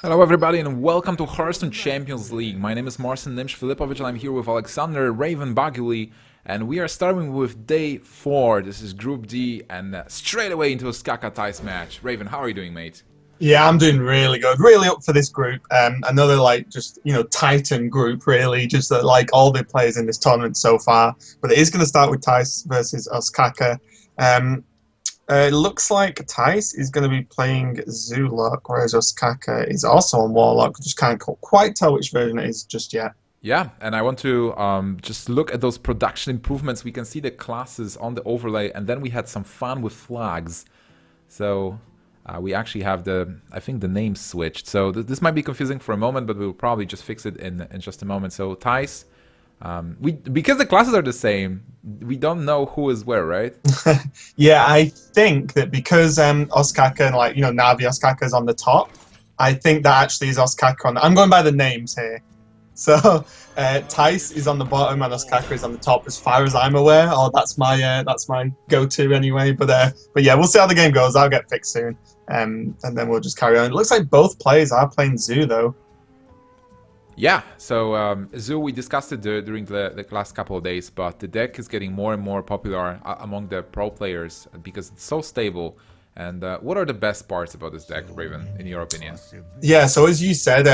Hello everybody and welcome to Hearthstone Champions League. My name is Marcin Nimsh-Filipovic and I'm here with Alexander Raven Baguli, and we are starting with day 4. This is Group D and straight away into a Ostkaka Thijs match. Raven, how are you doing, mate? Yeah, I'm doing really good. Really up for this group. Another Titan group, really. Just like all the players in this tournament so far. But it is going to start with Thijs versus Ostkaka. It looks like Thijs is going to be playing Zulok, whereas Ostkaka is also on Warlock. Just can't quite tell which version it is just yet. Yeah, and I want to just look at those production improvements. We can see the classes on the overlay, and then we had some fun with flags. So we actually have the names switched. So this might be confusing for a moment, but we'll probably just fix it in just a moment. So Thijs, because the classes are the same, we don't know who is where, right? Yeah, I think that because Ostkaka and Navi Ostkaka is on the top, I think that actually is Ostkaka on. I'm going by the names here. So Thijs is on the bottom and Ostkaka is on the top, as far as I'm aware. Or that's my go-to anyway. But yeah, we'll see how the game goes. I'll get fixed soon, and then we'll just carry on. It looks like both players are playing Zoo though. Yeah, so Zoo, we discussed it during the last couple of days, but the deck is getting more and more popular among the pro players because it's so stable. And what are the best parts about this deck, Raven, in your opinion? Yeah, so as you said,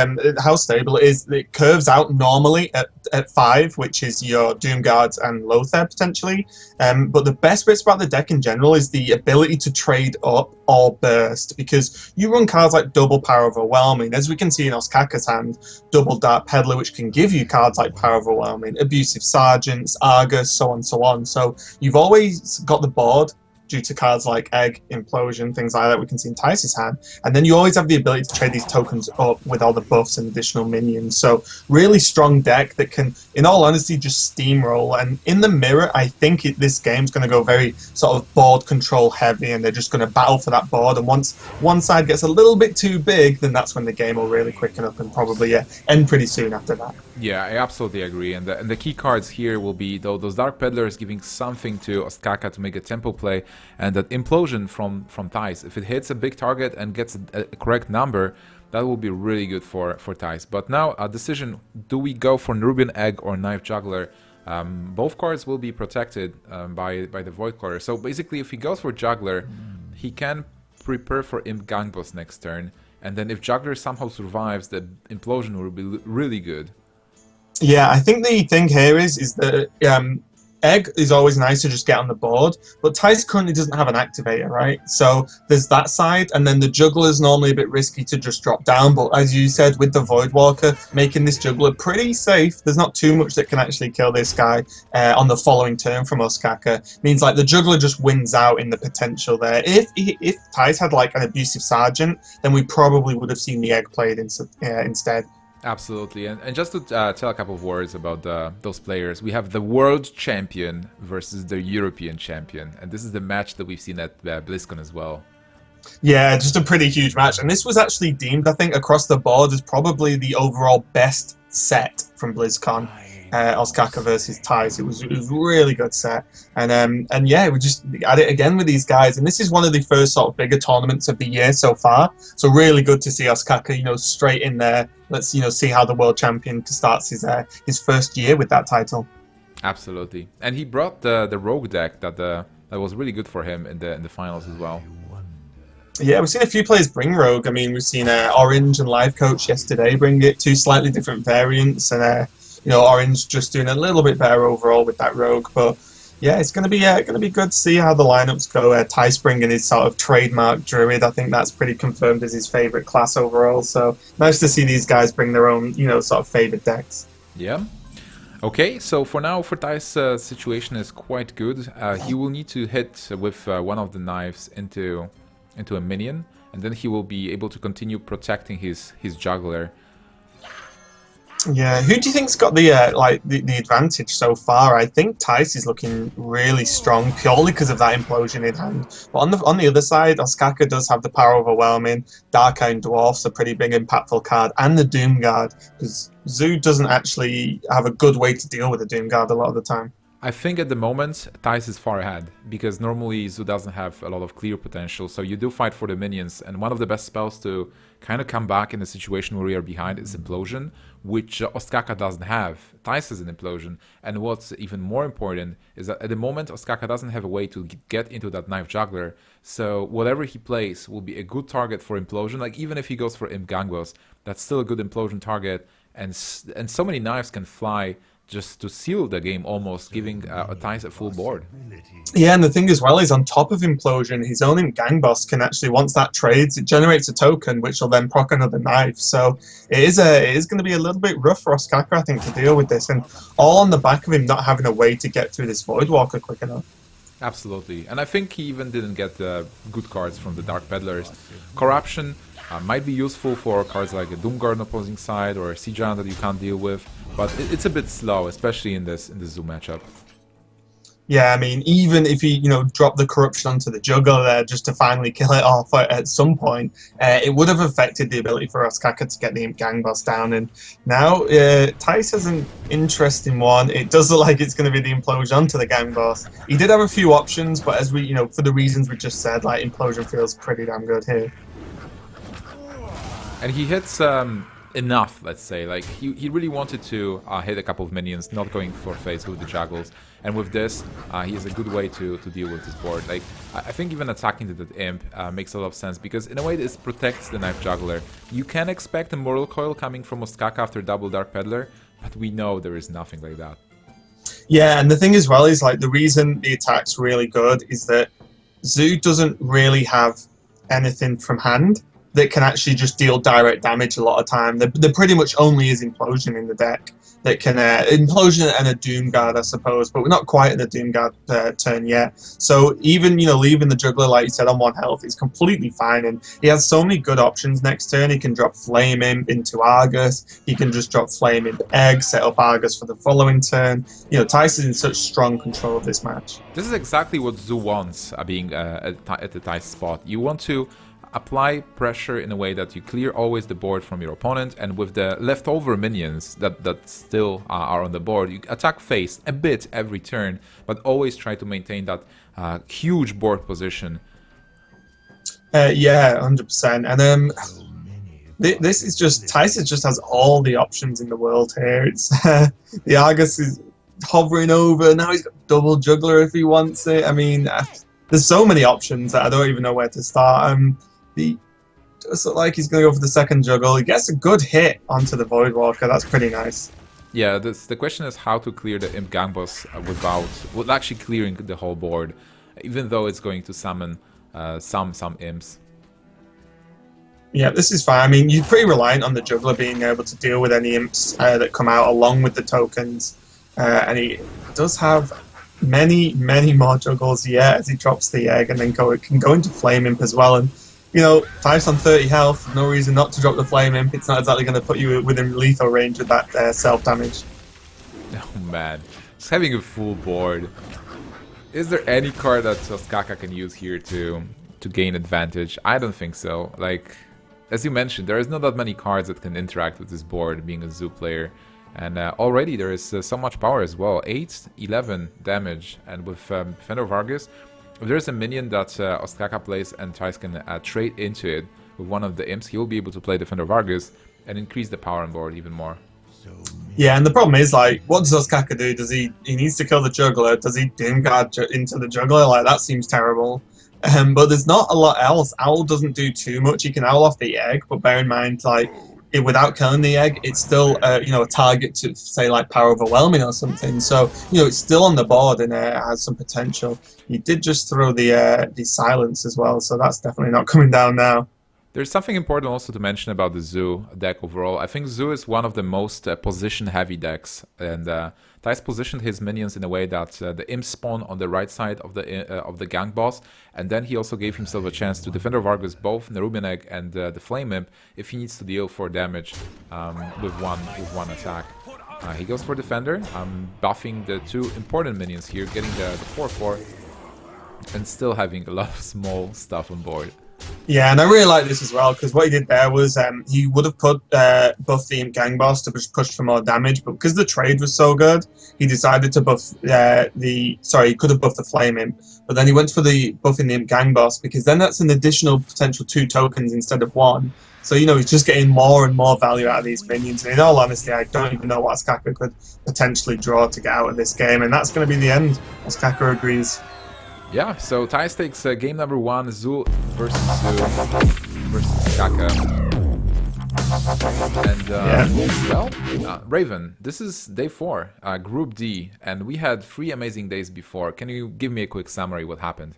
how stable it is, it curves out normally at 5, which is your Doom Guards and Lothar potentially. But the best bits about the deck in general is the ability to trade up or burst, because you run cards like Double Power Overwhelming, as we can see in Ostkaka's hand, Double Dark Peddler, which can give you cards like Power Overwhelming, Abusive Sergeants, Argus, so on, so on. So you've always got the board due to cards like Egg, Implosion, things like that we can see in Thijs' hand. And then you always have the ability to trade these tokens up with all the buffs and additional minions. So really strong deck that can, in all honesty, just steamroll. And in the mirror, I think this game's going to go very sort of board control heavy, and they're just going to battle for that board. And once one side gets a little bit too big, then that's when the game will really quicken up and probably end pretty soon after that. Yeah, I absolutely agree. And the key cards here will be those Dark Peddlers giving something to Ostkaka to make a tempo play, and that Implosion from Thijs. If it hits a big target and gets a correct number, that will be really good for Thijs. But now a decision: do we go for Nerubian Egg or Knife Juggler? Both cards will be protected by the Void Quarter. So basically, if he goes for Juggler, he can prepare for Imp Gang Boss next turn, and then if Juggler somehow survives, the Implosion will be really good. Yeah, I think the thing here is that Egg is always nice to just get on the board, but Thijs currently doesn't have an activator, right? So there's that side, and then the Juggler's normally a bit risky to just drop down, but as you said, with the Voidwalker, making this Juggler pretty safe, there's not too much that can actually kill this guy on the following turn from Ostkaka. Means like the Juggler just wins out in the potential there. If Thijs had like an Abusive Sergeant, then we probably would have seen the Egg played instead. Absolutely, and just to tell a couple of words about those players, we have the world champion versus the European champion, and this is the match that we've seen at BlizzCon as well. Yeah, just a pretty huge match, and this was actually deemed, I think, across the board as probably the overall best set from BlizzCon. Ostkaka versus Thijs. It was a really good set, and yeah, we just at it again with these guys. And this is one of the first sort of bigger tournaments of the year so far. So really good to see Ostkaka, straight in there. Let's see how the world champion starts his first year with that title. Absolutely, and he brought the rogue deck that was really good for him in the finals as well. Yeah, we've seen a few players bring Rogue. I mean, we've seen Orange and Live Coach yesterday bring it, 2 slightly different variants, and Orange just doing a little bit better overall with that Rogue. But yeah, it's going to be good to see how the lineups go. Thijs bringing his sort of trademark Druid. I think that's pretty confirmed as his favorite class overall. So nice to see these guys bring their own, sort of favorite decks. Yeah. Okay, so for now, for Thijs' situation is quite good. He will need to hit with one of the knives into a minion, and then he will be able to continue protecting his Juggler. Yeah, who do you think's got the advantage so far? I think Thijs is looking really strong purely because of that Implosion in hand. But on the other side, Ostkaka does have the Power Overwhelming, Darkhound Dwarf's a pretty big impactful card, and the Doom Guard, because Zoo doesn't actually have a good way to deal with the Doom Guard a lot of the time. I think at the moment, Thijs is far ahead, because normally Zoo doesn't have a lot of clear potential, so you do fight for the minions, and one of the best spells to kind of come back in a situation where we are behind is Implosion, which Ostkaka doesn't have. Thijs has an Implosion, and what's even more important is that at the moment, Ostkaka doesn't have a way to get into that Knife Juggler, so whatever he plays will be a good target for Implosion. Like, even if he goes for Imp Gang Boss, that's still a good Implosion target, and so many knives can fly just to seal the game, almost giving Thijs a full board. Yeah, and the thing as well is, on top of Implosion, his own Imp Gang Boss can actually, once that trades, it generates a token which will then proc another knife. So it is going to be a little bit rough for Ostkaka, I think, to deal with this, and all on the back of him not having a way to get through this Voidwalker quick enough. Absolutely, and I think he even didn't get good cards from the Dark Peddlers. Corruption might be useful for cards like a Doomguard on opposing side or a Sea Giant that you can't deal with, but it's a bit slow, especially in this Zoo matchup. Yeah, I mean, even if he, dropped the Corruption onto the Juggler there just to finally kill it off at some point, it would have affected the ability for Ostkaka to get the Imp Gang Boss down. And now, Thijs has an interesting one. It does look like it's going to be the Implosion onto the Gang Boss. He did have a few options, but as we, for the reasons we just said, Implosion feels pretty damn good here. And he hits enough, let's say. Like, he really wanted to hit a couple of minions, not going for face with the juggles. And with this, he has a good way to deal with this board. Like, I think even attacking to that imp makes a lot of sense, because in a way this protects the knife juggler. You can expect a mortal coil coming from Ostkaka after double Dark Peddler, but we know there is nothing like that. Yeah, and the thing as well is, like, the reason the attack's really good is that Zoo doesn't really have anything from hand that can actually just deal direct damage a lot of time. There pretty much only is Implosion in the deck that can Implosion and a Doom Guard, I suppose, but we're not quite at the Doom Guard turn yet. So even, you know, leaving the juggler, like you said, on 1 health is completely fine, and he has so many good options next turn. He can drop Flame Imp into Argus, he can just drop Flame Imp Egg, set up Argus for the following turn. You know, Thijs is in such strong control of this match. This is exactly what Zoo wants, being at the Thijs spot. You want to apply pressure in a way that you clear always the board from your opponent, and with the leftover minions that still are on the board, you attack face a bit every turn, but always try to maintain that huge board position. Yeah, 100%. And this is just, Thijs just has all the options in the world here. It's the Argus is hovering over, now he's got double juggler if he wants it. I mean, there's so many options that I don't even know where to start. He does look like he's going to go for the second juggle. He gets a good hit onto the Voidwalker. That's pretty nice. Yeah, the question is how to clear the Imp Gang Boss without actually clearing the whole board, even though it's going to summon some imps. Yeah, this is fine. I mean, you're pretty reliant on the juggler being able to deal with any imps that come out along with the tokens. And he does have many more juggles yet as he drops the egg, and then can go into Flame Imp as well. And you know, Thijs on 30 health, no reason not to drop the Flame Imp. It's not exactly going to put you within lethal range with that self-damage. Oh man, just having a full board. Is there any card that Ostkaka can use here to gain advantage? I don't think so. Like, as you mentioned, there is not that many cards that can interact with this board, being a Zoo player. And already there is so much power as well. 8, 11 damage, and with Defender of Argus, if there's a minion that Ostkaka plays and Thijs can trade into it with one of the imps, he will be able to play Defender of Argus and increase the power on board even more. Yeah, and the problem is, like, what does Ostkaka do? Does he needs to kill the juggler? Does he Doom Guard into the juggler? Like, that seems terrible. But there's not a lot else. Owl doesn't do too much. He can owl off the egg, but bear in mind, like, without killing the egg, it's still you know, a target to, say, like Power Overwhelming or something. So, you know, it's still on the board and has some potential. He did just throw the silence as well, so that's definitely not coming down now. There's something important also to mention about the Zoo deck overall. I think Zoo is one of the most position-heavy decks, and Thijs positioned his minions in a way that the imps spawn on the right side of the gang boss, and then he also gave himself a chance to Defender of Argus both Nerubian Egg and the Flame Imp if he needs to deal 4 damage with one attack. He goes for Defender, buffing the 2 important minions here, getting the 4/4, and still having a lot of small stuff on board. Yeah, and I really like this as well, because what he did there was he would have put buff the Imp Gang Boss to push for more damage, but because the trade was so good, he decided to buff he could have buffed the Flame Imp, but then he went for the buffing the Imp Gang Boss, because then that's an additional potential 2 tokens instead of 1. So, you know, he's just getting more and more value out of these minions, and in all honesty, I don't even know what Ostkaka could potentially draw to get out of this game, and that's going to be the end. Ostkaka agrees. Yeah, so Thijs takes game number 1, Zoo versus Kaka. And, Raven, this is day 4, Group D, and we had 3 amazing days before. Can you give me a quick summary what happened?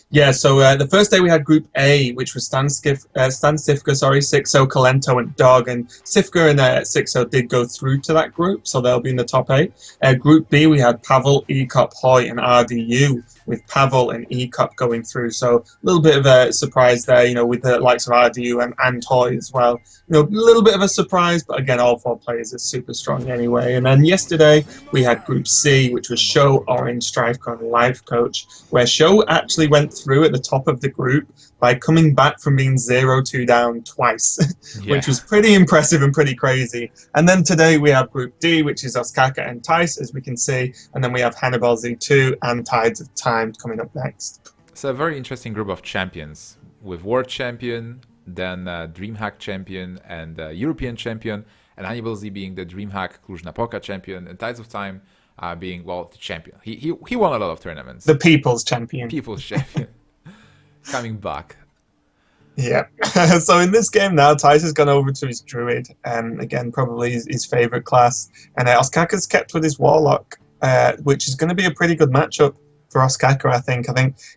Yeah, so the first day we had Group A, which was Stan Sifka, Sixo, Kalento, and Dog. And Sifka and Sixo did go through to that group, so they'll be in the top 8. Group B, we had Pavel, Ecop, Hoy, and RDU, with Pavel and Ecop going through. So a little bit of a surprise there, you know, with the likes of RDU and Hoy as well. You know, a little bit of a surprise, but again, all 4 players are super strong anyway. And then yesterday, we had Group C, which was Show, Orange, Strifecon, and Life Coach, where Show actually went through at the top of the group by coming back from being 0-2 down twice, which was pretty impressive and pretty crazy. And then today we have Group D, which is Ostkaka and Thijs, as we can see, and then we have Hanniballzz 2 and Tides of Time coming up next. It's a very interesting group of champions, with World Champion, then DreamHack champion and European champion, and Hanniballzz being the DreamHack Cluj-Napoca champion, and Tidesoftime being, well, the champion. He won a lot of tournaments. The people's champion. People's champion. Coming back. Yeah. So in this game now, Thijs has gone over to his Druid, again, probably his favourite class, and Ostkaka's kept with his Warlock, which is going to be a pretty good matchup for Ostkaka, I think.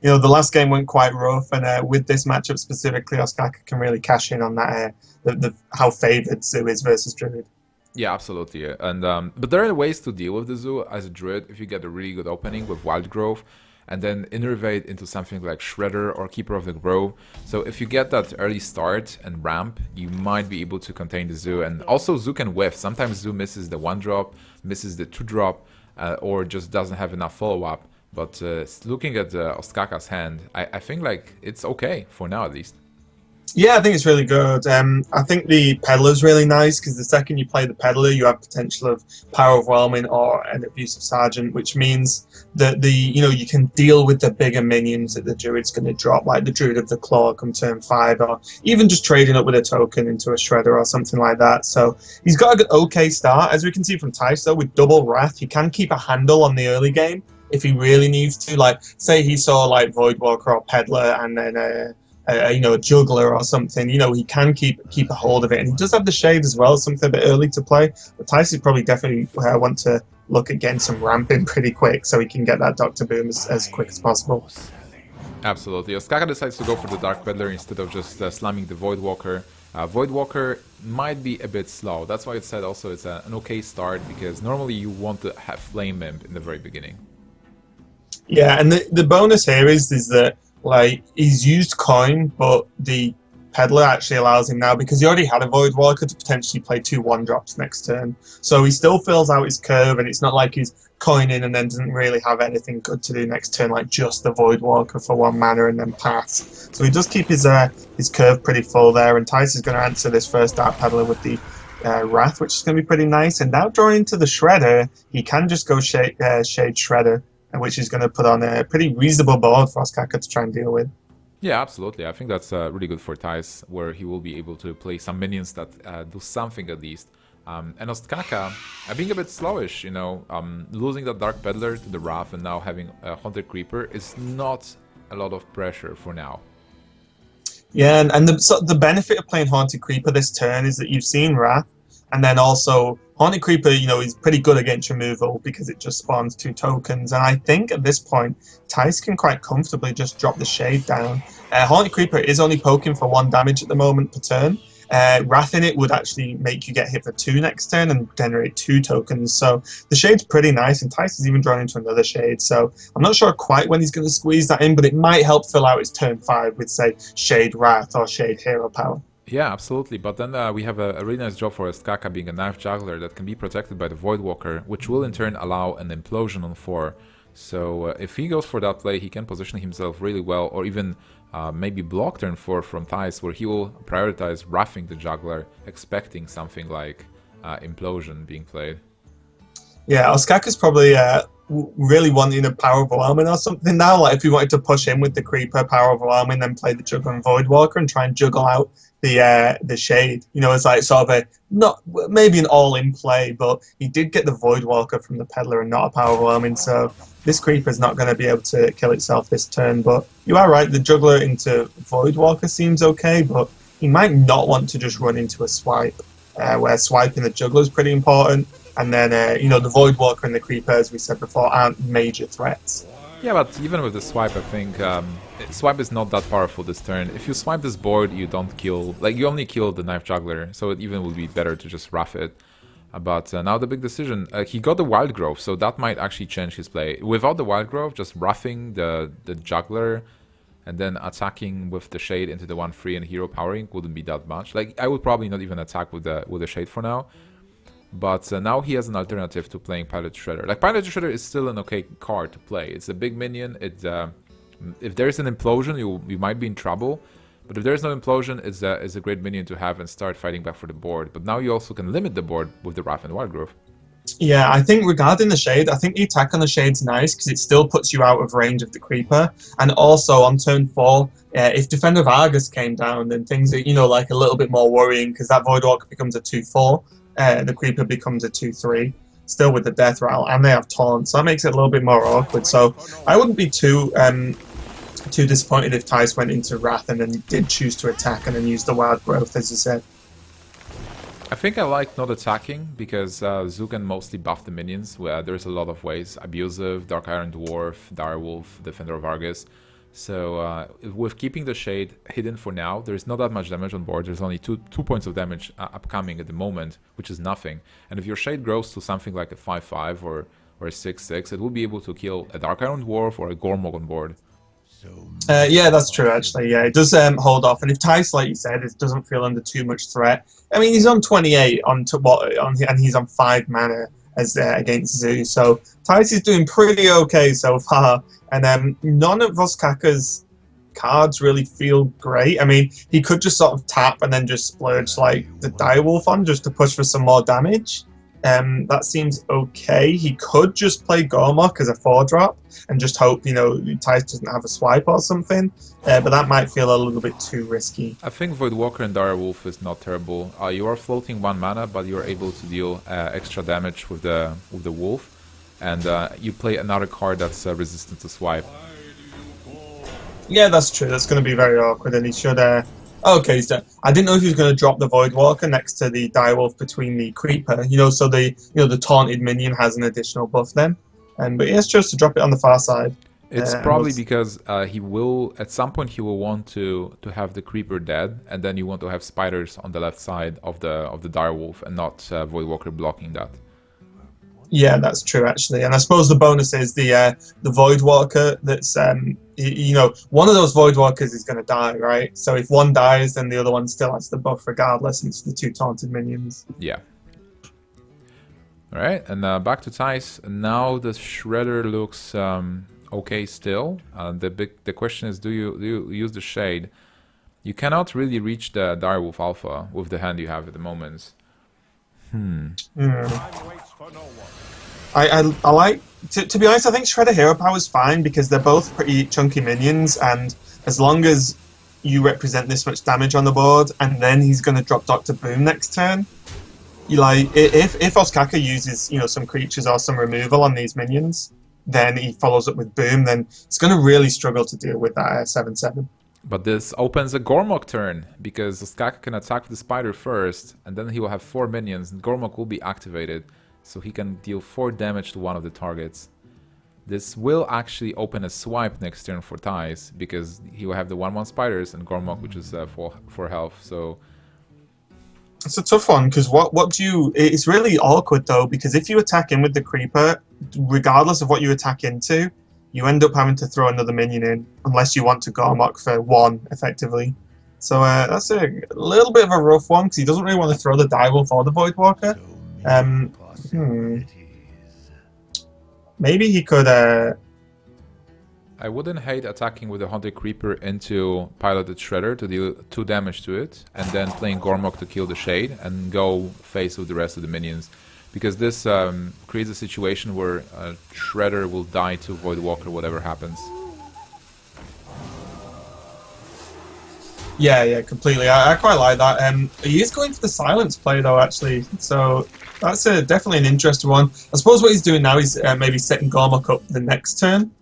The last game went quite rough, and with this matchup specifically, Ostkaka can really cash in on that, how favoured Zoo is versus Druid. Yeah, absolutely. And but there are ways to deal with the Zoo as a Druid if you get a really good opening with Wild Growth, and then innervate into something like Shredder or Keeper of the Grove. So if you get that early start and ramp, you might be able to contain the Zoo. And also Zoo can whiff. Sometimes Zoo misses the 1-drop, misses the 2-drop, or just doesn't have enough follow-up. But looking at Ostkaka's hand, I think like it's okay for now at least. Yeah, I think it's really good. I think the Peddler's really nice because the second you play the Peddler, you have potential of Power Overwhelming or an Abusive Sergeant, which means that you can deal with the bigger minions that the Druid's going to drop, like the Druid of the Claw come turn 5, or even just trading up with a token into a Shredder or something like that. So he's got a good, okay start. As we can see from Thijs, though, with double Wrath, he can keep a handle on the early game if he really needs to. Like, say he saw like Voidwalker or Peddler and then a juggler or something, he can keep a hold of it. And he does have the Shade as well, something a bit early to play. But Tyson probably definitely want to look at getting some ramping pretty quick so he can get that Dr. Boom as quick as possible. Absolutely. Ostkaka decides to go for the Dark Peddler instead of just slamming the Voidwalker. Voidwalker might be a bit slow. That's why it said also it's an okay start, because normally you want to have Flame Imp in the very beginning. Yeah, and the bonus here is that like he's used coin, but the Peddler actually allows him now, because he already had a Voidwalker, to potentially play 2 1-drops next turn. So he still fills out his curve, and it's not like he's coining and then doesn't really have anything good to do next turn, like just the Voidwalker for 1 mana and then pass. So he does keep his curve pretty full there, and Thijs is going to answer this first Dark Peddler with the Wrath, which is going to be pretty nice. And now drawing into the Shredder, he can just go Shade Shredder, which is going to put on a pretty reasonable board for Ostkaka to try and deal with. Yeah, absolutely. I think that's really good for Thijs, where he will be able to play some minions that do something at least. And Ostkaka, being a bit slowish, losing that Dark Peddler to the Wrath and now having a Haunted Creeper is not a lot of pressure for now. Yeah, and the benefit of playing Haunted Creeper this turn is that you've seen Wrath, and then also Haunted Creeper, is pretty good against removal because it just spawns 2 tokens. And I think at this point, Thijs can quite comfortably just drop the Shade down. Haunted Creeper is only poking for 1 damage at the moment per turn. Wrath in it would actually make you get hit for 2 next turn and generate 2 tokens. So the Shade's pretty nice, and Thijs is even drawn into another Shade. So I'm not sure quite when he's going to squeeze that in, but it might help fill out his turn 5 with, say, Shade Wrath or Shade Hero Power. Yeah, absolutely. But then we have a really nice job for Ostkaka being a Knife Juggler that can be protected by the Voidwalker, which will in turn allow an Implosion on 4. So if he goes for that play, he can position himself really well, or even maybe block turn 4 from Thijs, where he will prioritize roughing the Juggler, expecting something like Implosion being played. Yeah, Ostkaka's probably really wanting a Power Overwhelming or something now. Like if he wanted to push in with the Creeper, Power Overwhelming, then play the Juggler and Voidwalker and try and juggle out the Shade. It's like sort of not maybe an all-in play, but he did get the Voidwalker from the Peddler and not a Power Overwhelming, so this Creeper's not going to be able to kill itself this turn. But you are right, the Juggler into Voidwalker seems okay, but he might not want to just run into a swipe, where swiping the Juggler is pretty important. And then, the Voidwalker and the Creeper, as we said before, aren't major threats. Yeah, but even with the swipe, I think swipe is not that powerful this turn. If you swipe this board, you don't kill, you only kill the Knife Juggler, so it even would be better to just rough it. But now the big decision, he got the Wild Growth, so that might actually change his play. Without the Wild Growth, just roughing the Juggler and then attacking with the Shade into the 1/3 and Hero Powering wouldn't be that much. I would probably not even attack with the Shade for now. But now he has an alternative to playing Pilot Shredder. Pilot Shredder is still an okay card to play. It's a big minion. If there's an implosion, you might be in trouble. But if there's no implosion, it's a great minion to have and start fighting back for the board. But now you also can limit the board with the Wrath and Wild Growth. Yeah, I think regarding the Shade, I think the attack on the Shade's nice because it still puts you out of range of the Creeper. And also on turn 4, if Defender of Argus came down, then things are, like a little bit more worrying because that Voidwalker becomes a 2/4, the Creeper becomes a 2/3, still with the Death Rattle, and they have Taunt, so that makes it a little bit more awkward. So I wouldn't be too disappointed if Thijs went into Wrath and then did choose to attack and then use the Wild Growth, as you said. I think I like not attacking because Zoo can mostly buff the minions. There's a lot of ways: Abusive, Dark Iron Dwarf, Direwolf, Defender of Argus. So with keeping the Shade hidden for now, there's not that much damage on board. There's only two points of damage upcoming at the moment, which is nothing. And if your Shade grows to something like a 5/5 or a 6/6, it will be able to kill a Dark Iron Dwarf or a Gormog on board. Yeah, that's true, actually. Yeah, it does hold off. And if Thijs, like you said, it doesn't feel under too much threat. I mean, he's on 28 and he's on 5 mana as against Zoo. So Thijs is doing pretty okay so far. And none of Ostkaka's cards really feel great. I mean, he could just sort of tap and then just splurge like the Direwolf on just to push for some more damage. That seems okay. He could just play Gormok as a 4-drop and just hope, Thijs doesn't have a swipe or something. But that might feel a little bit too risky. I think Voidwalker and Direwolf is not terrible. You are floating 1 mana, but you're able to deal extra damage with the wolf, and you play another card that's resistant to swipe. Yeah, that's true. That's going to be very awkward, and he should. Okay, he's done. I didn't know if he was going to drop the Voidwalker next to the Direwolf between the Creeper. So the taunted minion has an additional buff then. But he has chose to drop it on the far side. It's probably because he will, at some point, he will want to have the Creeper dead, and then you want to have spiders on the left side of the Direwolf and not Voidwalker blocking that. Yeah, that's true actually, and I suppose the bonus is the Voidwalker. That's one of those Voidwalkers is going to die, right? So if one dies, then the other one still has the buff regardless, and it's the 2 taunted minions. Yeah. All right, and back to Thijs. Now the Shredder looks okay still. The question is, do you use the Shade? You cannot really reach the Direwolf Alpha with the hand you have at the moment. I like to be honest. I think Shredder Hero Power is fine because they're both pretty chunky minions, and as long as you represent this much damage on the board, and then he's going to drop Dr. Boom next turn. If Ostkaka uses some creatures or some removal on these minions, then he follows up with Boom, then it's going to really struggle to deal with that 7/7. But this opens a Gormok turn, because Ostkaka can attack the spider first, and then he will have 4 minions, and Gormok will be activated, so he can deal 4 damage to one of the targets. This will actually open a swipe next turn for Thijs, because he will have the 1/1 spiders and Gormok, which is 4 health, so... It's a tough one, because it's really awkward though, because if you attack in with the Creeper, regardless of what you attack into, you end up having to throw another minion in, unless you want to Gormok for 1, effectively. So that's a little bit of a rough one, because he doesn't really want to throw the Direwolf or the Voidwalker. Maybe he could... I wouldn't hate attacking with a Haunted Creeper into Piloted Shredder to deal 2 damage to it, and then playing Gormok to kill the Shade, and go face with the rest of the minions. Because this creates a situation where Shredder will die to Voidwalker, whatever happens. Yeah, completely. I quite like that. He is going for the silence play though, actually. So that's definitely an interesting one. I suppose what he's doing now is maybe setting Gormok up the next turn.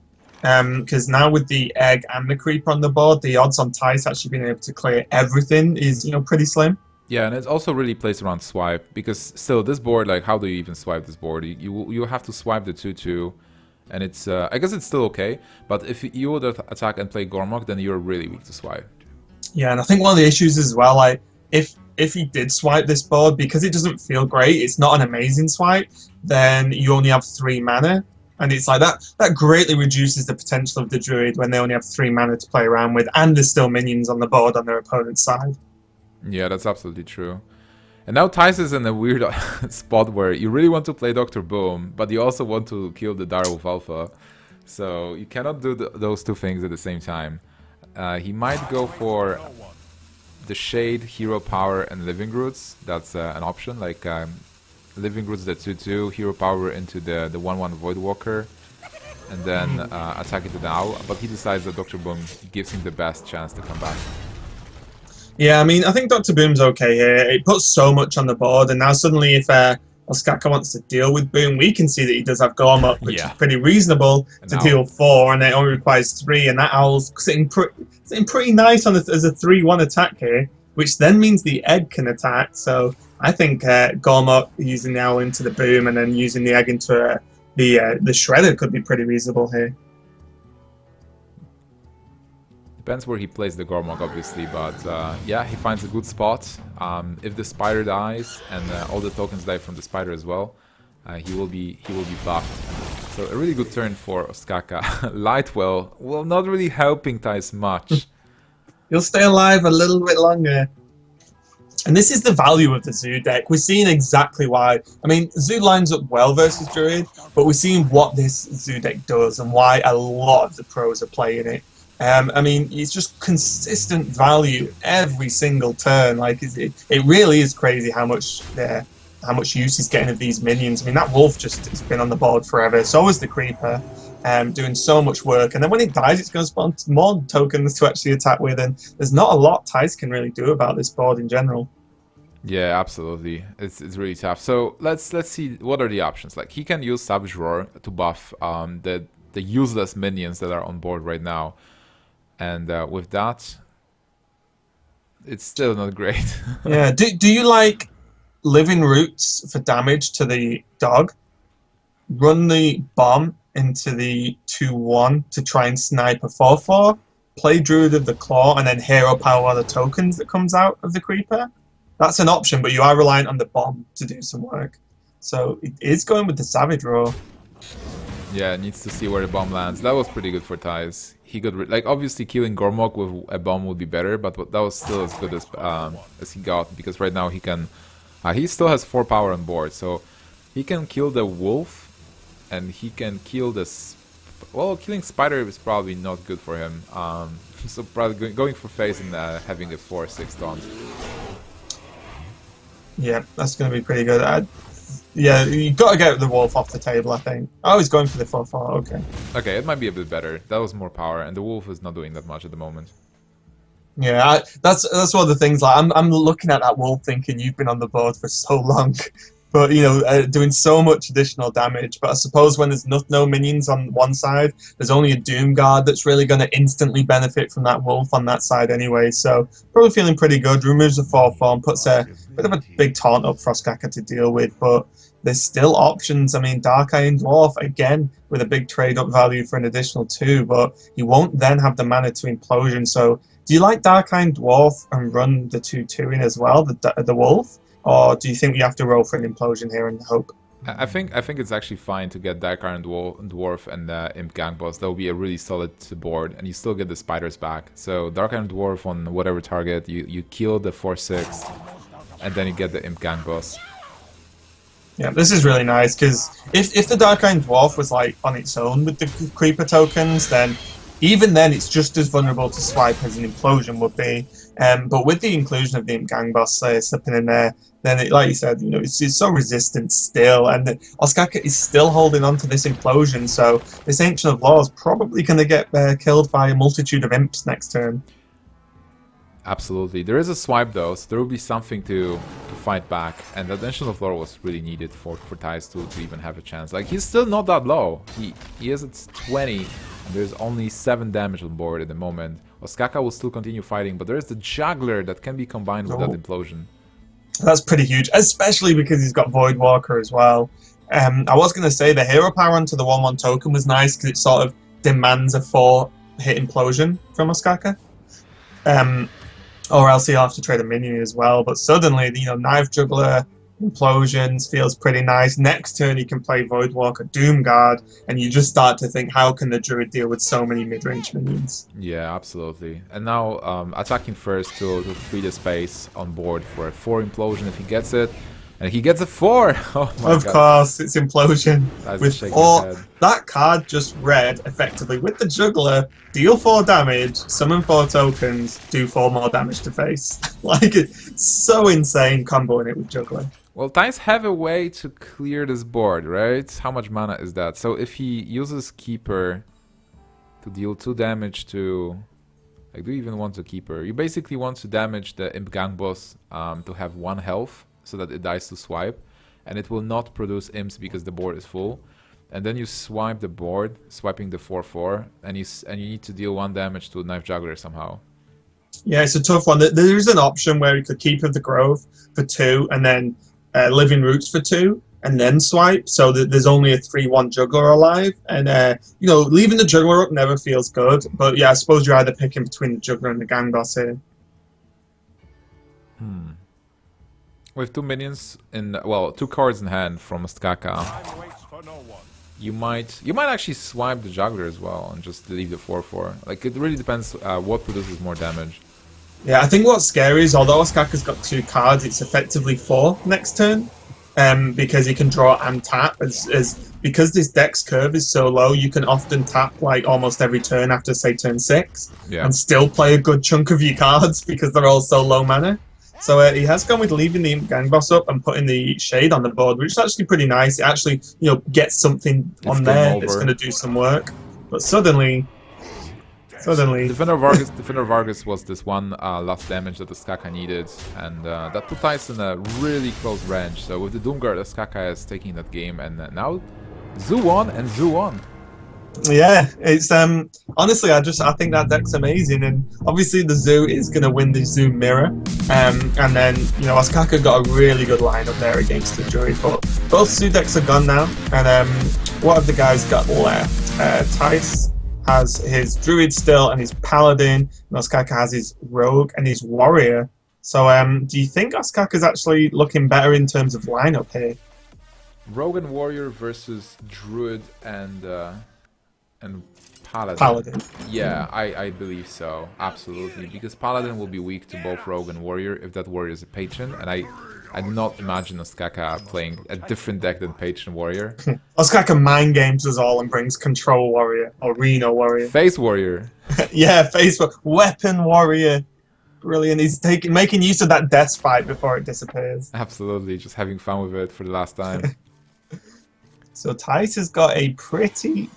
Because now with the Egg and the Creeper on the board, the odds on Thijs actually being able to clear everything is pretty slim. Yeah, and it also really plays around swipe, because still this board, like, how do you even swipe this board? You have to swipe the 2/2, and it's I guess it's still okay, but if you would attack and play Gormok, then you're really weak to swipe. Yeah, and I think one of the issues as well, like if he did swipe this board, because it doesn't feel great, it's not an amazing swipe, then you only have 3 mana. And it's like that greatly reduces the potential of the Druid when they only have 3 mana to play around with, and there's still minions on the board on their opponent's side. Yeah, that's absolutely true. And now Thijs is in a weird spot where you really want to play Dr. Boom, but you also want to kill the Direwolf Alpha. So you cannot do those 2 things at the same time. He might go for the Shade, Hero Power, and Living Roots. That's an option, like Living Roots the 2/2, Hero Power into the 1/1 Voidwalker, and then attack into the Owl. But he decides that Dr. Boom gives him the best chance to come back. Yeah, I mean, I think Dr. Boom's okay here. It puts so much on the board, and now suddenly if Ostkaka wants to deal with Boom, we can see that he does have Gormok, which is pretty reasonable to deal 4, and it only requires 3, and that Owl's sitting pretty nice on as a 3/1 attack here, which then means the Egg can attack. So I think Gormok using the Owl into the Boom and then using the Egg into the Shredder could be pretty reasonable here. Depends where he plays the Gormok, obviously, but yeah, he finds a good spot. If the spider dies and all the tokens die from the spider as well, he will be buffed. So a really good turn for Ostkaka. Lightwell, well, not really helping Thijs much. He'll stay alive a little bit longer. And this is the value of the Zoo deck. We're seeing exactly why. I mean, Zoo lines up well versus Druid, but we're seeing what this Zoo deck does and why a lot of the pros are playing it. I mean, it's just consistent value every single turn. Like it really is crazy how much use he's getting of these minions. I mean, that wolf just has been on the board forever. So is the creeper, doing so much work. And then when it dies, it's going to spawn more tokens to actually attack with. And there's not a lot Thijs can really do about this board in general. Yeah, absolutely. It's really tough. So let's see what are the options. Like he can use Savage Roar to buff the useless minions that are on board right now. And with that, it's still not great. Yeah. Do you like Living Roots for damage to the dog? Run the bomb into the 2/1 to try and snipe a 4/4. Play Druid of the Claw and then hero power the tokens that comes out of the creeper. That's an option, but you are reliant on the bomb to do some work. So it is going with the Savage Roar. Yeah, needs to see where the bomb lands. That was pretty good for Thijs. He could like obviously killing Gormok with a bomb would be better, but that was still as good as he got, because right now he can he still has 4 power on board, so he can kill the wolf and he can kill this. Well, killing spider is probably not good for him. So probably going for face and having a 4/6 taunt. Yeah, that's going to be pretty good. Yeah, you got to get the wolf off the table, I think. Oh, he's going for the 4/4. Okay. Okay, it might be a bit better. That was more power, and the wolf is not doing that much at the moment. Yeah, that's one of the things. Like, I'm looking at that wolf, thinking you've been on the board for so long, but you know, doing so much additional damage. But I suppose when there's no minions on one side, there's only a Doom Guard that's really going to instantly benefit from that wolf on that side anyway. So probably feeling pretty good. Removes the 4/4 and puts a bit of a big taunt up for Ostkaka to deal with, but there's still options. I mean, Dark Iron Dwarf, again, with a big trade-up value for an additional 2, but he won't then have the mana to Implosion. So do you like Dark Iron Dwarf and run the 2/2 in as well, the Wolf? Or do you think you have to roll for an Implosion here and hope? I think it's actually fine to get Dark Iron Dwarf and Imp Gang Boss. That will be a really solid board, and you still get the spiders back. So Dark Iron Dwarf on whatever target, you kill the 4/6, and then you get the Imp Gang Boss. Yeah, this is really nice, because if the Dark Iron Dwarf was like on its own with the Creeper tokens, then even then it's just as vulnerable to swipe as an Implosion would be. But with the inclusion of the Imp Gang Boss slipping in there, then it, like you said, you know, it's so resistant still, and Ostkaka is still holding on to this Implosion, so this Ancient of Law is probably going to get killed by a multitude of Imps next turn. Absolutely. There is a swipe though, so there will be something to fight back, and the Ancient of Lore was really needed for Thijs to even have a chance. Like, he's still not that low. He is at 20, and there's only 7 damage on board at the moment. Ostkaka will still continue fighting, but there is the Juggler that can be combined with that Implosion. That's pretty huge, especially because he's got Voidwalker as well. I was going to say the hero power onto the 1/1 token was nice because it sort of demands a 4-hit Implosion from Ostkaka. Or else he'll have to trade a minion as well. But suddenly, you know, Knife Juggler, Implosions feels pretty nice. Next turn, you can play Voidwalker, Doom Guard, and you just start to think, how can the Druid deal with so many mid-range minions? Yeah, absolutely. And now attacking first to free the space on board for a 4 Implosion if he gets it. And he gets a 4! Oh my god. Of course, it's Implosion. That's with 4. That card just read, effectively, with the Juggler, deal 4 damage, summon 4 tokens, do 4 more damage to face. Like, it's so insane comboing it with Juggler. Well, Thijs have a way to clear this board, right? How much mana is that? So if he uses Keeper to deal 2 damage to... I do even want to Keeper. You basically want to damage the Imp Gang boss to have 1 health so that it dies to swipe. And it will not produce imps because the board is full. And then you swipe the board, swiping the 4/4, and you need to deal 1 damage to a Knife Juggler somehow. Yeah, it's a tough one. There is an option where you could Keeper the Grove for 2 and then Living Roots for 2 and then swipe, so that there's only a 3/1 Juggler alive. And, you know, leaving the Juggler up never feels good. But yeah, I suppose you're either picking between the Juggler and the Gang Boss here. With 2 minions in, well, 2 cards in hand from Ostkaka, you might actually swipe the Juggler as well and just leave the 4/4. Like, it really depends what produces more damage. Yeah, I think what's scary is although Ostkaka's got 2 cards, it's effectively 4 next turn, because he can draw and tap. Because this deck's curve is so low, you can often tap like almost every turn after, say, turn 6, and still play a good chunk of your cards because they're all so low mana. So he has gone with leaving the Gang Boss up and putting the Shade on the board, which is actually pretty nice. It actually, you know, gets something on there that's going to do some work. But suddenly... Defender Vargas was this one last damage that Ostkaka needed, and that put Thijs in a really close range. So with the Doomguard, Ostkaka is taking that game, and now Zoo on and Zoo on. Yeah, it's honestly, I think that deck's amazing, and obviously the Zoo is going to win the Zoo Mirror, and then, you know, Ostkaka got a really good lineup there against the Druid, but both Zoo decks are gone now, and what have the guys got left? Thijs has his Druid still and his Paladin, and Ostkaka has his Rogue and his Warrior. So do you think Ostkaka's actually looking better in terms of lineup here? Rogue and Warrior versus Druid and Paladin. Paladin. Yeah, I believe so, absolutely, because Paladin will be weak to both Rogue and Warrior if that Warrior is a Patron, and I do not imagine Ostkaka playing a different deck than Patron Warrior. Ostkaka mind games us all and brings Control Warrior or Reno Warrior. Face Warrior. Yeah, Face Weapon Warrior. Brilliant. He's making use of that Death Spite before it disappears. Absolutely, just having fun with it for the last time. So Thijs has got a pretty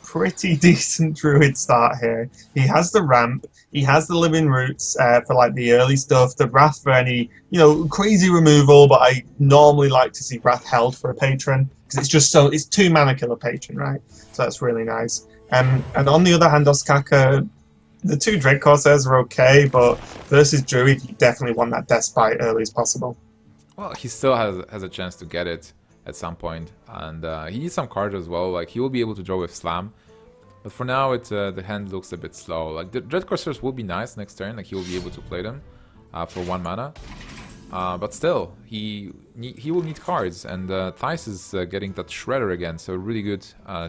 decent Druid start here. He has the Ramp, he has the Living Roots for like the early stuff, the Wrath for any, you know, crazy removal, but I normally like to see Wrath held for a Patron, because it's just so, it's 2 mana killer Patron, right? So that's really nice. And on the other hand, Ostkaka, the 2 Dread Corsairs are okay, but versus Druid, you definitely want that Death Spite early as possible. Well, he still has a chance to get it at some point, and he needs some cards as well. Like, he will be able to draw with Slam, but for now the hand looks a bit slow. Like, the Dread Corsairs will be nice next turn, like he will be able to play them for 1 mana, but still he will need cards, and Thijs is getting that Shredder again, so really good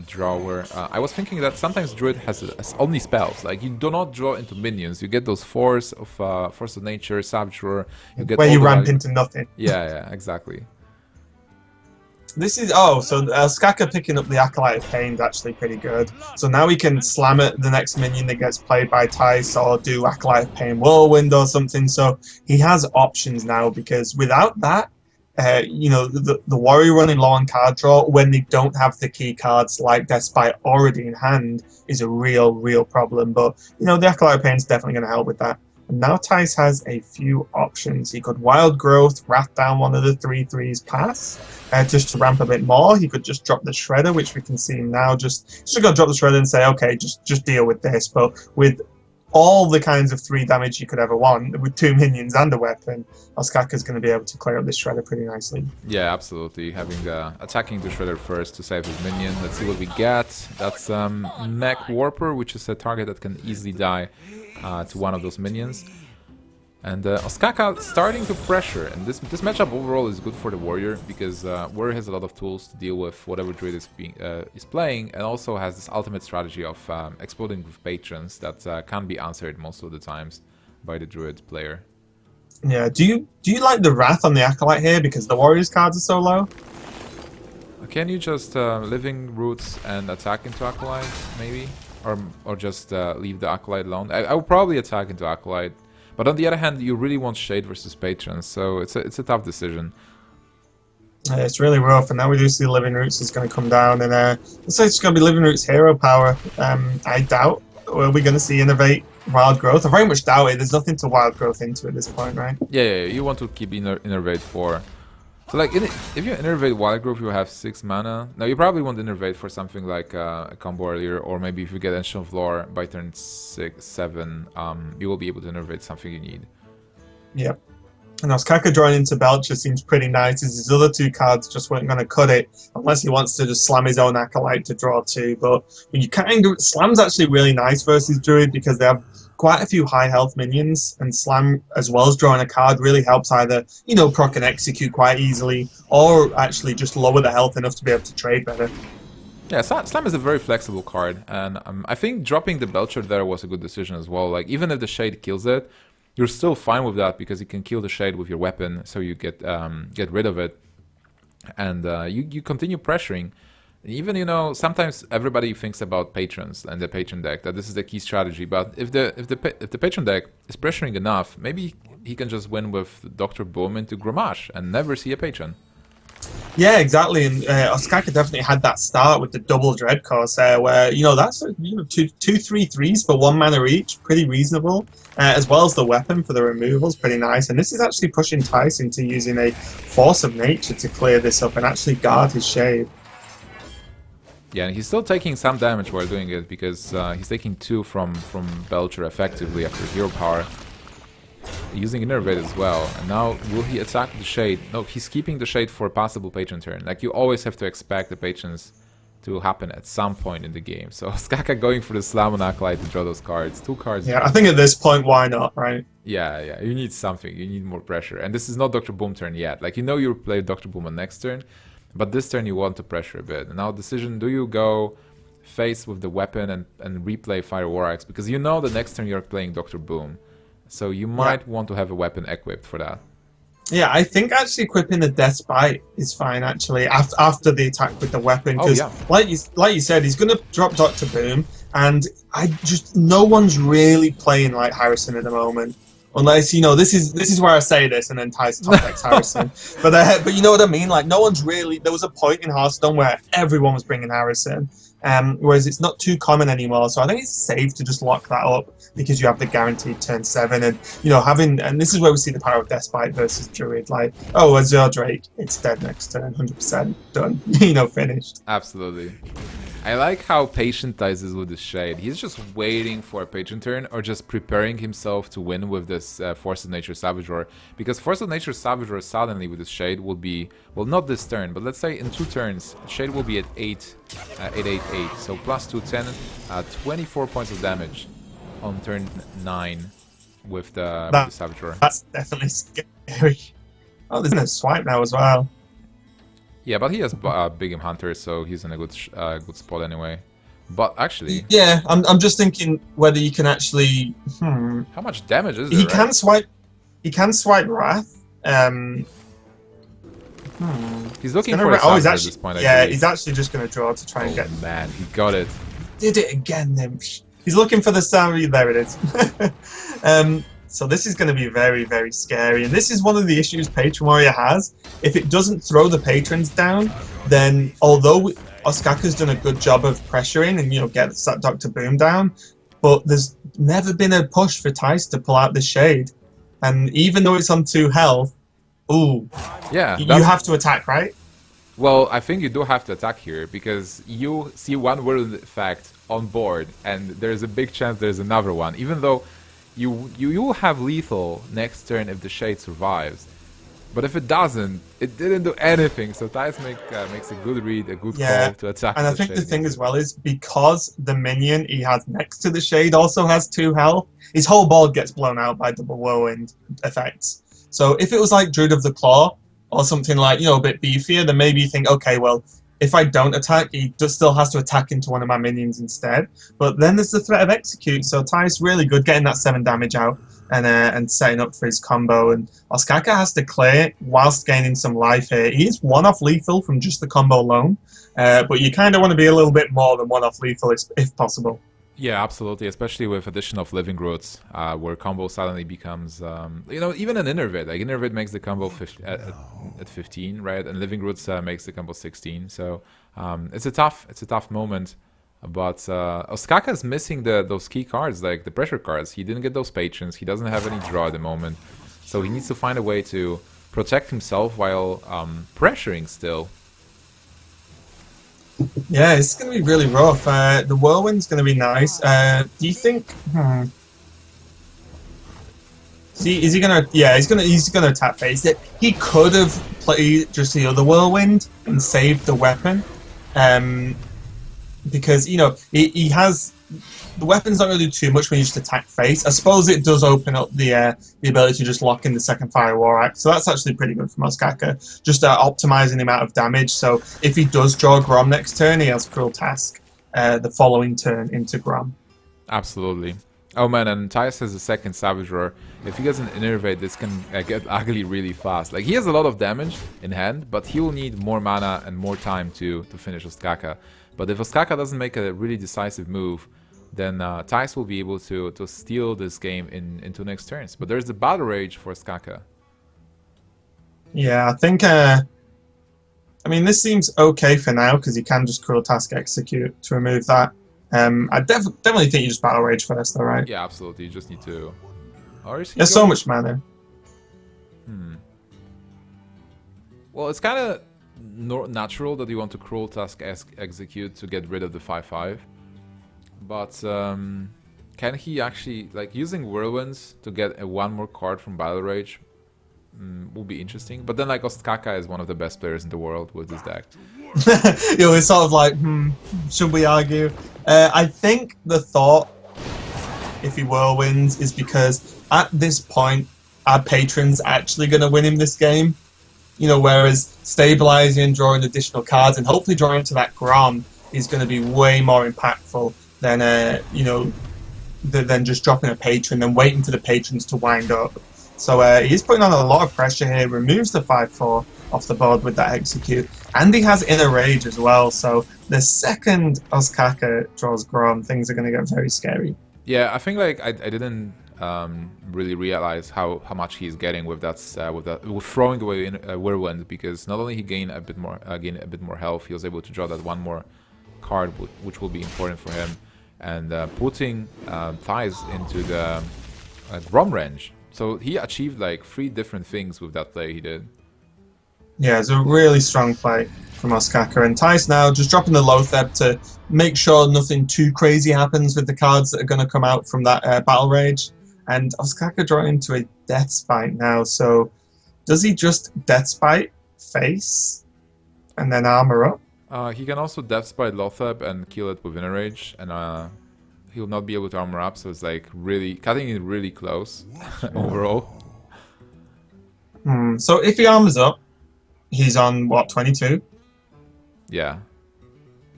drawer. I was thinking that sometimes Druid has only spells, like you do not draw into minions, you get those Force of Nature, Sabjur, you get where you ramp value. into nothing. Yeah, exactly. This is, so Ostkaka picking up the Acolyte of Pain is actually pretty good. So now we can slam at the next minion that gets played by Thijs, or do Acolyte of Pain Whirlwind or something. So he has options now, because without that, you know, the Warrior running low on card draw when they don't have the key cards like Despite already in hand is a real problem. But, you know, the Acolyte of Pain is definitely going to help with that. And now Thijs has a few options. He could Wild Growth, Wrath down one of the 3/3s pass, just to ramp a bit more. He could just drop the Shredder, which we can see now. Just gonna drop the Shredder and say, okay, just deal with this. But with all the kinds of 3 damage you could ever want, with 2 minions and a weapon, Ostkaka's going to be able to clear up this Shredder pretty nicely. Yeah, absolutely. Having attacking the Shredder first to save his minion. Let's see what we get. That's Mech Warper, which is a target that can easily die to one of those minions. And Ostkaka starting to pressure, and this matchup overall is good for the Warrior, because Warrior has a lot of tools to deal with whatever Druid is playing, and also has this ultimate strategy of exploding with patrons that can be answered most of the times by the Druid player. Yeah, do you like the Wrath on the Acolyte here, because the Warrior's cards are so low? Can you just Living Roots and attack into Acolyte, maybe? Or just leave the Acolyte alone? I would probably attack into Acolyte. But on the other hand, you really want Shade versus Patrons, so it's a tough decision. It's really rough, and now we do see Living Roots is going to come down, and looks like it's going to be Living Roots hero power. I doubt we're going to see Innovate Wild Growth. I very much doubt it. There's nothing to Wild Growth into at this point, right? Yeah, you want to keep Innervate for. So like, if you Innervate Wild Growth, you have 6 mana. Now you probably want Innervate for something like a combo earlier, or maybe if you get Ancient of Lore by turn 6, 7, you will be able to Innervate something you need. Yep. And Ostkaka drawing into Belcher seems pretty nice, as his other 2 cards just weren't going to cut it, unless he wants to just slam his own Acolyte to draw 2. But you kind of... Slam's actually really nice versus Druid, because they have quite a few high health minions, and Slam, as well as drawing a card, really helps either, you know, proc and execute quite easily, or actually just lower the health enough to be able to trade better. Yeah, Slam is a very flexible card, and I think dropping the Belcher there was a good decision as well. Like, even if the Shade kills it, you're still fine with that, because you can kill the Shade with your weapon, so you get rid of it, and you continue pressuring. Even, you know, sometimes everybody thinks about patrons and the patron deck, that this is the key strategy. But if the patron deck is pressuring enough, maybe he can just win with Dr. Boom into Grommash and never see a patron. Yeah, exactly. And Ostkaka definitely had that start with the double Dread Corsair, where, you know, that's two 3/3s for 1 mana each, pretty reasonable. As well as the weapon for the removals, pretty nice. And this is actually pushing Thijs into using a Force of Nature to clear this up and actually guard his Shade. Yeah, and he's still taking some damage while doing it, because he's taking 2 from Belcher effectively after Hero Power. Using Innervate as well. And now, will he attack the Shade? No, he's keeping the Shade for a possible patron turn. Like, you always have to expect the patrons to happen at some point in the game. So Ostkaka going for the Slam on Acolyte to draw those cards. 2 cards. Yeah, I think at this point, why not, right? Yeah, you need something. You need more pressure. And this is not Dr. Boom turn yet. Like, you know you'll play Dr. Boom on next turn, but this turn you want to pressure a bit. And now decision, do you go face with the weapon and replay Fire War Axe? Because you know the next turn you're playing Dr. Boom. So you might want to have a weapon equipped for that. Yeah, I think actually equipping the Death Bite is fine, actually, after the attack with the weapon. Because, like you said, he's going to drop Dr. Boom, and no one's really playing like Harrison at the moment. Unless, you know, this is where I say this, and then Thijs top decks Harrison. But you know what I mean? Like, no one's really... There was a point in Hearthstone where everyone was bringing Harrison. Whereas it's not too common anymore, so I think it's safe to just lock that up, because you have the guaranteed turn 7, and, you know, and this is where we see the power of Despite versus Druid. Like, oh, Azure Drake, it's dead next turn, 100% done. You know, finished. Absolutely. I like how patient Thijs is with the Shade. He's just waiting for a patron turn, or just preparing himself to win with this Force of Nature Savage Roar. Because Force of Nature Savage Roar suddenly with the Shade will be, well, not this turn, but let's say in 2 turns, Shade will be at 8, 8. So plus 2, 10, 24 points of damage on turn 9 with the Savage Roar. That's definitely scary. Oh, there's no swipe now as well. Yeah, but he has Big M Hunter, so he's in a good spot anyway. But actually... Yeah, I'm just thinking whether you can actually... How much damage is there, He can swipe Wrath. He's looking for a Savage at this point, yeah, he's actually just going to draw to try and get... man, he got it. Did it again, Nymph. He's looking for the Savage. There it is. So this is going to be very, very scary. And this is one of the issues Patron Warrior has. If it doesn't throw the patrons down, then although Ostkaka's done a good job of pressuring and, you know, get that Dr. Boom down, but there's never been a push for Thijs to pull out the Shade. And even though it's on 2 health, ooh, yeah, you have to attack, right? Well, I think you do have to attack here, because you see one World Effect on board, and there's a big chance there's another one, even though you will have lethal next turn if the Shade survives. But if it doesn't, it didn't do anything, so Thijs makes a good read, a good call to attack. And I think the thing as well is, because the minion he has next to the Shade also has 2 health, his whole board gets blown out by double whirlwind effects. So if it was like Druid of the Claw, or something like, you know, a bit beefier, then maybe you think, okay, well, if I don't attack, he still has to attack into one of my minions instead. But then there's the threat of execute, so Thijs really good getting that 7 damage out and setting up for his combo. And Ostkaka has to clear it whilst gaining some life here. He is 1-off lethal from just the combo alone, but you kind of want to be a little bit more than 1-off lethal if possible. Yeah, absolutely. Especially with addition of living roots, where combo suddenly becomes, even an innervid. Like innervid makes the combo at 15, right? And living roots makes the combo 16. So it's a tough moment. But Ostkaka is missing those key cards, like the pressure cards. He didn't get those patrons. He doesn't have any draw at the moment. So he needs to find a way to protect himself while pressuring still. Yeah, it's going to be really rough. The whirlwind's going to be nice. Do you think? See, is he gonna? Yeah, he's gonna attack face. He could have played just the other whirlwind and saved the weapon, because he has the weapon's not really do too much when you just attack face. I suppose it does open up the ability to just lock in the second fire war axe, so that's actually pretty good for Ostkaka. Just optimizing the amount of damage. So if he does draw Grom next turn, he has Cruel Task the following turn into Grom. Absolutely. Oh man, and Thijs has a second Savage Roar. If he gets an Innervate, this can get ugly really fast. Like, he has a lot of damage in hand, but he will need more mana and more time to finish Ostkaka. But if Ostkaka doesn't make a really decisive move, then Thijs will be able to steal this game into next turns. But there's the Battle Rage for Ostkaka. Yeah, I think... I mean, this seems okay for now, because he can just Cruel Task Execute to remove that. I definitely think you just Battle Rage first, though, right? Yeah, absolutely. You just need to... Or is he There's so much mana. Well, it's kind of natural that you want to Cruel Task Execute to get rid of the 5/5. But can he actually... Like, using Whirlwinds to get one more card from Battle Rage will be interesting. But then, like, Ostkaka is one of the best players in the world with this deck. It's sort of like, should we argue? I think the thought, if he Whirlwinds, is because at this point, our patron's actually going to win him this game. Whereas stabilizing and drawing additional cards and hopefully drawing to that Grom is going to be way more impactful than, than just dropping a patron and waiting for the patrons to wind up. So he's putting on a lot of pressure here, removes the 5/4 off the board with that Execute, and he has Inner Rage as well, so the second Ostkaka draws Grom, things are going to get very scary. Yeah, I think like I didn't really realize how much he's getting with with throwing away Whirlwind, because not only he gained a bit more health, he was able to draw that one more card, which will be important for him, and putting Thijs into the Grom range. So he achieved like 3 different things with that play he did. Yeah, it's a really strong play from Ostkaka. And Thijs now just dropping the Lotheb to make sure nothing too crazy happens with the cards that are going to come out from that Battle Rage. And Ostkaka drawing into a Death Spite now. So does he just Death Spite face and then armor up? He can also Death Spite Lotheb and kill it with Inner Rage. And he'll not be able to armor up. So it's like really cutting it really close overall. So if he armors up, he's on, what, 22? Yeah.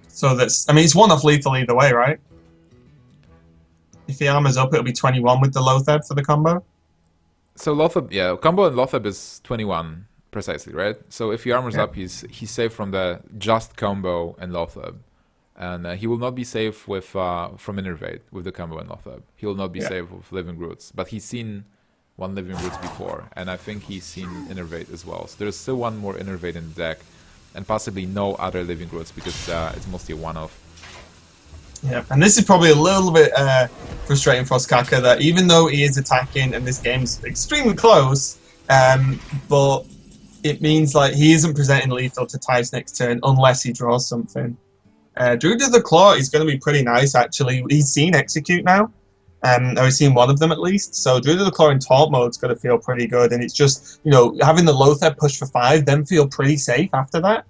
So that's... I mean, it's one off lethal either way, right? If he armors up, it'll be 21 with the Lotheb for the combo? So Lotheb, yeah, combo and Lotheb is 21, precisely, right? So if he armors up, he's safe from the just combo and Lotheb. And he will not be safe with from Innervate with the combo and Lotheb. He will not be safe with Living Roots. But he's seen one Living Roots before, and I think he's seen Innervate as well. So there's still one more Innervate in the deck, and possibly no other Living Roots, because it's mostly a one-off. Yeah, and this is probably a little bit frustrating for Ostkaka, that even though he is attacking and this game's extremely close, but it means like he isn't presenting lethal to Thijs next turn unless he draws something. Druid of the Claw is going to be pretty nice, actually. He's seen Execute now. Or he's seen one of them at least. So Druid of the Claw in taunt mode's going to feel pretty good. And it's just, having the Lotheb push for 5, then feel pretty safe after that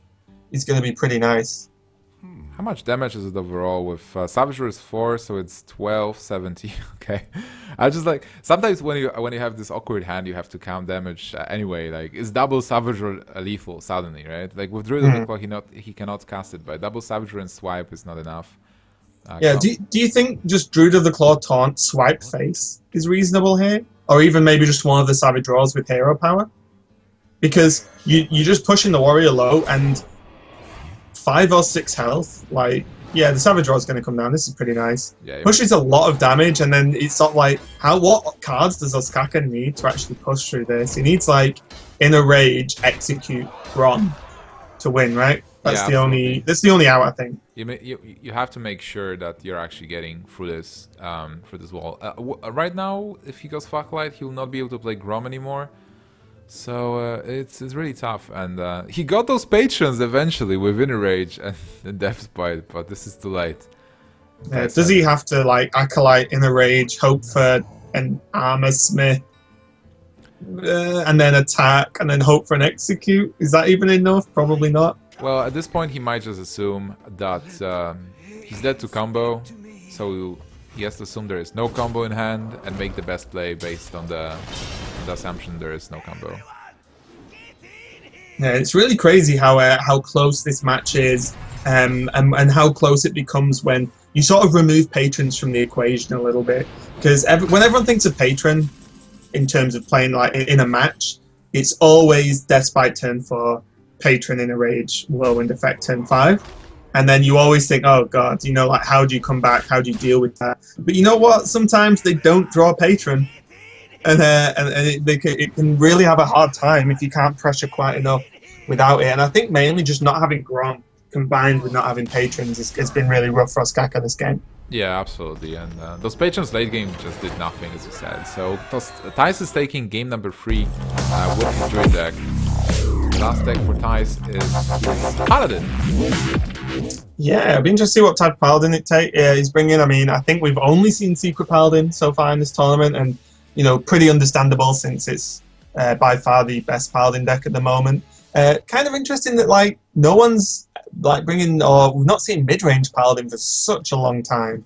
is going to be pretty nice. How much damage is it overall? With Savage Roar is 4, so it's 12, 70. Okay. I just like, sometimes when you have this awkward hand, you have to count damage anyway. Like, is double Savage Roar lethal suddenly, right? Like with Druid of the Claw, he cannot cast it, but double Savage Roar and swipe is not enough. Yeah, do you think just Druid of the Claw taunt swipe face is reasonable here? Or even maybe just one of the Savage Roars with hero power? Because you're just pushing the warrior low and 5 or 6 health, like, Yeah, the Savage Rod's going to come down. This is pretty nice. Yeah, Pushes a lot of damage, and then it's not like what cards does Ostkaka need to actually push through this? He needs like Inner Rage, Execute, Grom to win, right? That's Yeah, that's the only out, I think. You have to make sure that you're actually getting through this wall. Right now, if he goes Fucklight, he'll not be able to play Grom anymore. So it's really tough, and he got those patrons eventually with Inner Rage and Death Spite, but this is too late. Does he have to like Acolyte, Inner Rage, hope for an Armor Smith, and then attack, and then hope for an Execute? Is that even enough? Probably not. Well, at this point, he might just assume that he's dead to combo, so he has to assume there is no combo in hand and make the best play based on the assumption there is no combo. Yeah, it's really crazy how close this match is, and how close it becomes when you sort of remove patrons from the equation a little bit. Because when everyone thinks of patron in terms of playing like in a match, it's always Despite turn 4, patron in a rage, whirlwind effect turn 5. And then you always think, oh god, like how do you come back? How do you deal with that? But you know what? Sometimes they don't draw patron, and it can really have a hard time if you can't pressure quite enough without it. And I think mainly just not having Grom combined with not having patrons has been really rough for Ostkaka this game. Yeah, absolutely. And those patrons late game just did nothing, as you said. So Thijs is taking game number 3 with his Druid deck. The last deck for Thijs is Paladin. Yeah, it'll be interesting to see what type of Paladin he's bringing. I mean, I think we've only seen Secret Paladin so far in this tournament, and pretty understandable since it's by far the best Paladin deck at the moment. Kind of interesting that like no one's like bringing, or we've not seen mid-range Paladin for such a long time.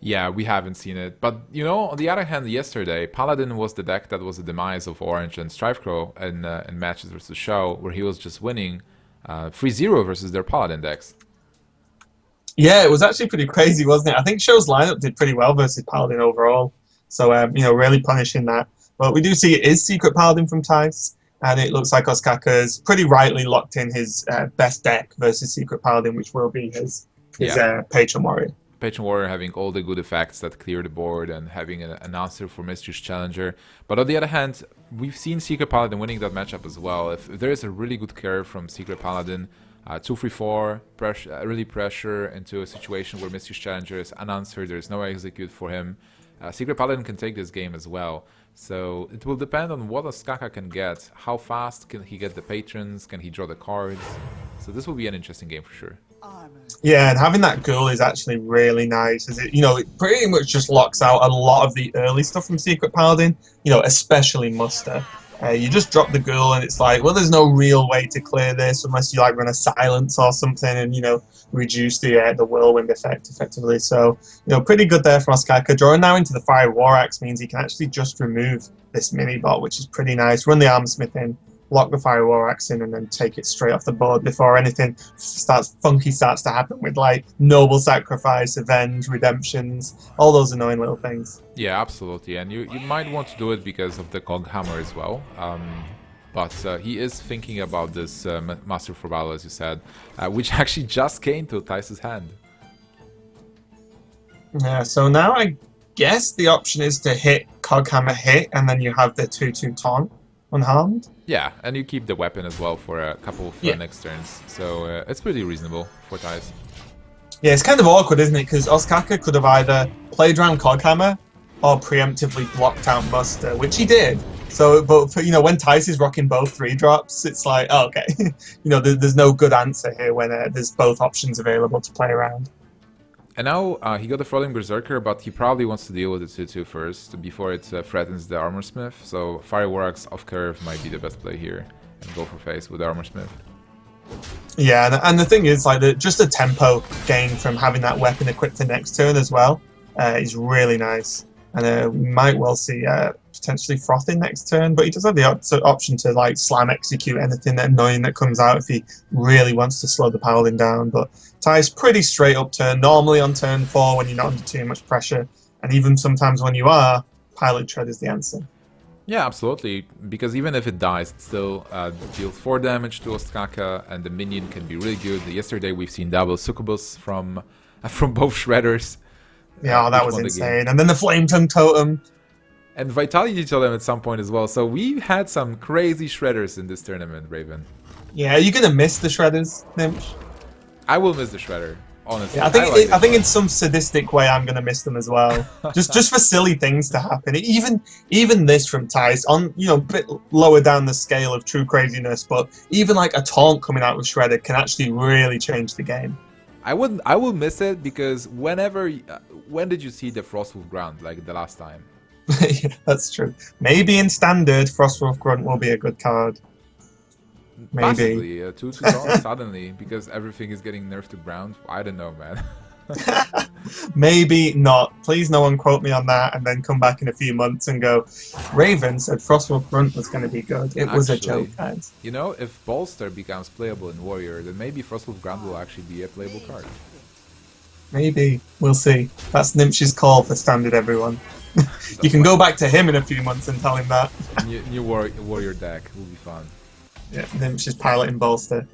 Yeah, we haven't seen it. But, on the other hand, yesterday, Paladin was the deck that was the demise of Orange and Strifecrow in matches versus Show, where he was just winning 3-0 versus their Paladin decks. Yeah, it was actually pretty crazy, wasn't it? I think Show's lineup did pretty well versus Paladin overall. So, really punishing that. But we do see it is Secret Paladin from Thijs, and it looks like Ostkaka's pretty rightly locked in his best deck versus Secret Paladin, which will be his Patron Warrior. Patron Warrior having all the good effects that clear the board and having an answer for Mistress Challenger. But on the other hand, we've seen Secret Paladin winning that matchup as well. If there is a really good curve from Secret Paladin, 2-3-4, really pressure into a situation where Mistress Challenger is unanswered, there is no execute for him, Secret Paladin can take this game as well. So it will depend on what Ostkaka can get. How fast can he get the patrons? Can he draw the cards? So this will be an interesting game for sure. Yeah, and having that ghoul is actually really nice. As it pretty much just locks out a lot of the early stuff from Secret Paladin. Especially Muster. You just drop the ghoul, and it's like, well, there's no real way to clear this unless you like run a silence or something, and reduce the whirlwind effect effectively. So pretty good there for Ostkaka. Drawing now into the Fire War Axe means he can actually just remove this mini bot, which is pretty nice. Run the Armorsmith in, lock the Fire War Axe in, and then take it straight off the board before anything funky starts to happen with like Noble Sacrifice, Avenge, Redemptions, all those annoying little things. Yeah, absolutely. And you might want to do it because of the Cog Hammer as well. But he is thinking about this Master for Battle, as you said, which actually just came to Thijs' hand. Yeah, so now I guess the option is to hit Cog Hammer hit, and then you have the 2/2 taunt unharmed. Yeah, and you keep the weapon as well for a couple of next turns. So it's pretty reasonable for Thijs. Yeah, it's kind of awkward, isn't it? Because Ostkaka could have either played around Coghammer or preemptively blocked out Muster, which he did. So, but when Thijs is rocking both 3-drops, it's like, oh, okay, there's no good answer here when there's both options available to play around. And now he got the Throttling Berserker, but he probably wants to deal with the 2/2 first before it threatens the Armorsmith. So Fire War Axe off curve might be the best play here, and go for face with the Armorsmith. Yeah, and the thing is, like, just the tempo gain from having that weapon equipped for next turn as well is really nice. And we might well see potentially Frothing next turn, but he does have the option to like slam execute anything annoying that comes out if he really wants to slow the Paladin down. But Thijs, pretty straight up turn, normally on turn 4 when you're not under too much pressure, and even sometimes when you are, Pilot Tread is the answer. Yeah, absolutely. Because even if it dies, it still deals 4 damage to Ostkaka, and the minion can be really good. Yesterday we've seen double succubus from from both shredders, Yeah, that which was won the game. insane. And then the flame tongue totem. And Vitality Totem at some point as well. So we've had some crazy shredders in this tournament, Raven. Yeah, you're gonna miss the shredders, Nimch. I will miss the shredder, honestly. Yeah, I think in some sadistic way I'm gonna miss them as well. just for silly things to happen. Even this from Thijs on a bit lower down the scale of true craziness, but even like a taunt coming out with Shredder can actually really change the game. I will miss it because when did you see the Frostwolf Ground like the last time? Yeah, that's true. Maybe in standard, Frostwolf Grunt will be a good card. Maybe. Possibly 2/2 suddenly because everything is getting nerfed to ground. I don't know, man. Maybe not. Please no one quote me on that and then come back in a few months and go, Raven said Frostwolf Grunt was going to be good. It was a joke, guys. You know, if Bolster becomes playable in Warrior, then maybe Frostwolf Grunt will actually be a playable card. Maybe. We'll see. That's Nimsh's call for standard, everyone. You can go back to him in a few months and tell him that. New warrior deck will be fun. Yeah, Nimsh's piloting Bolster.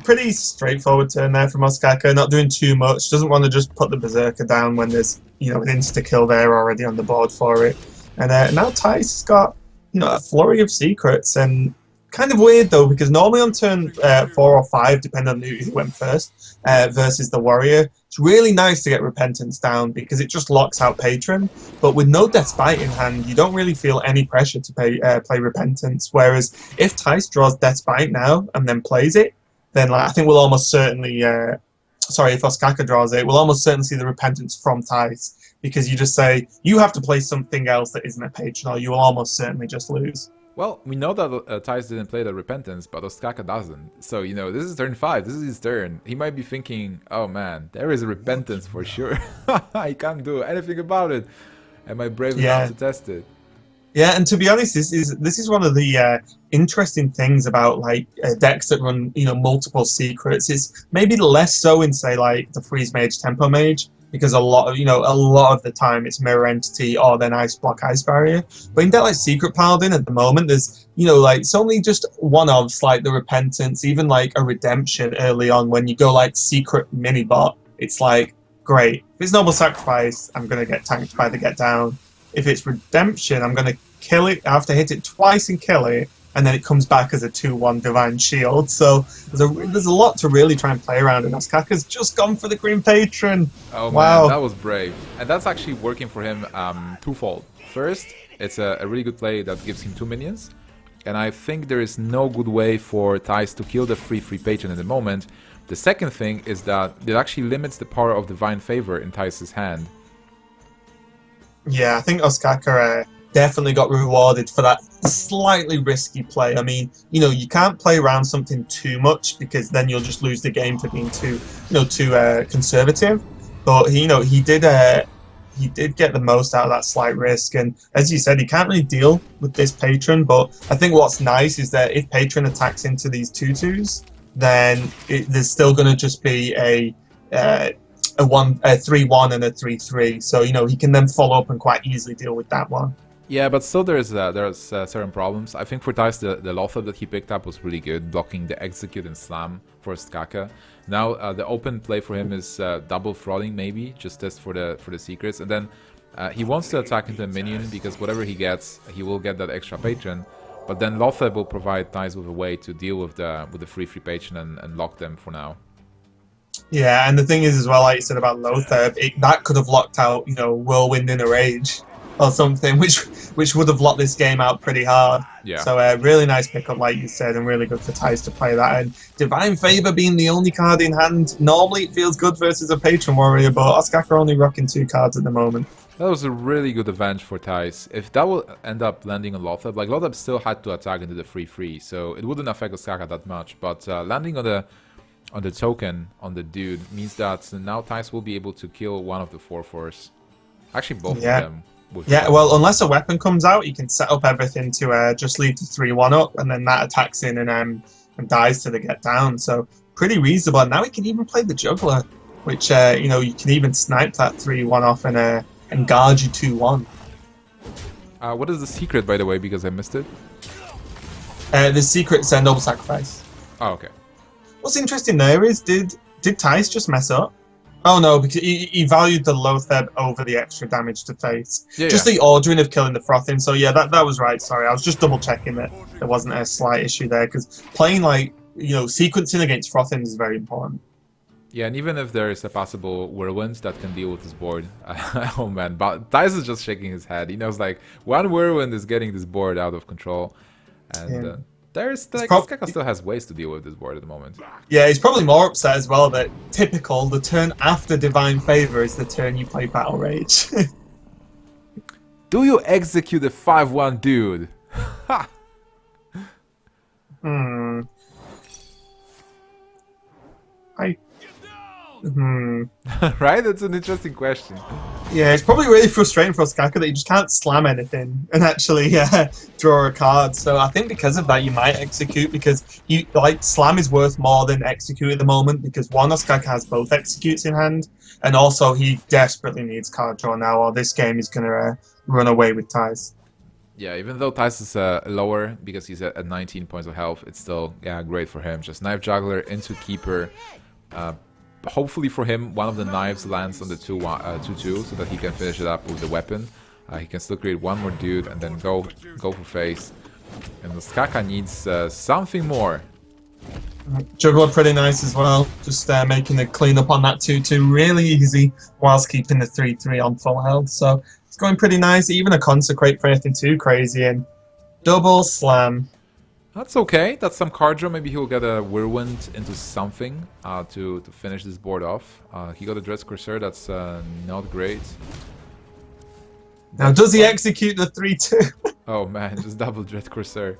Pretty straightforward turn there from Ostkaka, not doing too much. Doesn't want to just put the Berserker down when there's an insta-kill there already on the board for it. And now Thijs has got a flurry of secrets, and kind of weird though, because normally on turn 4 or 5, depending on who went first, versus the Warrior, it's really nice to get Repentance down because it just locks out Patron. But with no Death's Bite in hand, you don't really feel any pressure to play Repentance. Whereas if Thijs draws Death's Bite now and then plays it, then I think we'll almost certainly, if Ostkaka draws it, we'll almost certainly see the Repentance from Thijs, because you just say, you have to play something else that isn't a Patron, or you will almost certainly just lose. Well, we know that Thijs didn't play the Repentance, but Ostkaka doesn't. So, this is turn 5, this is his turn. He might be thinking, oh man, there is a Repentance for sure. I can't do anything about it. Am I brave enough to test it? Yeah, and to be honest, this is one of the interesting things about decks that run multiple secrets. It's maybe less so in say like the Freeze Mage, Tempo Mage, because a lot of the time it's Mirror Entity or then Ice Block, Ice Barrier. But in deck like Secret Paladin at the moment, there's it's only just one-offs like the Repentance, even like a Redemption early on when you go like Secret Mini Bot. It's like great. If it's Noble Sacrifice, I'm gonna get tanked by the Get Down. If it's Redemption, I'm going to kill it. I have to hit it twice and kill it, and then it comes back as a 2/1 Divine Shield. So there's a lot to really try and play around, and Ostkaka's just gone for the Green Patron. Oh wow. Man, that was brave. And that's actually working for him twofold. First, it's a really good play that gives him 2 minions, and I think there is no good way for Thijs to kill the free Patron at the moment. The second thing is that it actually limits the power of Divine Favor in Thijs' hand. Yeah, I think Ostkaka definitely got rewarded for that slightly risky play. I mean, you can't play around something too much because then you'll just lose the game for being too conservative. But he did get the most out of that slight risk. And as you said, he can't really deal with this Patron. But I think what's nice is that if Patron attacks into these 2/2s, then there's still going to just be a 3/1 and a 3/3, so he can then follow up and quite easily deal with that one. Yeah, but still there's certain problems. I think for Thijs the Lothar that he picked up was really good, blocking the Execute and Slam for Ostkaka. Now the open play for him is double Thralling maybe, just test for the secrets, and then he wants to attack into a minion because whatever he gets, he will get that extra Patron. But then Lothar will provide Thijs with a way to deal with the free Patron and lock them for now. Yeah, and the thing is as well, like you said about Lothar, that could have locked out, Whirlwind in a Rage or something, which would have locked this game out pretty hard. Yeah. So really nice pickup, like you said, and really good for Thijs to play that. And Divine Favor being the only card in hand, normally it feels good versus a Patron Warrior, but Ostkaka only rocking 2 cards at the moment. That was a really good advantage for Thijs. If that will end up landing on Lothar, like Lothar still had to attack into the 3/3, so it wouldn't affect Ostkaka that much, but landing on the token on the dude means that now Thijs will be able to kill one of the 4/4s. Actually, both of them. Well, unless a weapon comes out, you can set up everything to just leave the 3/1 up, and then that attacks in and dies to the Get Down. So pretty reasonable. And now he can even play the Juggler, which you can even snipe that 3/1 off and guard you 2/1. What is the secret, by the way, because I missed it? The secret's a noble sacrifice. Oh, okay. What's interesting there is, did Thijs just mess up? Oh no, because he valued the low Theb over the extra damage to face. Yeah, just yeah. the ordering of killing the Frothing. So yeah, that was right. Sorry, I was just double checking that there wasn't a slight issue there, because playing like, you know, sequencing against Frothing is very important. Yeah, and even if there is a possible whirlwind that can deal with this board, oh man, but Thijs is just shaking his head. He knows like one whirlwind is getting this board out of control, and Yeah. there's like Ostkaka still has ways to deal with this board at the moment. Yeah, he's probably more upset as well that typical, the turn after Divine Favor is the turn you play Battle Rage. Do you execute a 5-1 dude? Ha! Right? That's an interesting question. Yeah, it's probably really frustrating for Ostkaka that you just can't slam anything and actually draw a card. So I think because of that, you might execute, because you like slam is worth more than execute at the moment, because one, Ostkaka has both executes in hand, and also he desperately needs card draw now, or this game is gonna run away with Thijs. Yeah, even though Thijs is lower because he's at 19 points of health, it's still great for him. Just knife juggler into keeper. Hopefully for him, one of the knives lands on the 2-2 so that he can finish it up with the weapon. He can still create one more dude and then go for face. And Ostkaka needs something more. Juggler pretty nice as well, just making the cleanup on that 2-2 really easy whilst keeping the 3-3 on full health. So it's going pretty nice, even a consecrate for anything too crazy, and double slam. That's okay. That's some card draw. Maybe he'll get a whirlwind into something to finish this board off. He got a Dread's Corsair. That's not great. Now, does he execute the 3-2? Oh man, just double Dread Corsair.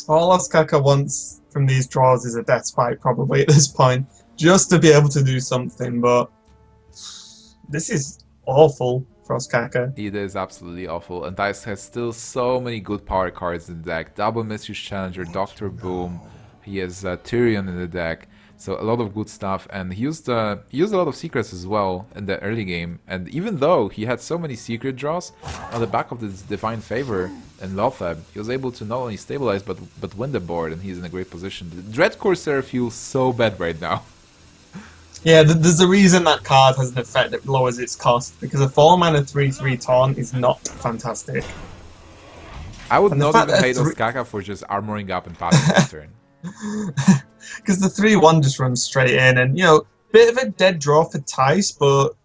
All Ostkaka wants from these draws is a Death Spike, probably at this point, just to be able to do something. But this is awful for Ostkaka. It is absolutely awful, and Thijs has still so many good power cards in the deck. Double Misuse Challenger, Dr. Boom, he has Tyrion in the deck, so a lot of good stuff, and he used a lot of secrets as well in the early game, and even though he had so many secret draws, on the back of this Divine Favor and Lothab, he was able to not only stabilize but win the board, and he's in a great position. The Dread Corsair feels so bad right now. Yeah, there's a reason that card has an effect that lowers its cost, because a 4-mana 3-3 taunt is not fantastic. I would not even hate Ostkaka for just armoring up and passing his turn. Because the 3-1 just runs straight in, and, you know, bit of a dead draw for Thijs, but,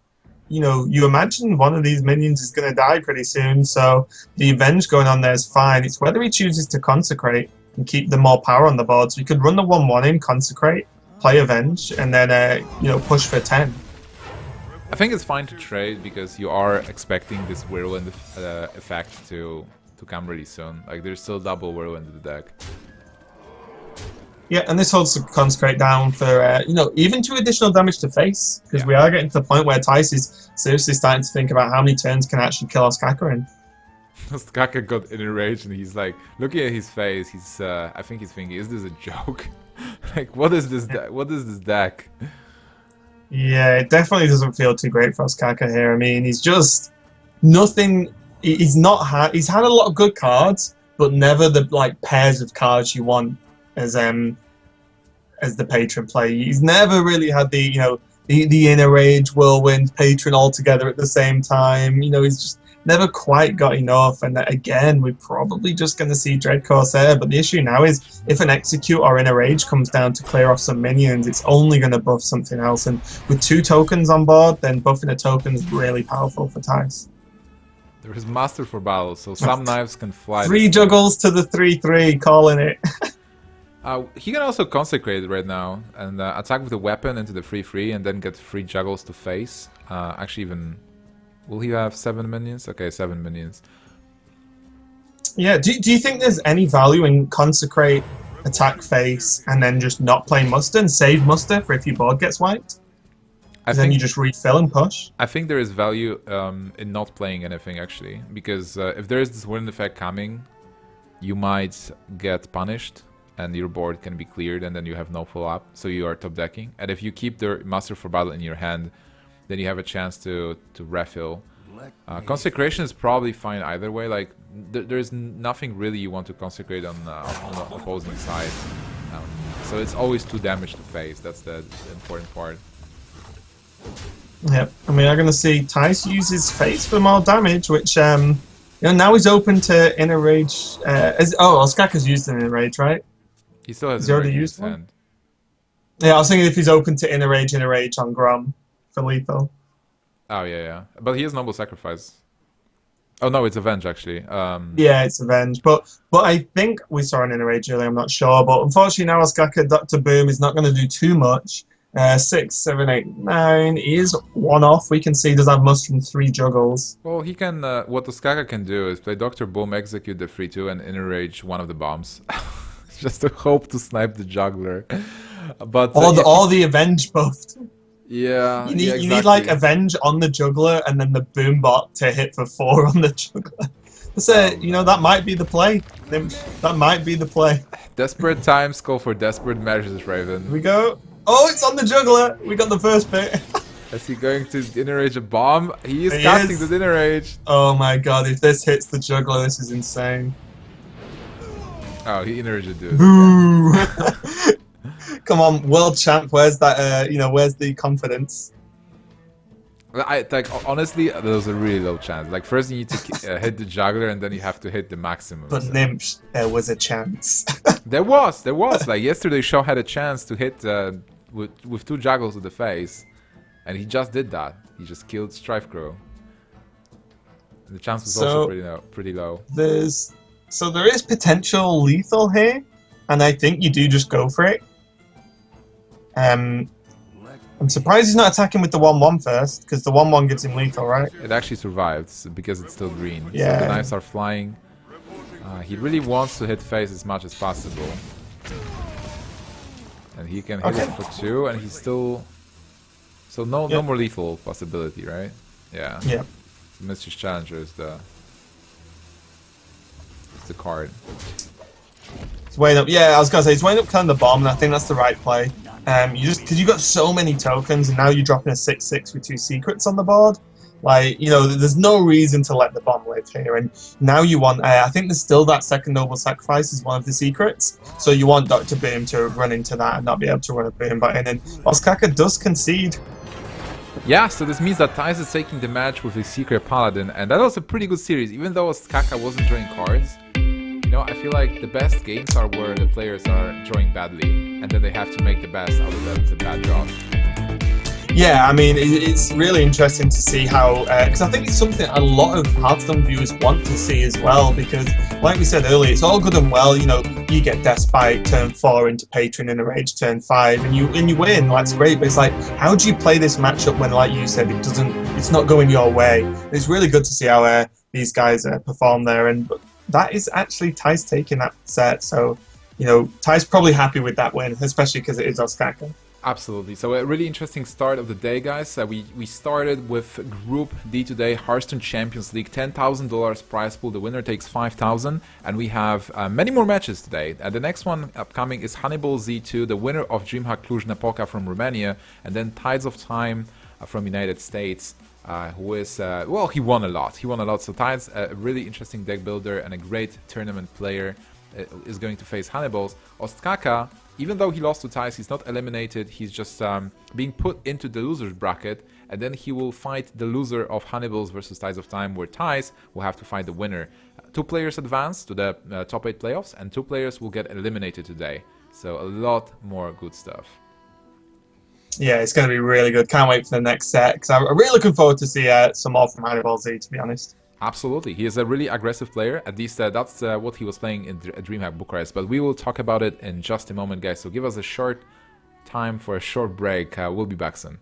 you know, you imagine one of these minions is going to die pretty soon, so the Avenge going on there is fine. It's whether he chooses to Consecrate and keep the more power on the board. So you could run the 1-1 in, Consecrate, play Avenge, and then, you know, push for 10. I think it's fine to trade because you are expecting this Whirlwind effect to come really soon. Like, there's still double Whirlwind in the deck. Yeah, and this holds the Consecrate down for, you know, even 2 additional damage to face, because we are getting to the point where Thijs is seriously starting to think about how many turns can actually kill Ostkaka in. Ostkaka got enraged and he's like, looking at his face, he's, I think he's thinking, is this a joke? Like, what is this deck? Yeah, it definitely doesn't feel too great for Ostkaka here. I mean, he's just nothing. He's had a lot of good cards, but never the like pairs of cards you want as the patron play. He's never really had the, you know, the Inner Rage, Whirlwind, Patron all together at the same time. You know, he's just never quite got enough, and again, we're probably just going to see Dread Corsair, but the issue now is if an Execute or Inner Rage comes down to clear off some minions, it's only going to buff something else, and with 2 tokens on board, then buffing a token is really powerful for Thijs. There is Master for Battle, so some knives can fly. 3 juggles to the 3-3, calling it. He can also Consecrate right now, and attack with a weapon into the 3-3, and then get 3 juggles to face. Actually even... Will he have 7 minions? Okay, 7 minions. Yeah, do you think there's any value in Consecrate, attack face, and then just not playing Muster and save Muster for if your board gets wiped? Then you just refill and push? I think there is value in not playing anything, actually. Because if there is this wind effect coming, you might get punished, and your board can be cleared, and then you have no follow-up, so you are top decking. And if you keep the Master for Battle in your hand, then you have a chance to refill Consecration is probably fine either way. Like there's nothing really you want to consecrate on the opposing side. So it's always 2 damage to face. That's the important part. Yep. I mean, I'm going to see Thijs uses face for more damage, which now he's open to Inner Rage. Ostkaka's used an Inner Rage, right? He still has Has he Inner already Rage in used his one? hand. Yeah, I was thinking if he's open to Inner Rage on Grom for lethal. Oh yeah. But he has Noble Sacrifice. Oh no, it's Avenge actually. Yeah, it's Avenge, but I think we saw an Inner Rage earlier. I'm not sure, but unfortunately now Ostkaka Dr. Boom is not going to do too much. 6, 7, 8, 9. He is 1 off. We can see he does have must from 3 juggles. Well, he can. What Ostkaka can do is play Dr. Boom, execute the 3-2, and Inner Rage one of the bombs, just to hope to snipe the juggler. But Or the Avenge buffed. Yeah, You need exactly. you need like Avenge on the juggler and then the boom bot to hit for 4 on the juggler. So that might be the play. That might be the play. Desperate times call for desperate measures, Raven. Here we go. Oh, it's on the juggler. We got the first bit. Is he going to Inner Rage a bomb? He is casting the Inner Rage. Oh my god, if this hits the juggler, this is insane. Oh, he Inner Rage dude. Boo! Come on, world champ. Where's that? Where's the confidence? Honestly, there was a really low chance. Like first you need to hit the juggler, and then you have to hit the maximum. But Nimsh, there was a chance. There was. Like yesterday, Shaw had a chance to hit with 2 juggles to the face, and he just did that. He just killed Strife Crow. And the chance was also pretty low. There is potential lethal here, and I think you do just go for it. I'm surprised he's not attacking with the 1-1 first, because the 1-1 gives him lethal, right? It actually survived because it's still green. Yeah. So the knives are flying. He really wants to hit face as much as possible. And he can hit it for 2, and he's still... So no more lethal possibility, right? Yeah. Yeah. Mistress Challenger is the card. He's weighing up. Yeah, I was gonna say he's weighing up killing the bomb, and I think that's the right play. Because you got so many tokens, and now you're dropping a 6/6 with 2 secrets on the board. Like, there's no reason to let the bomb live here. And now you want, I think there's still that second Noble Sacrifice is one of the secrets. So you want Dr. Boom to run into that and not be able to run a Boom button. And Ostkaka does concede. Yeah, so this means that Thijs is taking the match with his Secret Paladin. And that was a pretty good series, even though Ostkaka wasn't drawing cards. I feel like the best games are where the players are drawing badly. And then they have to make the best out of the bad draws. Yeah, I mean, it's really interesting to see how, because I think it's something a lot of Hearthstone viewers want to see as well, because, like we said earlier, it's all good and well, you get Despite turn 4 into Patron in a Rage turn 5, and you win, that's great, but it's like, how do you play this matchup when, like you said, it's not going your way? It's really good to see how these guys perform there, and that is actually Thijs taking that set, so, Thijs probably happy with that win, especially because it is Ostkaka. Absolutely. So a really interesting start of the day, guys. We started with Group D today, Hearthstone Champions League, $10,000 prize pool. The winner takes $5,000, and we have many more matches today. The next one upcoming is Hanniballzz 2, the winner of DreamHack Cluj-Napoca from Romania, and then Tidesoftime from United States, who is he won a lot. So Thijs, a really interesting deck builder and a great tournament player, is going to face Hanniballzz. Ostkaka, even though he lost to Thijs, he's not eliminated. He's just being put into the loser's bracket, and then he will fight the loser of Hanniballzz versus Tidesoftime, where Thijs will have to fight the winner. 2 players advance to the top 8 playoffs, and 2 players will get eliminated today. So a lot more good stuff. Yeah, it's going to be really good. Can't wait for the next set, because I'm really looking forward to see some more from Hanniballzz, to be honest. Absolutely. He is a really aggressive player. At least that's what he was playing in DreamHack Bucharest. But we will talk about it in just a moment, guys. So give us a short time for a short break. We'll be back soon.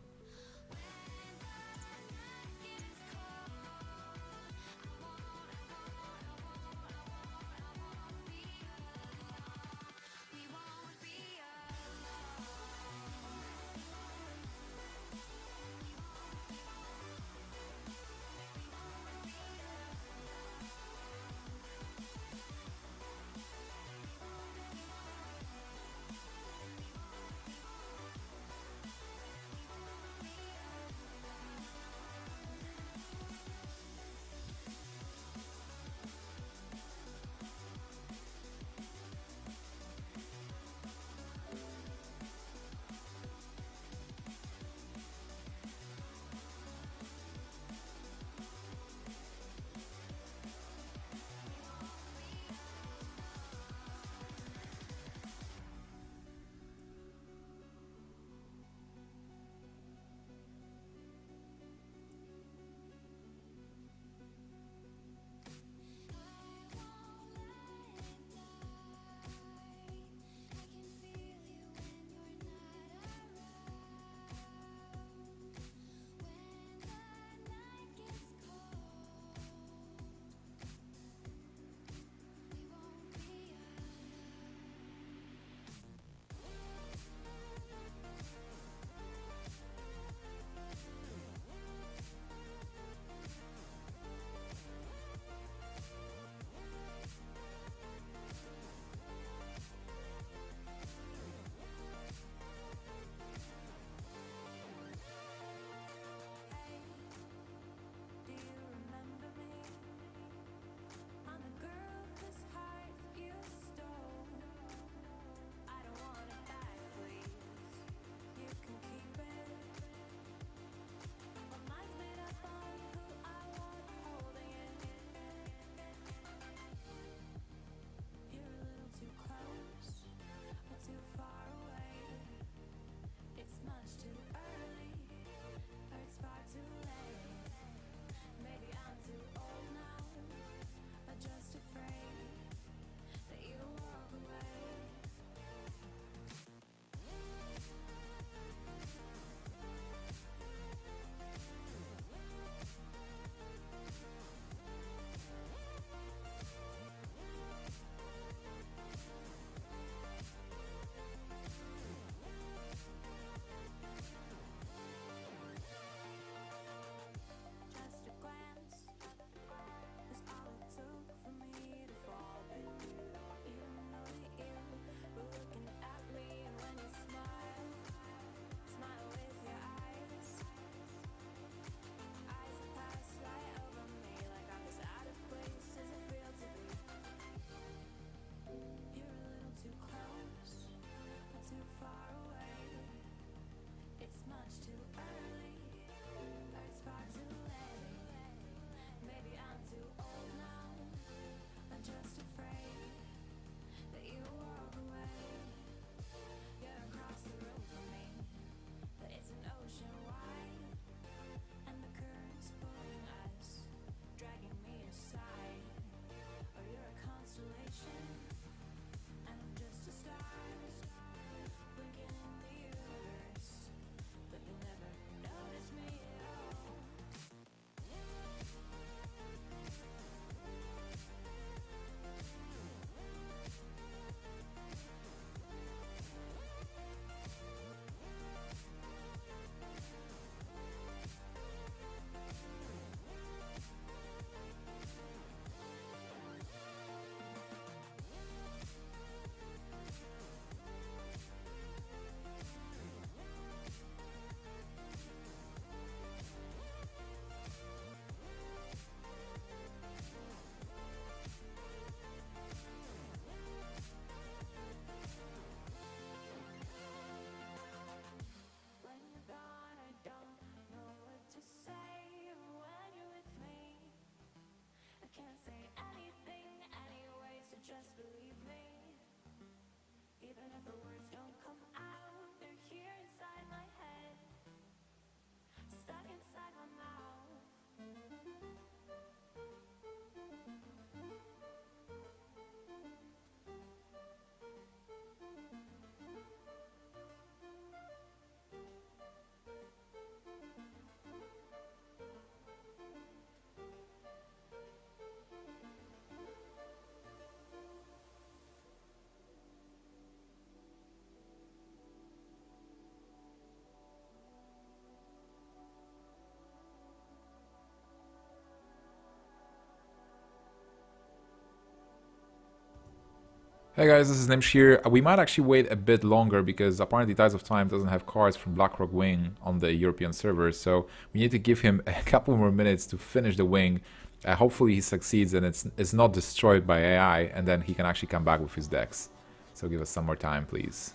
Hey guys, this is Nimsh here. We might actually wait a bit longer because apparently Tidesoftime doesn't have cards from BlackRock Wing on the European servers, so we need to give him a couple more minutes to finish the wing. Hopefully he succeeds and it's not destroyed by AI, and then he can actually come back with his decks. So give us some more time, please.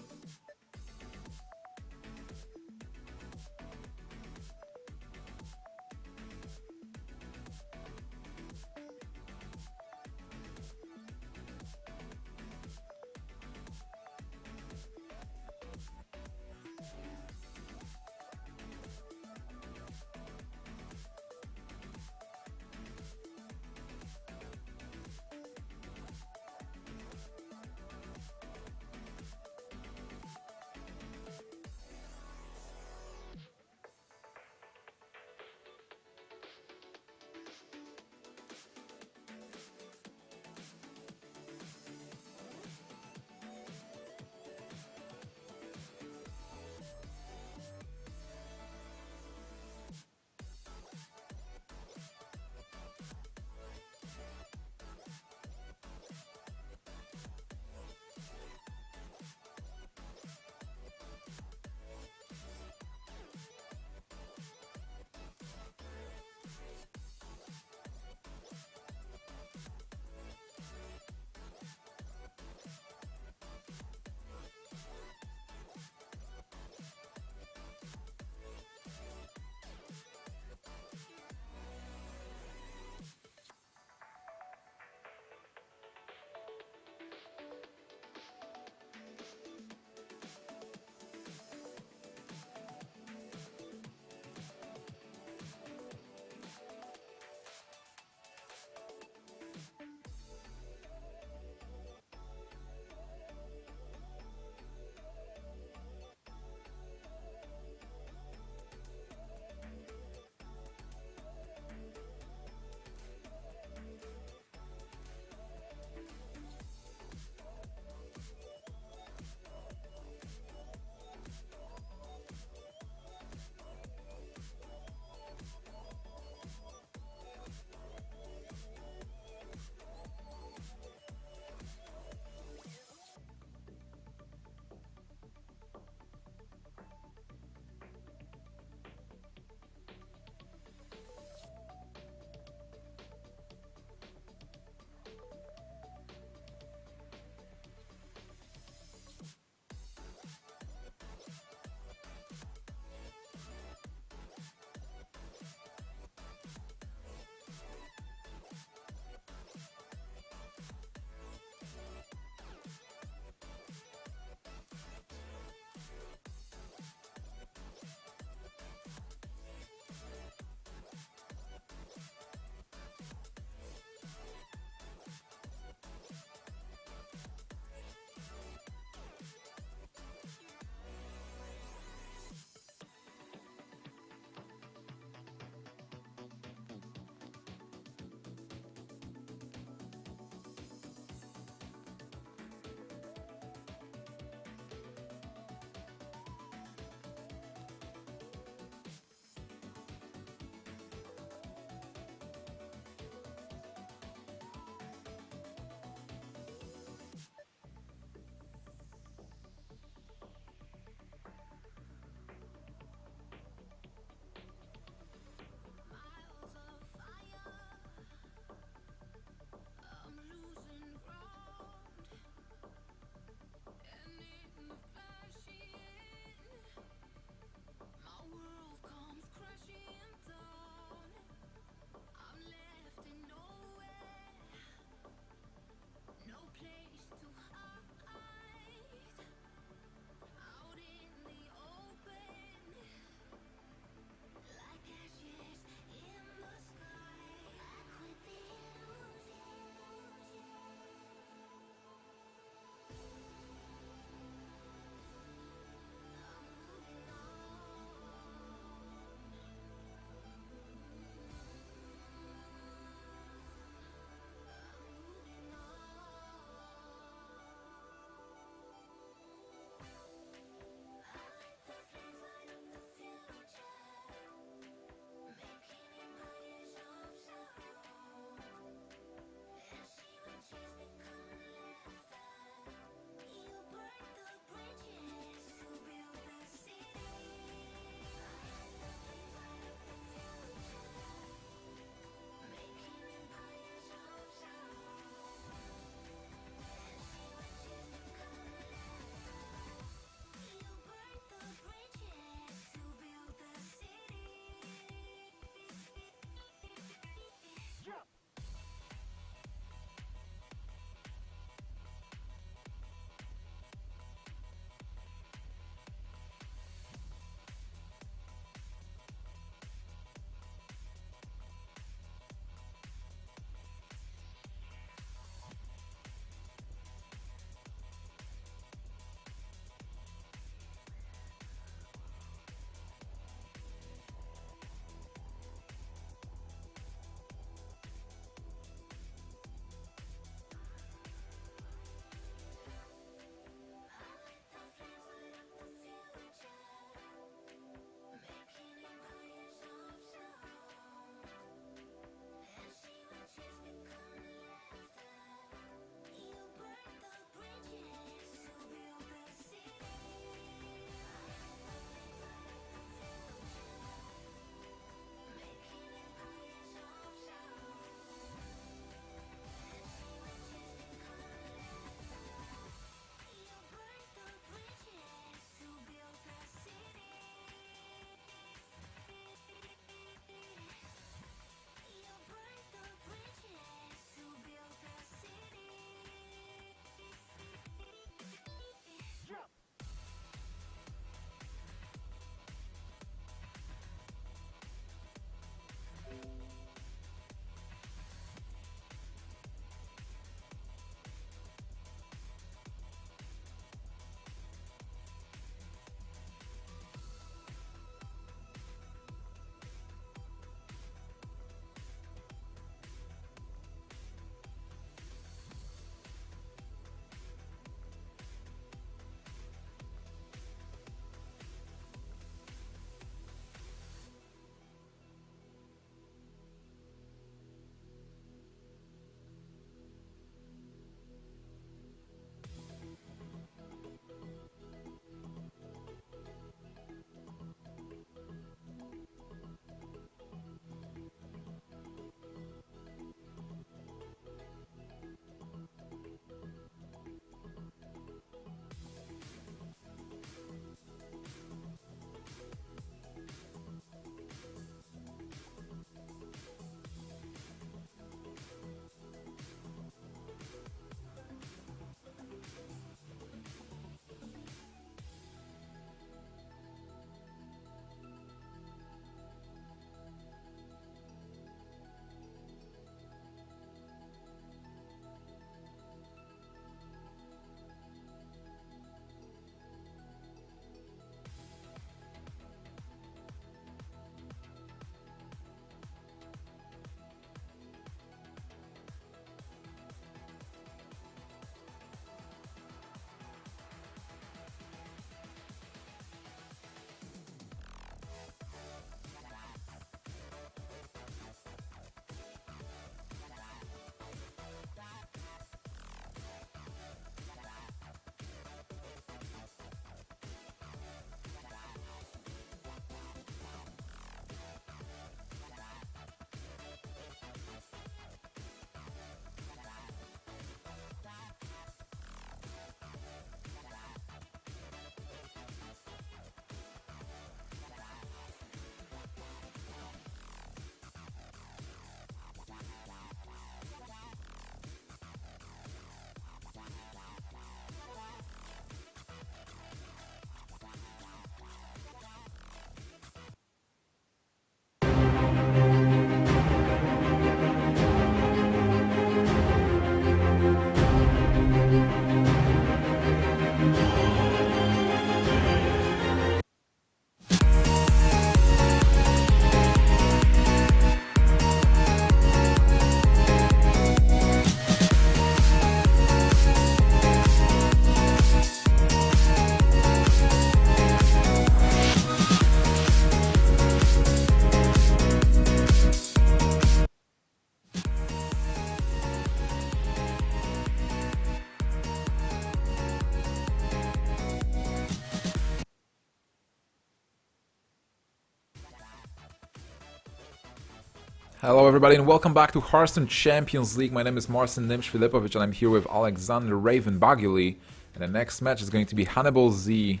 Hello everybody and welcome back to Hearthstone Champions League. My name is Marcin Nimsh-Filipovic and I'm here with Alexander Raven Baguli. And the next match is going to be Hanniballzz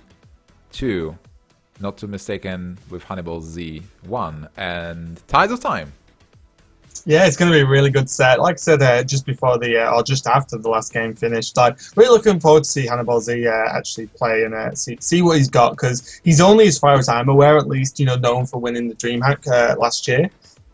2, not to mistaken with Hanniballzz 1, and Tidesoftime. Yeah, it's going to be a really good set. Like I said, just before or just after the last game finished, I'm really looking forward to see Hanniballzz actually play and see what he's got, because he's only, as far as I'm aware, at least, known for winning the DreamHack last year.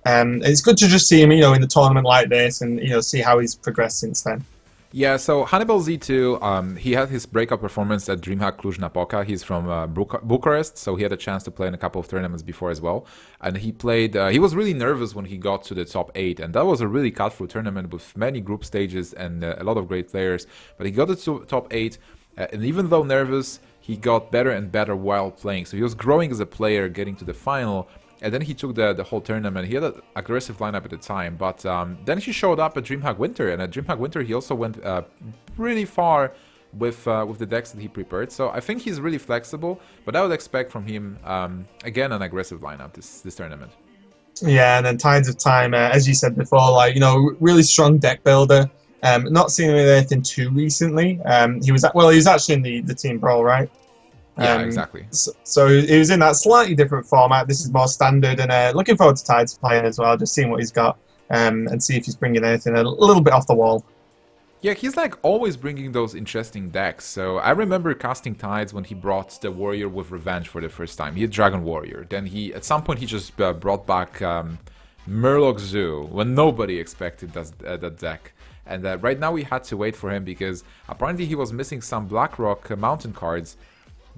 It's good to just see him, in the tournament like this, and see how he's progressed since then. Yeah, so Hanniballzz 2, he had his breakout performance at DreamHack Cluj-Napoca. He's from Bucharest, so he had a chance to play in a couple of tournaments before as well. And he played, he was really nervous when he got to the top 8, and that was a really cutthroat tournament with many group stages and a lot of great players. But he got to top 8, and even though nervous, he got better and better while playing. So he was growing as a player, getting to the final. And then he took the whole tournament. He had an aggressive lineup at the time, but then he showed up at DreamHack Winter, and at DreamHack Winter he also went pretty far with the decks that he prepared. So I think he's really flexible, but I would expect from him again an aggressive lineup this tournament. Yeah, and then Tidesoftime, as you said before, really strong deck builder. Not seen him in anything too recently. He was actually in the team brawl, right? Yeah, exactly. So he was in that slightly different format. This is more standard, and looking forward to Tides playing as well, just seeing what he's got, and see if he's bringing anything a little bit off the wall. Yeah, he's like always bringing those interesting decks. So I remember casting Tides when he brought the Warrior with Revenge for the first time. He had Dragon Warrior. Then at some point he just brought back Murloc Zoo when nobody expected that deck. And right now we had to wait for him because apparently he was missing some Blackrock Mountain cards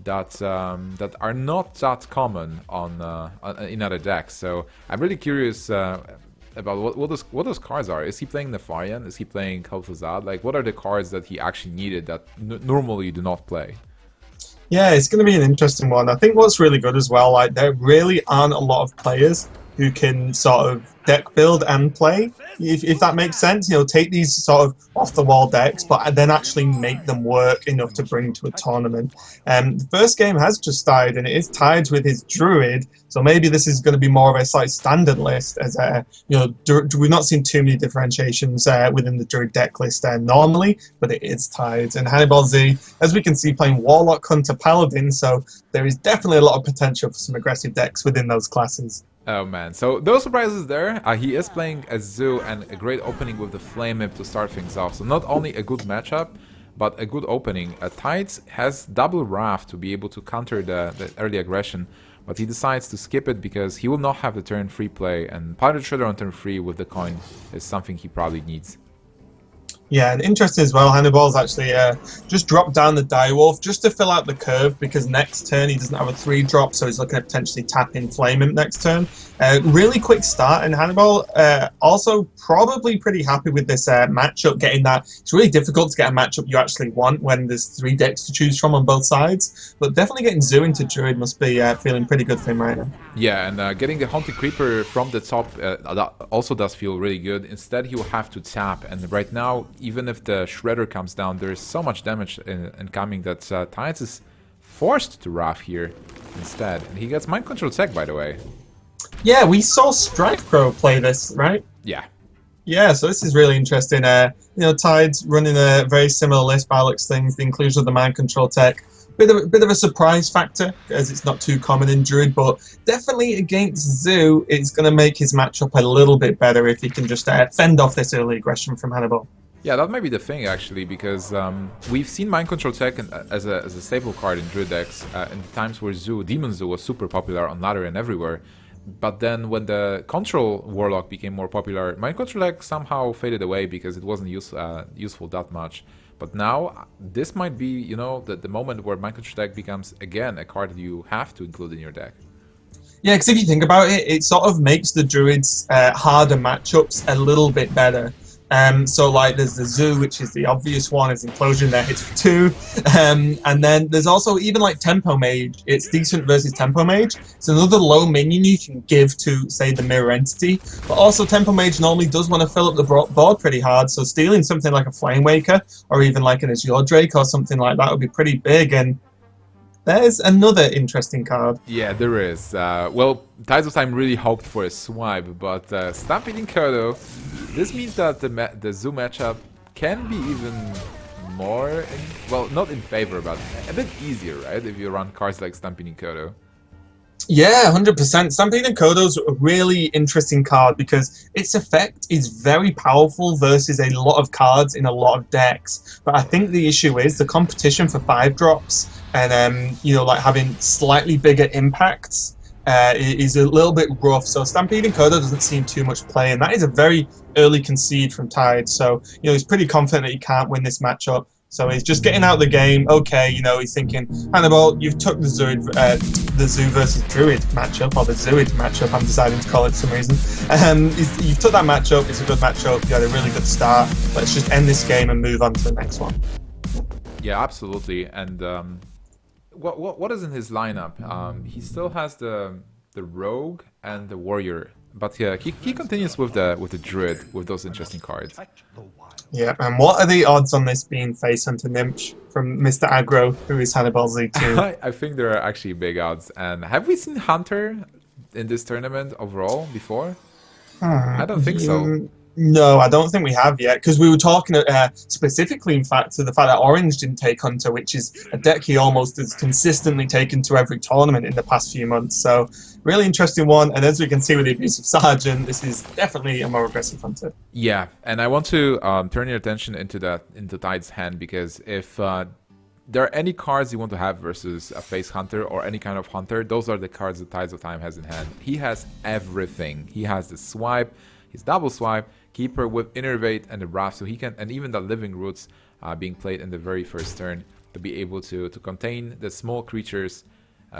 that are not that common in other decks. So I'm really curious about what those cards are. Is he playing Nefarian? Is he playing Kel'Thuzad? Like, what are the cards that he actually needed that normally you do not play? Yeah, it's going to be an interesting one. I think what's really good as well, there really aren't a lot of players who can sort of deck build and play, if that makes sense. Take these sort of off-the-wall decks, but then actually make them work enough to bring to a tournament. The first game has just started, and it is tied with his Druid, so maybe this is going to be more of a slightly standard list, as we've not seen too many differentiations within the Druid deck list normally, but it is tied. And Hanniballzz, as we can see, playing Warlock, Hunter, Paladin, so there is definitely a lot of potential for some aggressive decks within those classes. Oh man, so no surprises there. He is playing a Zoo and a great opening with the Flame Imp to start things off. So not only a good matchup, but a good opening. Tides has double Wrath to be able to counter the early aggression, but he decides to skip it because he will not have the turn 3 play, and Pirate Shredder on turn 3 with the coin is something he probably needs. Yeah, and interesting as well, Hanniballzz actually just dropped down the Direwolf just to fill out the curve, because next turn he doesn't have a 3-drop, so he's looking at potentially tapping Flame Imp next turn. Really quick start, and Hannibal also probably pretty happy with this matchup, getting that. It's really difficult to get a matchup you actually want when there's 3 decks to choose from on both sides, but definitely getting Zoo into Druid must be feeling pretty good for him right now. Yeah, and getting the Haunted Creeper from the top that also does feel really good. Instead he will have to tap, and right now, even if the Shredder comes down, there is so much damage incoming that Tides is forced to Wrath here instead. And he gets Mind Control Tech, by the way. Yeah, we saw Strikepro play this, right? Yeah. Yeah, so this is really interesting. Tides running a very similar list by looks things, the inclusion of the Mind Control Tech. Bit of a surprise factor, as it's not too common in Druid, but definitely against Zoo, it's going to make his matchup a little bit better if he can just fend off this early aggression from Hannibal. Yeah, that might be the thing, actually, because we've seen Mind Control Tech as a staple card in Druid decks in times where Demon Zoo was super popular on ladder and everywhere. But then when the Control Warlock became more popular, Mind Control Tech somehow faded away because it wasn't useful that much. But now, this might be, the moment where Mind Control Tech becomes, again, a card that you have to include in your deck. Yeah, because if you think about it, it sort of makes the Druids' harder matchups a little bit better. So there's the Zoo, which is the obvious one, is Implosion there, hits for 2. And then there's also even Tempo Mage. It's decent versus Tempo Mage. It's another low minion you can give to, say, the Mirror Entity. But also Tempo Mage normally does want to fill up the board pretty hard, so stealing something like a Flame Waker, or even like an Azure Drake or something like that would be pretty big. And There's another interesting card. Yeah, there is. Well, Tidesoftime really hoped for a swipe, but Stampeding Kodo, this means that the Zoo matchup can be even more, well, not in favor, but a bit easier, right? If you run cards like Stampeding Kodo. Yeah, 100%. Stampeding Kodo's a really interesting card because its effect is very powerful versus a lot of cards in a lot of decks. But I think the issue is the competition for 5-drops and you know, like having slightly bigger impacts is a little bit rough. So Stampeding Kodo doesn't seem too much play, and that is a very early concede from Tide. So you know, he's pretty confident that he can't win this matchup. So he's just getting out of the game. Okay, you know, he's thinking, Hannibal, you've took the Zoo versus Druid matchup, or the Zuid matchup, I'm deciding to call it for some reason. You've took that matchup, it's a good matchup, you had a really good start. Let's just end this game and move on to the next one. Yeah, absolutely. And what is in his lineup? He still has the Rogue and the Warrior. But yeah, he continues with the Druid, with those interesting cards. Yeah, and what are the odds on this being Face Hunter Nimch from Mr. Aggro, who is Hanniballzz too? I think there are actually big odds. And have we seen Hunter in this tournament overall before? I don't think so. No, I don't think we have yet, because we were talking specifically, in fact, to the fact that Orange didn't take Hunter, which is a deck he almost has consistently taken to every tournament in the past few months. So, really interesting one. And as we can see with the Abusive Sergeant, this is definitely a more aggressive Hunter. Yeah, and I want to turn your attention into Tide's hand, because if there are any cards you want to have versus a Face Hunter or any kind of Hunter, those are the cards that Tidesoftime has in hand. He has everything. He has the Swipe, his Double Swipe, Keeper with Innervate and the Wrath, so he can, and even the Living Roots being played in the very first turn to be able to contain the small creatures.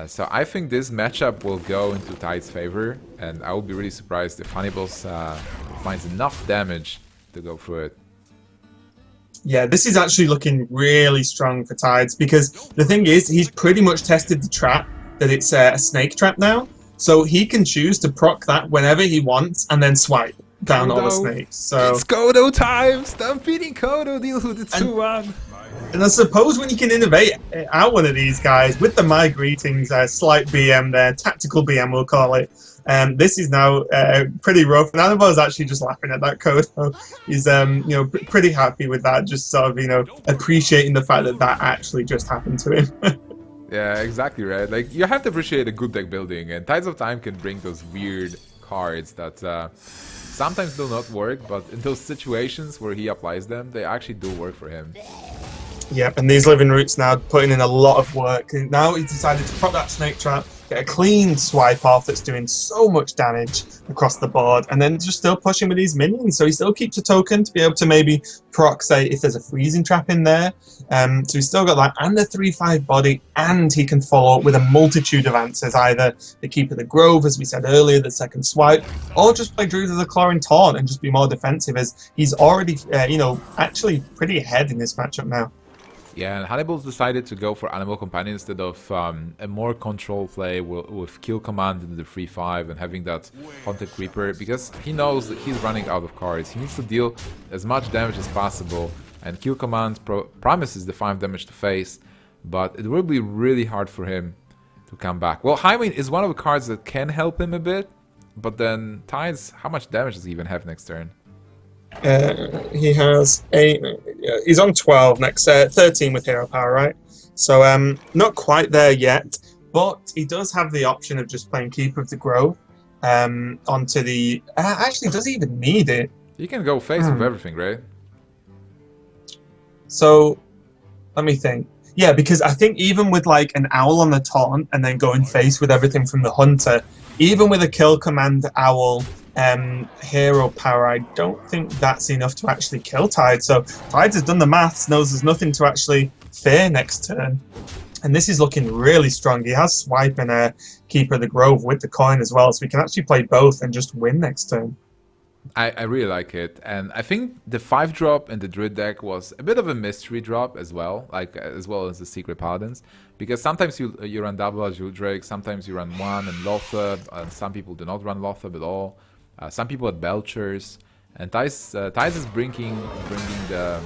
So I think this matchup will go into Tide's favor, and I will be really surprised if Hanniballzz finds enough damage to go through it. Yeah, this is actually looking really strong for Tides, because the thing is, he's pretty much tested the trap, that it's a snake trap now, so he can choose to proc that whenever he wants and then swipe down all the snakes. So it's Kodo time! Stampeding Kodo deals with the 2-1. And I suppose when you can innovate out one of these guys with the My Greetings, slight BM there, tactical BM we'll call it. This is now pretty rough, and Hannibal is actually just laughing at that Kodo. He's you know, pretty happy with that, just sort of, you know, appreciating the fact that that actually just happened to him. Yeah, exactly right. Like, you have to appreciate a good deck building, and Tidesoftime can bring those weird cards that sometimes do not work, but in those situations where he applies them, they actually do work for him. Yep, and these Living Roots now putting in a lot of work. And now he's decided to prop that snake trap, get a clean swipe off that's doing so much damage across the board, and then just still pushing with these minions. So he still keeps a token to be able to maybe proc, say, if there's a freezing trap in there. So he's still got that, and the 3/5 body, and he can follow up with a multitude of answers, either the Keep of the Grove, as we said earlier, the second swipe, or just play Druid of the Clawing Taunt and just be more defensive, as he's already, you know, actually pretty ahead in this matchup now. Yeah, and Hanniballzz decided to go for Animal Companion instead of a more control play with Kill Command in the 3/5 and having that Haunted Creeper, because he knows that he's running out of cards. He needs to deal as much damage as possible, and Kill Command promises the 5 damage to face, but it will be really hard for him to come back. Well, Highwing is one of the cards that can help him a bit, but then Tides, how much damage does he even have next turn? He has he's on 12 next, 13 with hero power, right? So not quite there yet, but he does have the option of just playing Keeper of the Grove onto the. Actually, does he even need it? You can go face with everything, right? So let me think. Yeah, because I think even with like an Owl on the taunt and then going face with everything from the Hunter, even with a Kill Command Owl hero power, I don't think that's enough to actually kill Tide. So Tides has done the maths, knows there's nothing to actually fear next turn. And this is looking really strong. He has Swipe and a Keeper of the Grove with the coin as well, so we can actually play both and just win next turn. I really like it, and I think the 5-drop in the Druid deck was a bit of a mystery drop as well, like as well as the Secret Paladins, because sometimes you run double Azure Drake, sometimes you run one and Lothar, and some people do not run Lothar at all. Some people at Belchers, and Thijs is bringing the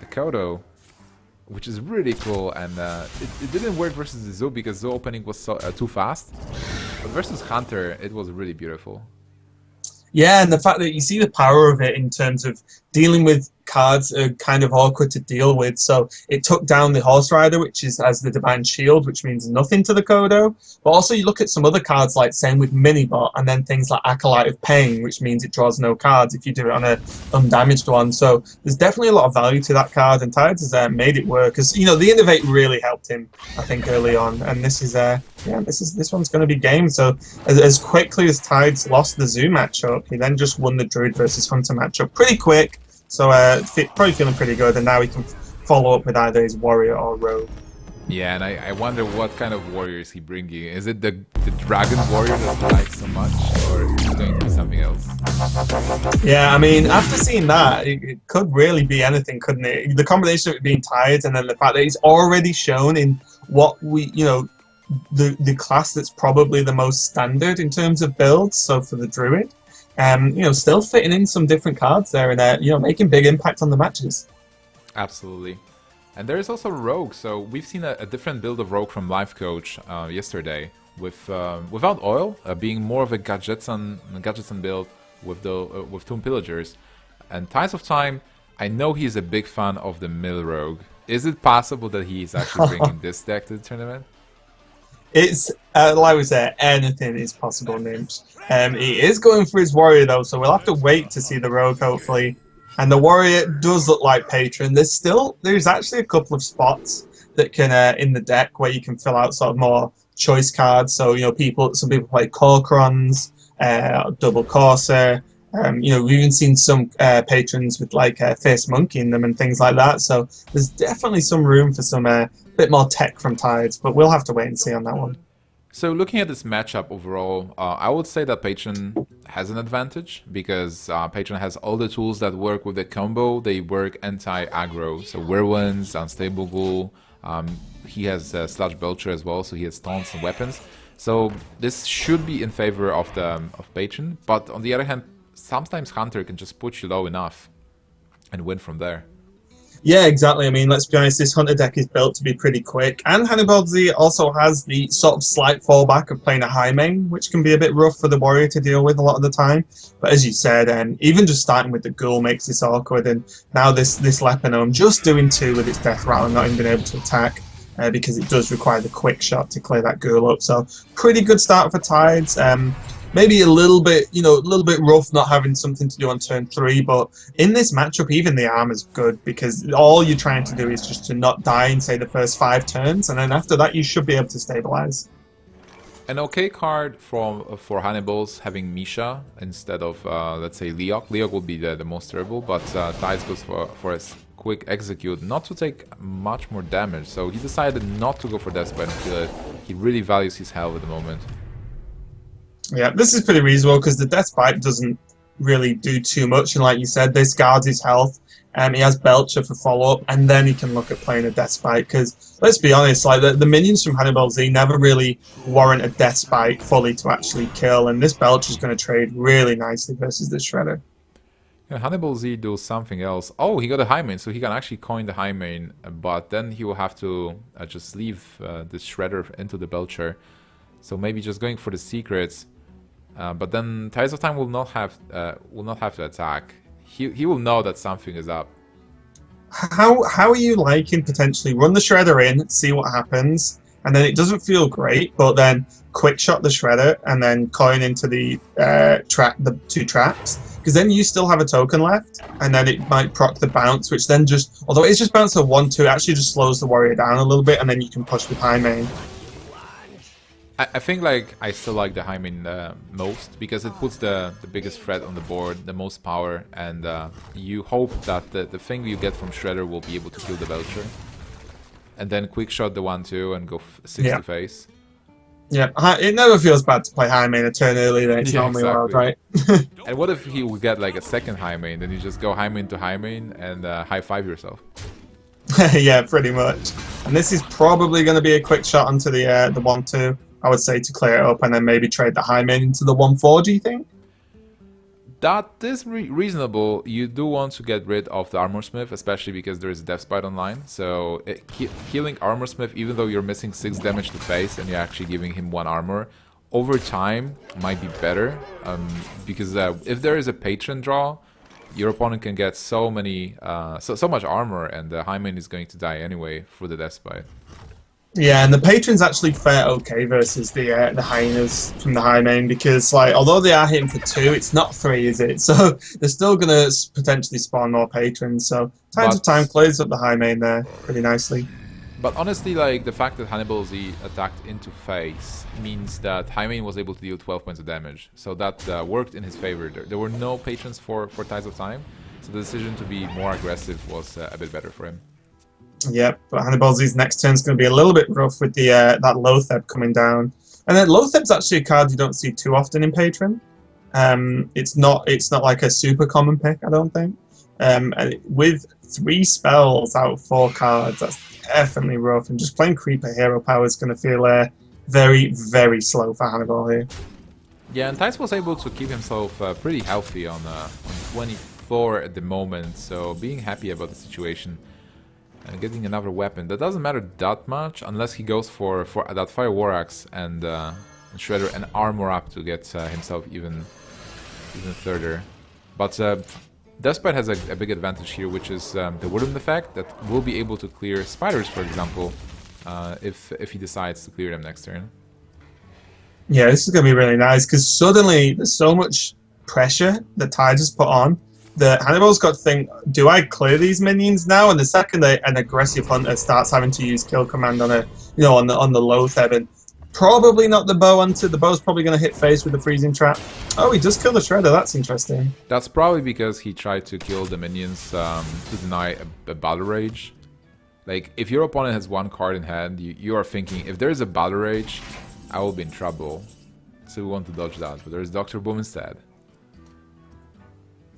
Kodo which is really cool. And it didn't work versus the Zoo because Zoo opening was too fast. But versus Hunter, it was really beautiful. Yeah, and the fact that you see the power of it in terms of dealing with cards are kind of awkward to deal with. So it took down the Horse Rider, which has the Divine Shield, which means nothing to the Kodo. But also you look at some other cards, like same with Minibot, and then things like Acolyte of Pain, which means it draws no cards if you do it on a undamaged one. So there's definitely a lot of value to that card, and Tides has made it work. Because, you know, the Innovate really helped him, I think, early on. And this is, this one's going to be game. So as quickly as Tides lost the Zoo matchup, he then just won the Druid versus Hunter matchup pretty quick. So probably feeling pretty good, and now he can follow up with either his Warrior or Rogue. Yeah, and I wonder what kind of warriors he bringing. Is it the Dragon Warrior that he likes so much, or is it going to be something else? Yeah, I mean, after seeing that, it could really be anything, couldn't it? The combination of it being Tides and then the fact that he's already shown in what we, you know, the class that's probably the most standard in terms of builds, so for the Druid. You know, still fitting in some different cards there and, you know, making big impact on the matches. Absolutely. And there is also Rogue. So we've seen a different build of Rogue from Life Coach yesterday with without oil, being more of a Gadgetson build with Tomb Pillagers. And Tidesoftime, I know he's a big fan of the Mill Rogue. Is it possible that he's actually bringing this deck to the tournament? It's, like we said, anything is possible, Nimps. He is going for his Warrior, though, so we'll have to wait to see the Rogue, hopefully. And the Warrior does look like Patron. There's actually a couple of spots that can, in the deck, where you can fill out sort of more choice cards. So, you know, some people play Corcrons, Double Corsair. You know, we've even seen some patrons with, like, Face Monkey in them and things like that. So there's definitely some room for some bit more tech from Tides, but we'll have to wait and see on that one. So looking at this matchup overall, I would say that Patron has an advantage because Patron has all the tools that work with the combo. They work anti-aggro, so Whirlwinds, Unstable Ghoul. He has Sludge Belcher as well, so he has taunts and weapons. So this should be in favor of Patron. But on the other hand, sometimes Hunter can just put you low enough and win from there. Yeah, exactly. I mean, let's be honest, this Hunter deck is built to be pretty quick. And Hanniballzz also has the sort of slight fallback of playing a high main, which can be a bit rough for the Warrior to deal with a lot of the time. But as you said, even just starting with the Ghoul makes this awkward. And now this Leponome just doing 2 with its Death Rattle and not even being able to attack because it does require the quick shot to clear that Ghoul up. So pretty good start for Tides. Maybe a little bit, you know, a little bit rough not having something to do on turn 3, but in this matchup, even the armor's good because all you're trying to do is just to not die in, say, the first 5 turns, and then after that, you should be able to stabilize. An okay card for Hanniballzz having Misha instead of, let's say, Leok. Leok will be the most terrible, but Tides goes for a quick execute, not to take much more damage, so he decided not to go for Deathbite and kill it. He really values his health at the moment. Yeah, this is pretty reasonable because the Deathbite doesn't really do too much, and like you said, this guards his health. He has Belcher for follow-up, and then he can look at playing a Deathbite because, let's be honest, like the minions from Hanniballzz never really warrant a Deathbite fully to actually kill, and this Belcher is going to trade really nicely versus this Shredder. Yeah, Hanniballzz does something else. Oh, he got a high main, so he can actually coin the high main, but then he will have to just leave this Shredder into the Belcher. So maybe just going for the secrets. But then Tidesoftime will not have to attack. He will know that something is up. How are you liking potentially run the Shredder in, see what happens, and then it doesn't feel great, but then quick shot the Shredder and then coin into the the 2 traps, because then you still have a token left, and then it might proc the bounce, which then just, although it's just bounce to 1/2, it actually just slows the Warrior down a little bit, and then you can push with high main. I think like I still like the high main most because it puts the biggest threat on the board, the most power, and you hope that the thing you get from Shredder will be able to kill the Belcher. And then quick shot the 1/2 and go 60 face. Yeah, it never feels bad to play high main a turn early, then it's normally exactly. allowed, right? And what if he would get like a second high main, then you just go high main to high main and high five yourself? Yeah, pretty much. And this is probably going to be a quick shot onto the 1/2. I would say to clear it up and then maybe trade the high main into the 1/4, do you think? that is reasonable. You do want to get rid of the Armor Smith, especially because there is a Death Spite online. So healing Armor Smith, even though you're missing 6 damage to face and you're actually giving him 1 armor, over time might be better. Because if there is a patron draw, your opponent can get so many, so much armor, and the high main is going to die anyway for the Death Spite. Yeah, and the patrons actually fare okay versus the hyenas from the high main, because like although they are hitting for 2, it's not 3, is it? So they're still gonna potentially spawn more patrons. So Tidesoftime closes up the high main there pretty nicely. But honestly, like the fact that Hanniballzz attacked into face means that high main was able to deal 12 points of damage. So that worked in his favor. There were no patrons for Tidesoftime, so the decision to be more aggressive was a bit better for him. Yep, but Hanniballzz's next turn is going to be a little bit rough with the that Lotheb coming down. And then Lotheb's actually a card you don't see too often in Patron. It's not like a super common pick, I don't think. And with 3 spells out of 4 cards, that's definitely rough. And just playing Creeper Hero Power is going to feel very, very slow for Hannibal here. Yeah, and Thijs was able to keep himself pretty healthy on 24 at the moment, so being happy about the situation. And getting another weapon. That doesn't matter that much unless he goes for that Fire War Axe and Shredder and armor up to get himself even further. But Deathspite has a big advantage here, which is the Wooden effect that will be able to clear spiders, for example, if he decides to clear them next turn. Yeah, this is going to be really nice because suddenly there's so much pressure that Tides has put on. Hannibal's got to think, do I clear these minions now? And the second an aggressive hunter starts having to use kill command on on the Lotheb, and probably not the bow onto the bow's probably going to hit face with the freezing trap. Oh, he does kill the Shredder. That's interesting. That's probably because he tried to kill the minions to deny a battle rage. Like if your opponent has 1 card in hand, you are thinking if there is a battle rage, I will be in trouble. So we want to dodge that, but there's Dr. Boom instead.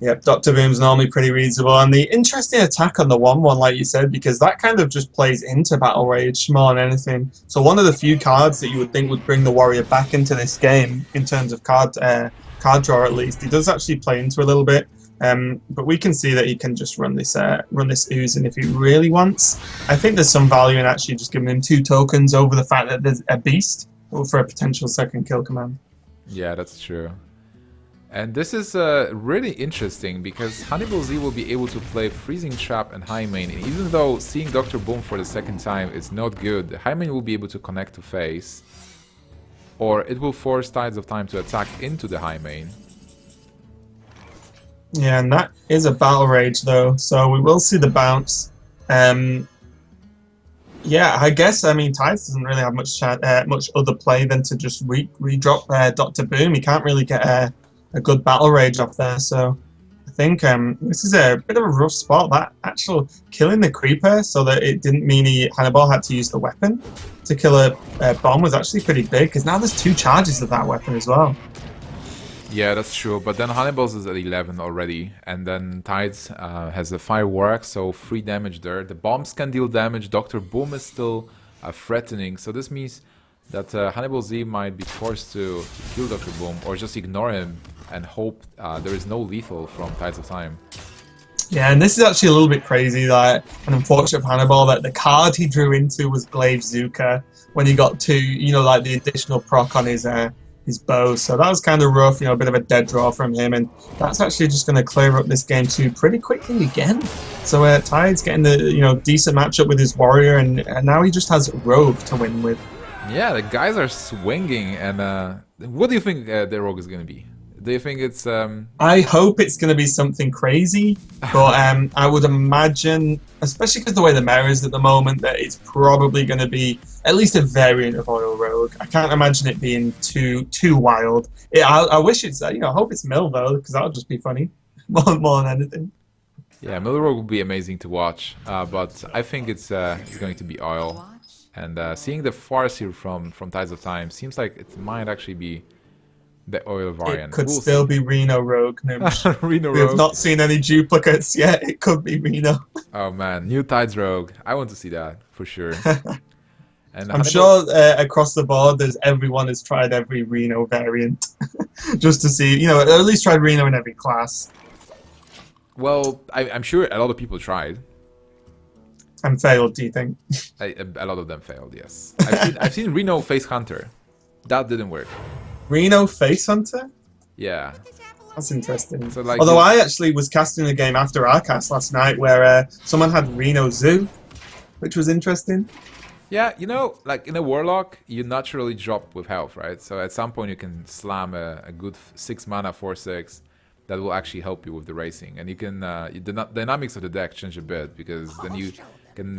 Yep, Dr. Boom's normally pretty reasonable. And the interesting attack on the 1/1, like you said, because that kind of just plays into Battle Rage more than anything. So one of the few cards that you would think would bring the Warrior back into this game, in terms of card draw at least, he does actually play into a little bit. But we can see that he can just run this Oozing if he really wants. I think there's some value in actually just giving him 2 tokens over the fact that there's a Beast for a potential second kill command. Yeah, that's true. And this is really interesting because Hanniballzz will be able to play Freezing Trap and High Main. And even though seeing Dr. Boom for the second time is not good, High Main will be able to connect to face. Or it will force Tidesoftime to attack into the High Main. Yeah, and that is a Battle Rage though, so we will see the bounce. Yeah, I guess, I mean, Tides doesn't really have much other play than to just redrop Dr. Boom. He can't really get a good Battle Rage off there, so I think this is a bit of a rough spot. That actual killing the Creeper so that it didn't mean Hannibal had to use the weapon to kill a bomb was actually pretty big, because now there's 2 charges of that weapon as well. Yeah, that's true, but then Hanniballzz is at 11 already, and then Tides has a Fire War Axe, so 3 damage there. The bombs can deal damage, Dr. Boom is still threatening, so this means that Hanniballzz might be forced to kill Dr. Boom, or just ignore him and hope there is no lethal from Tidesoftime. Yeah, and this is actually a little bit crazy, like, and unfortunate for Hannibal that the card he drew into was Glaive Zuka when he got 2, like the additional proc on his bow, so that was kind of rough, a bit of a dead draw from him, and that's actually just going to clear up this game too pretty quickly again. So Tide's getting the decent matchup with his Warrior, and now he just has Rogue to win with. Yeah, the guys are swinging, and what do you think the Rogue is going to be? Do you think it's... I hope it's going to be something crazy, but I would imagine, especially because the way the meta is at the moment, that it's probably going to be at least a variant of Oil Rogue. I can't imagine it being too wild. I wish it's, I hope it's Mill though, because that would just be funny more than anything. Yeah, Mill Rogue would be amazing to watch, but I think it's going to be Oil. And seeing the Farce here from Tidesoftime seems like it might actually be the Oil variant. It could still be Reno Rogue. Reno We Rogue. have not seen any duplicates yet. It could be Reno. Oh man, new Tides Rogue. I want to see that for sure. And I'm sure across the board, everyone has tried every Reno variant just to see, you know, at least tried Reno in every class. Well, I'm sure a lot of people tried. And failed, do you think? A lot of them failed, yes. I've seen Reno Face Hunter. That didn't work. Reno Face Hunter? Yeah. That's interesting. So, like, although I actually was casting a game after our cast last night where someone had Reno Zoo, which was interesting. Yeah, you know, like in a Warlock, you naturally drop with health, right? So at some point you can slam a good 6 mana 4/6 that will actually help you with the racing. And you can, the dynamics of the deck change a bit because then you can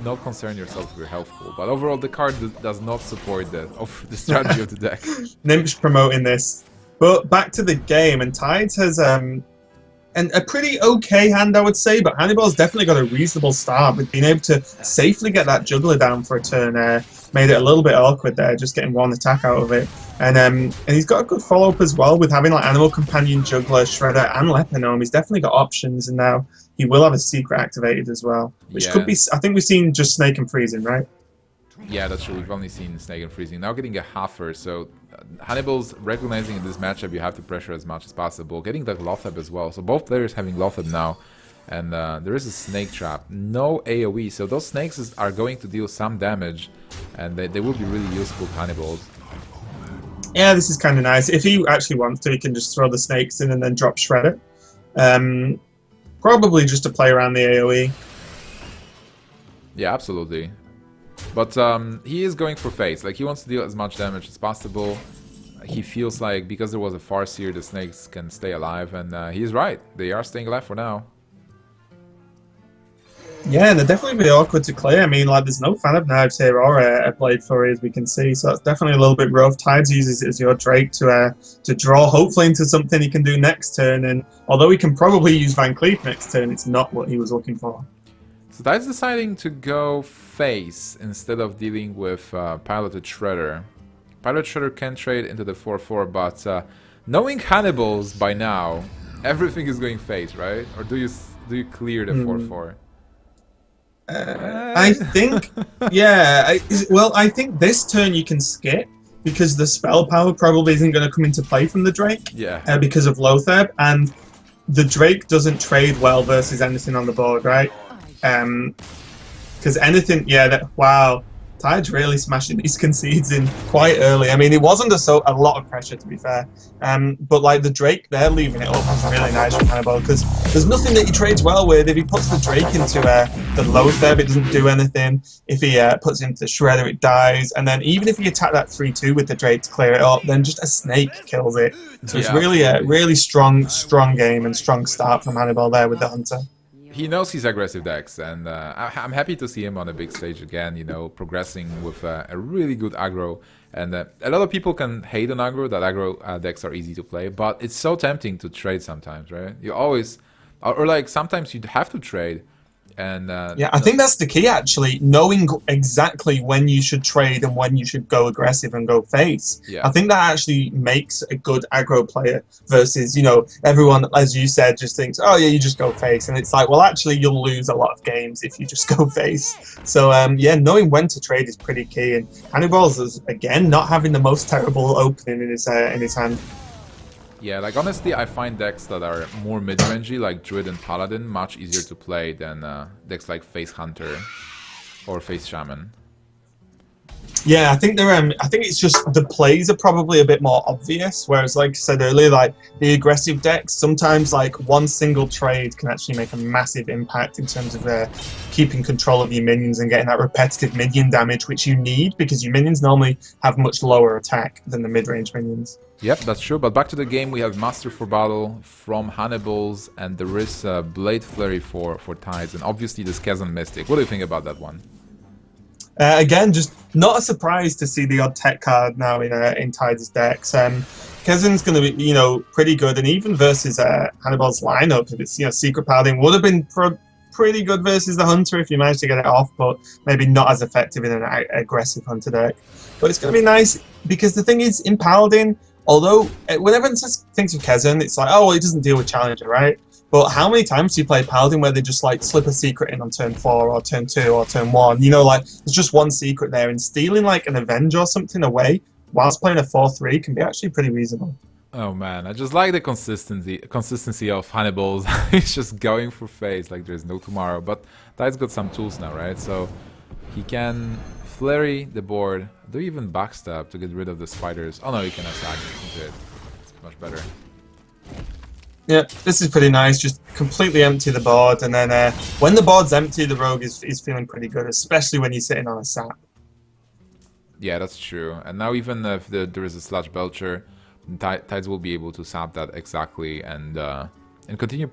not concern yourself with your health pool. But overall, the card does not support the strategy of the deck. Nymph's promoting this. But back to the game, and Tides has a pretty okay hand, I would say, but Hanniball's definitely got a reasonable start with being able to safely get that juggler down for a turn. Made it a little bit awkward there, just getting one attack out of it. And he's got a good follow-up as well with having like Animal Companion, Juggler, Shredder, and Leponome. He's definitely got options, and now he will have a secret activated as well, which could be. I think we've seen just Snake and Freezing, right? Yeah, that's true. We've only seen Snake and Freezing. Now getting a Halfer, so Hanniballzz recognizing in this matchup you have to pressure as much as possible. Getting that Lothab as well. So both players having Lothab now. And there is a Snake Trap. No AoE, so those snakes are going to deal some damage. And they will be really useful to Hanniballzz. Yeah, this is kind of nice. If he actually wants to, he can just throw the snakes in and then drop Shredder. Probably just to play around the AoE. Yeah, absolutely. But he is going for face. Like, he wants to deal as much damage as possible. He feels like because there was a Farseer, the snakes can stay alive. And he's right. They are staying alive for now. Yeah, and they're definitely really awkward to clear. I mean, like, there's no Fan of Knives here or a Blade Flurry, as we can see. So that's definitely a little bit rough. Tides uses it as your Drake to draw, hopefully, into something he can do next turn. And although he can probably use Van Cleef next turn, it's not what he was looking for. So Tide's deciding to go face instead of dealing with Piloted Shredder. Piloted Shredder can trade into the 4/4, but knowing Hanniballzz by now, everything is going face, right? Or do you clear the 4/4? I think, yeah. I think this turn you can skip because the spell power probably isn't going to come into play from the Drake. Yeah. Because of Lothab, and the Drake doesn't trade well versus anything on the board, right? Because anything, yeah. Wow. Tide's really smashing these concedes in quite early. I mean, it wasn't a lot of pressure, to be fair. But like the Drake, they're leaving it up. It's really nice from Hannibal because there's nothing that he trades well with. If he puts the Drake into the Lothab, it doesn't do anything. If he puts it into the Shredder, it dies. And then even if he attack that 3/2 with the Drake to clear it up, then just a Snake kills it. So it's really a really strong game and strong start from Hannibal there with the Hunter. He knows his aggressive decks, and I'm happy to see him on a big stage again, you know, progressing with a really good aggro. And a lot of people can hate on aggro, that aggro decks are easy to play, but it's so tempting to trade sometimes, right? You always, or like sometimes you have to trade. And yeah, I think that's the key, actually, knowing exactly when you should trade and when you should go aggressive and go face. Yeah. I think that actually makes a good aggro player versus, you know, everyone, as you said, just thinks, oh yeah, you just go face. And it's like, well, actually, you'll lose a lot of games if you just go face. So, yeah, knowing when to trade is pretty key. And Hanniballzz is, again, not having the most terrible opening in his hand. Yeah, like honestly, I find decks that are more mid-rangey, like Druid and Paladin, much easier to play than decks like Face Hunter or Face Shaman. Yeah, I think it's just the plays are probably a bit more obvious. Whereas, like I said earlier, like the aggressive decks, sometimes like one single trade can actually make a massive impact in terms of keeping control of your minions and getting that repetitive minion damage, which you need because your minions normally have much lower attack than the mid-range minions. Yep, that's true. But back to the game, we have Master for Battle from Hanniballzz, and there is Blade Flurry for Tides, and obviously the Chasm Mystic. What do you think about that one? Again, just not a surprise to see the odd tech card now in Tides' decks. Chasm's going to be, you know, pretty good, and even versus Hanniballzz lineup, if it's, you know, Secret Paladin would have been pretty good versus the Hunter if you managed to get it off, but maybe not as effective in an aggressive Hunter deck. But it's going to be nice because the thing is, in Paladin, although when everyone thinks of Chasm, it's like, oh, well, it doesn't deal with Challenger, right? But how many times do you play Paladin where they just like slip a secret in on turn 4 or turn 2 or turn 1? You know, like there's just one secret there, and stealing like an Avenge or something away whilst playing a 4-3 can be actually pretty reasonable. Oh man, I just like the consistency of Hanniballzz. He's just going for face like there's no tomorrow. But Tide's got some tools now, right? So he can flurry the board, do even backstab to get rid of the spiders. Oh no, he can attack into it. It's much better. Yeah, this is pretty nice. Just completely empty the board, and then when the board's empty, the rogue is feeling pretty good, especially when you're sitting on a sap. Yeah, that's true. And now even if there is a Sludge Belcher, Tides will be able to sap that exactly and continue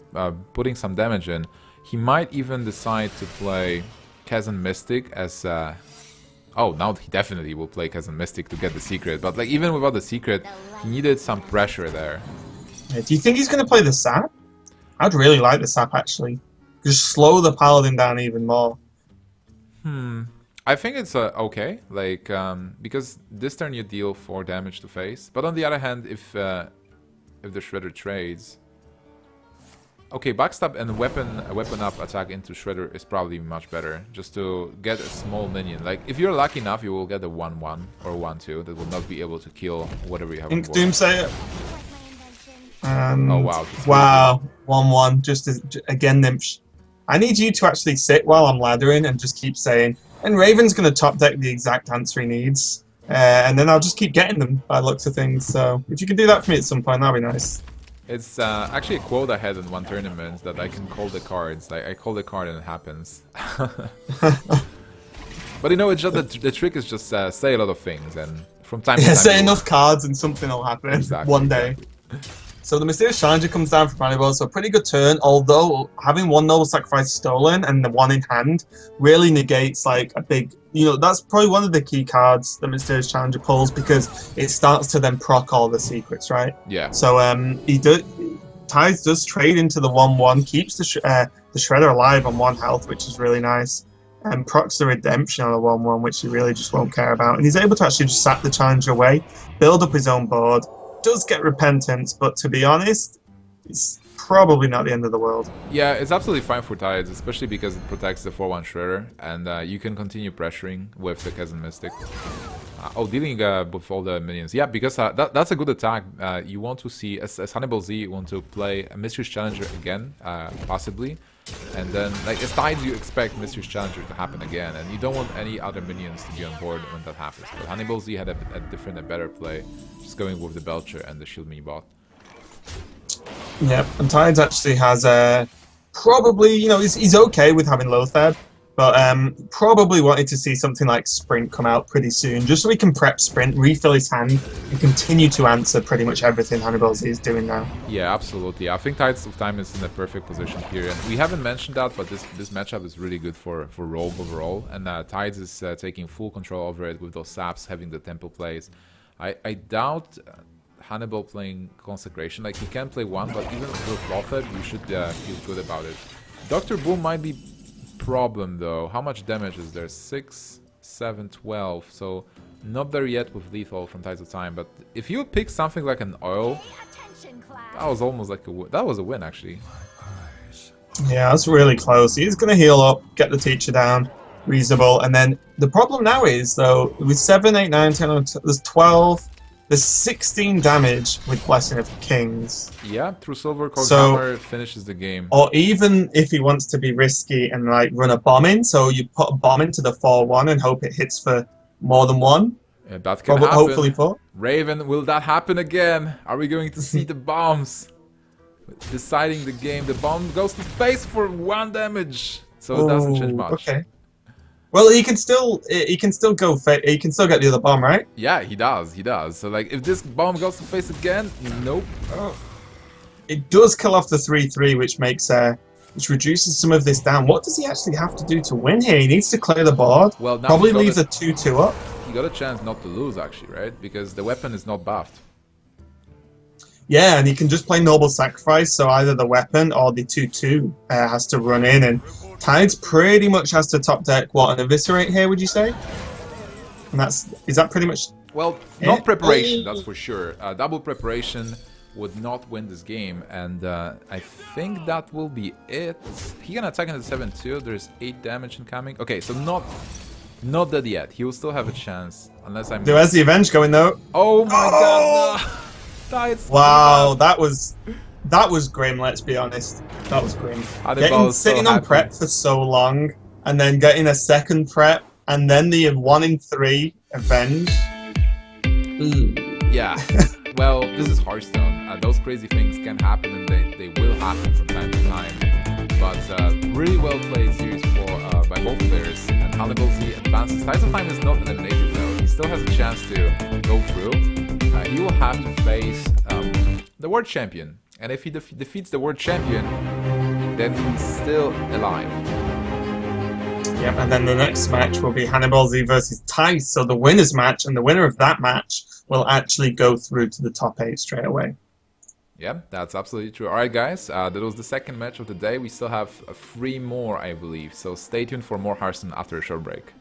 putting some damage in. He might even decide to play Chasm Mystic as... oh, now he definitely will play Chasm Mystic to get the secret. But like even without the secret, he needed some pressure there. Yeah, do you think he's going to play the sap? I'd really like the sap, actually. Just slow the Paladin down even more. I think it's okay, like because this turn you deal 4 damage to face. But on the other hand, if the Shredder trades, okay, backstab and weapon up attack into Shredder is probably much better, just to get a small minion. Like if you're lucky enough, you will get a 1-1 or 1-2 that will not be able to kill whatever you have on board. Doomsayer. Oh wow! Wow, 1-1. Just again, Nymph. I need you to actually sit while I'm laddering and just keep saying. And Raven's going to top deck the exact answer he needs, and then I'll just keep getting them by the looks of things. So if you can do that for me at some point, that'd be nice. It's actually a quote I had in one tournament that I can call the cards. Like I call the card and it happens. But you know, it's just the trick is just say a lot of things, and from time to time. Say enough cards and something will happen one day. So the Mysterious Challenger comes down from Hanniballzz, so a pretty good turn, although having 1 Noble Sacrifice stolen and the 1 in hand really negates like a big, you know, that's probably one of the key cards the Mysterious Challenger pulls, because it starts to then proc all the secrets, right? Yeah. So Tides does trade into the 1-1, keeps the Shredder alive on 1 health, which is really nice, and procs the Redemption on a 1-1, which he really just won't care about. And he's able to actually just sack the Challenger away, build up his own board, does get Repentance, but to be honest, it's probably not the end of the world. Yeah, it's absolutely fine for Tides, especially because it protects the 4-1 Shredder, and you can continue pressuring with the Chasm Mystic. Dealing with all the minions. Yeah, because that's a good attack. You want to see, as Hanniballzz, you want to play a Mysterious Challenger again, possibly. And then, like, as Tides, you expect Mysterious Challenger to happen again, and you don't want any other minions to be on board when that happens. But Hanniballzz had a different and better play, just going with the Belcher and the Shield Mini bot. Yep, and Tides actually has probably, you know, he's okay with having Lothar, but probably wanted to see something like Sprint come out pretty soon, just so he can prep Sprint, refill his hand, and continue to answer pretty much everything Hanniballzz is doing now. Yeah, absolutely. I think Tidesoftime is in the perfect position here, and we haven't mentioned that, but this matchup is really good for Rogue overall, and Tides is taking full control over it with those saps, having the tempo plays. I doubt Hannibal playing Consecration. Like, he can play 1, but even with Lothar, you should feel good about it. Dr. Boom might be problem though. How much damage is there? 6, 7, 12. So not there yet with lethal from Tidesoftime. But if you pick something like an oil, that was almost like that was a win actually. Yeah, that's really close. He's gonna heal up, get the teacher down, reasonable, and then the problem now is though with 7, 8, 9, 10, there's 12. There's 16 damage with Blessing of Kings. Yeah, through Silver Core Hammer finishes the game. Or even if he wants to be risky and like run a bomb in, so you put a bomb into the 4-1 and hope it hits for more than 1. Yeah, that can happen. Hopefully 4. Raven, will that happen again? Are we going to see the bombs deciding the game? The bomb goes to face for 1 damage, so it doesn't change much. Okay. Well, he can still go. He can still get the other bomb, right? Yeah, he does. He does. So, like, if this bomb goes to face again, nope. Oh. It does kill off the 3-3, which reduces some of this down. What does he actually have to do to win here? He needs to clear the board. Well, now probably leaves a 2-2 up. He got a chance not to lose, actually, right? Because the weapon is not buffed. Yeah, and he can just play Noble Sacrifice, so either the weapon or the 2-2 has to run in, and Tides pretty much has to top deck, what, an Eviscerate here, would you say? And is that pretty much... Well, not preparation, that's for sure. Double preparation would not win this game, and I think that will be it. He can attack into 7-2. There's 8 damage incoming. Okay, so not dead yet. He will still have a chance, unless I'm... Where's the Avenge going though? Oh my god, no! Thijs, Wow, that was grim, let's be honest. That was grim. Sitting on prep for so long, and then getting a second prep, and then the 1 in 3 Avenge. Yeah, well, this is Hearthstone. Those crazy things can happen, and they will happen from time to time. But really well played series by both players. And Hanniballzz advances. Tidesoftime is not eliminated though. He still has a chance to go through. He will have to face the World Champion. And if he defeats the World Champion, then he's still alive. Yep, and then the next match will be Hanniballzz versus Thijs. So the winner's match, and the winner of that match will actually go through to the top 8 straight away. Yeah, that's absolutely true. Alright guys, that was the second match of the day. We still have 3 more, I believe. So stay tuned for more Hearthstone after a short break.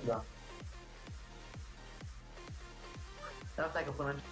Да. Teraz tak oponent.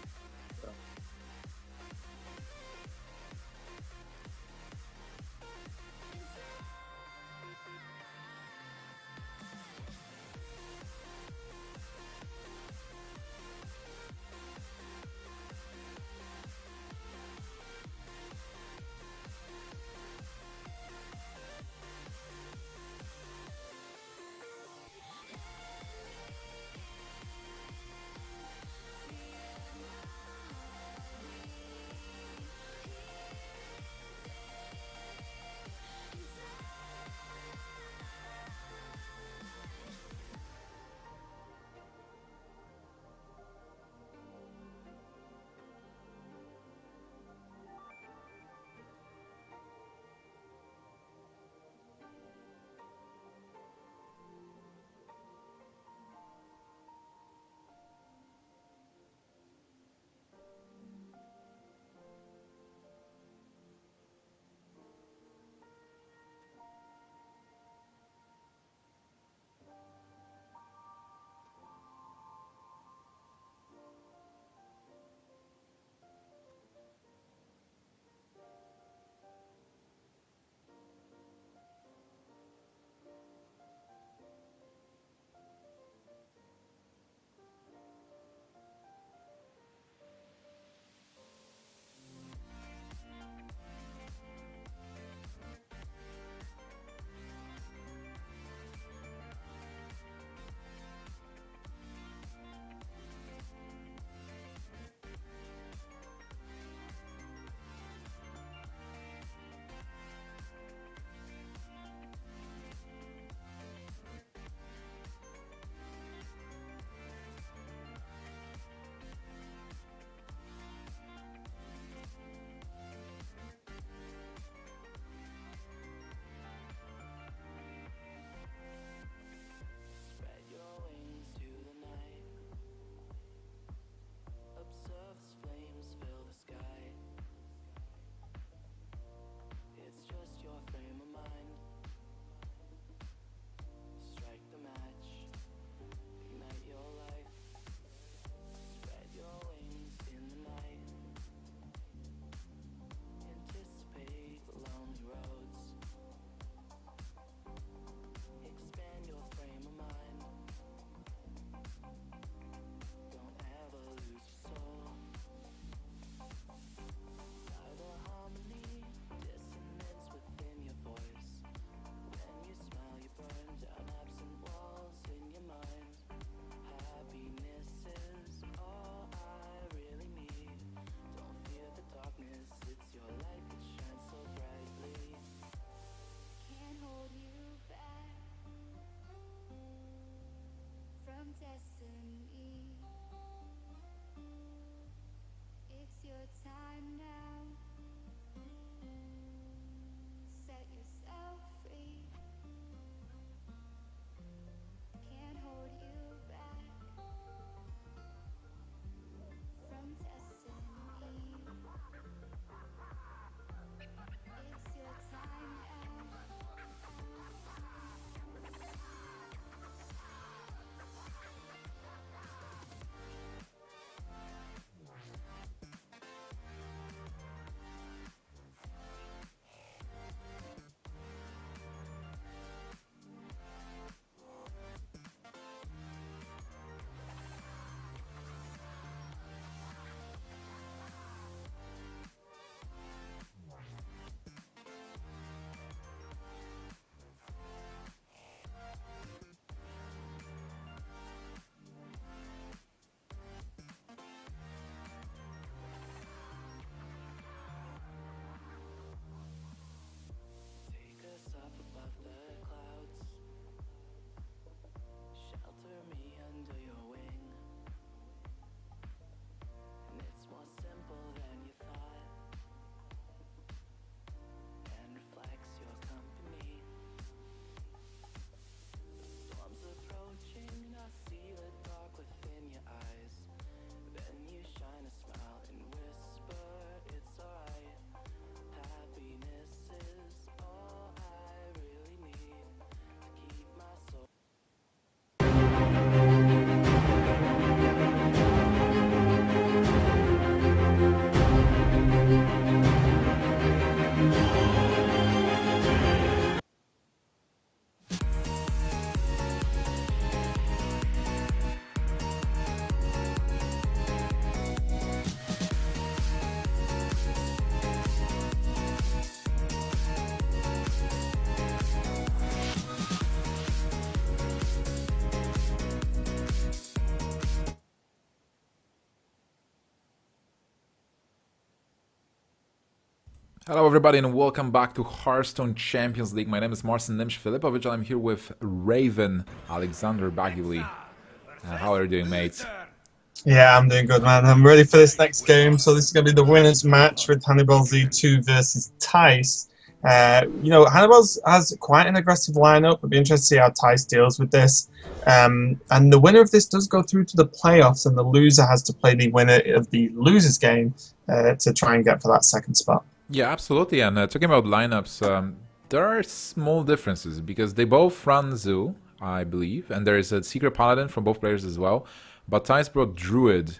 Hello everybody and welcome back to Hearthstone Champions League. My name is Marcin Nimsh Filipovic and I'm here with Raven Alexander Baguli. How are you doing, mates? Yeah, I'm doing good, man. I'm ready for this next game. So this is going to be the winners match with Hanniballzz 2 versus Thijs. Hanniballzz has quite an aggressive lineup. It'll be interesting to see how Thijs deals with this. And the winner of this does go through to the playoffs, and the loser has to play the winner of the losers game to try and get for that second spot. Yeah, absolutely. And talking about lineups, there are small differences because they both run Zoo, I believe, and there is a Secret Paladin from both players as well. But Thijs brought Druid,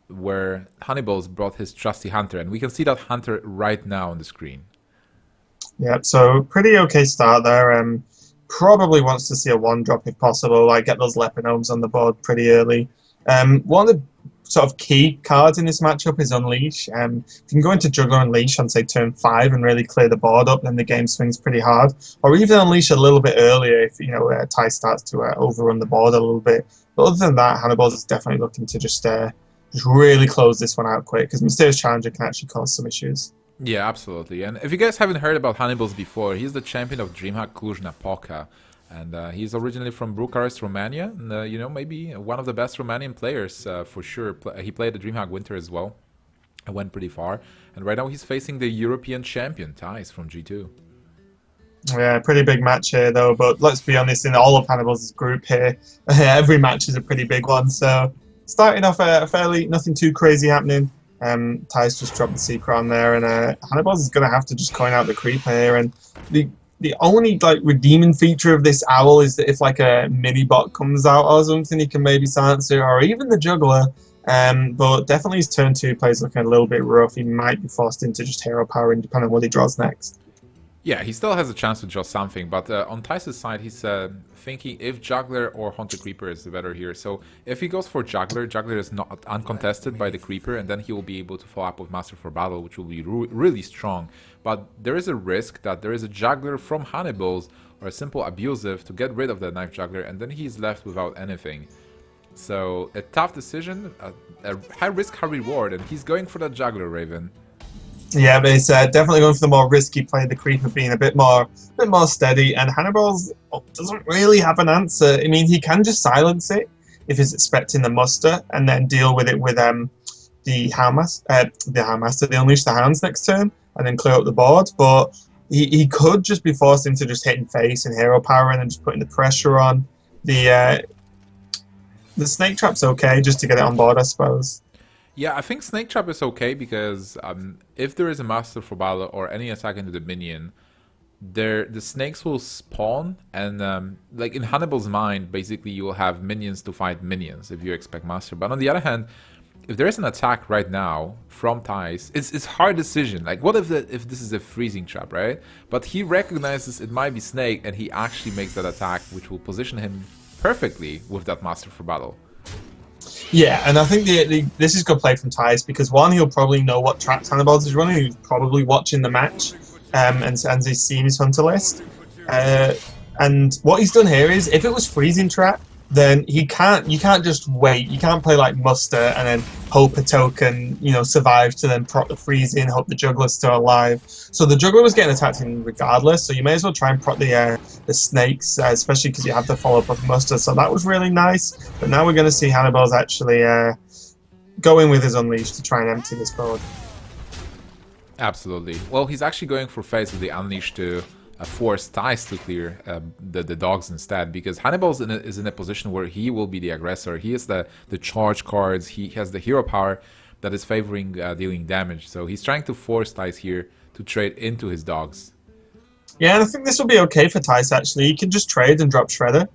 where Hanniballzz brought his trusty Hunter, and we can see that Hunter right now on the screen. Yeah, so pretty okay start there. Probably wants to see a 1-drop if possible, like get those Lepinomes on the board pretty early. One of the sort of key cards in this matchup is Unleash. If you can go into Juggler Unleash on, say, turn 5 and really clear the board up, then the game swings pretty hard. Or even Unleash a little bit earlier if, Thijs starts to overrun the board a little bit. But other than that, Hanniballzz is definitely looking to just really close this one out quick, because Mysterious Challenger can actually cause some issues. Yeah, absolutely. And if you guys haven't heard about Hanniballzz before, he's the champion of DreamHack Cluj-Napoca. And he's originally from Bucharest, Romania. And, maybe one of the best Romanian players for sure. He played the DreamHack Winter as well. And went pretty far. And right now he's facing the European champion, Thijs, from G2. Yeah, pretty big match here, though. But let's be honest, in all of Hanniballz's group here, every match is a pretty big one. So starting off fairly, nothing too crazy happening. Thijs just dropped the Secret on there, and Hanniballzz is going to have to just coin out the Creeper here. And the only redeeming feature of this Owl is that if a mini bot comes out or something, he can maybe silence it, or even the Juggler. But definitely his turn 2 plays looking a little bit rough. He might be forced into just hero power, depending on what he draws next. Yeah, he still has a chance to draw something, but on Thijs' side, he's thinking if Juggler or Haunted Creeper is better here. So if he goes for Juggler, Juggler is not uncontested by the Creeper, and then he will be able to follow up with Master for Battle, which will be really strong. But there is a risk that there is a Juggler from Hanniballzz or a simple Abusive to get rid of the Knife Juggler, and then he's left without anything. So a tough decision, a high risk, high reward, and he's going for the Juggler, Raven. Yeah, but he's definitely going for the more risky play, the Creeper being a bit more steady, and Hanniballzz doesn't really have an answer. I mean, he can just silence it if he's expecting the muster, and then deal with it with the Unleash the Hounds next turn, and then clear up the board. But he could just be forced into just hitting face and hero power, and then just putting the pressure on. The Snake Trap's okay, just to get it on board, I suppose. Yeah, I think Snake Trap is okay because if there is a Master for Battle or any attack into the minion, the snakes will spawn, and in Hanniball's mind, basically you will have minions to fight minions if you expect Master. But on the other hand, if there is an attack right now from Thijs, it's a hard decision. What if this is a freezing trap, right? But he recognizes it might be Snake, and he actually makes that attack, which will position him perfectly with that Master for Battle. Yeah, and I think this is good play from Thijs, because one, he'll probably know what traps Hanniballzz is running. He's probably watching the match, and he's seen his Hunter list. And what he's done here is, if it was freezing trap, then you can't just wait. You can't play muster and then hope a token survives to then proc the freeze in, hope the Juggler's still alive. So the Juggler was getting attacked in regardless, so you may as well try and proc the snakes, especially because you have to follow up with muster. So that was really nice. But now we're going to see Hanniballzz actually go in with his Unleash to try and empty this board. Absolutely. Well, he's actually going for face with the Unleash to force Thijs to clear the dogs instead, because Hanniballzz is in a position where he will be the aggressor. He has the charge cards, he has the hero power that is favoring dealing damage, so he's trying to force Thijs here to trade into his dogs. Yeah, and I think this will be okay for Thijs, actually. He can just trade and drop Shredder.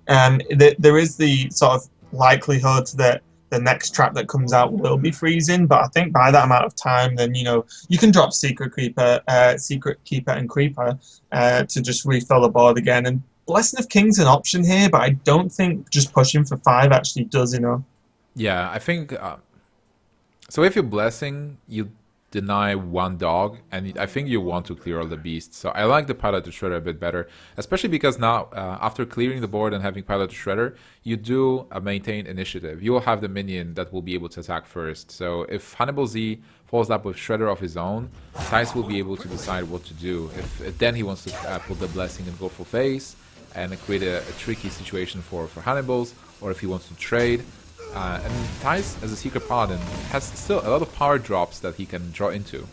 There is the sort of likelihood that the next trap that comes out will be freezing, but I think by that amount of time, then you can drop Secret Keeper and Creeper to just refill the board again. And Blessing of King's an option here, but I don't think just pushing for 5 actually does enough. Yeah, I think so. If you're Blessing, you deny one dog, and I think you want to clear all the beasts. So I like the Pilot to Shredder a bit better, especially because now, after clearing the board and having Pilot to Shredder, you do maintain initiative. You will have the minion that will be able to attack first. So if Hanniballzz follows up with Shredder of his own, Thijs will be able to decide what to do. If then he wants to put the Blessing and go full face and create a tricky situation for Hanniballzz, or if he wants to trade. And Thijs, as a Secret Paladin, has still a lot of power drops that he can draw into.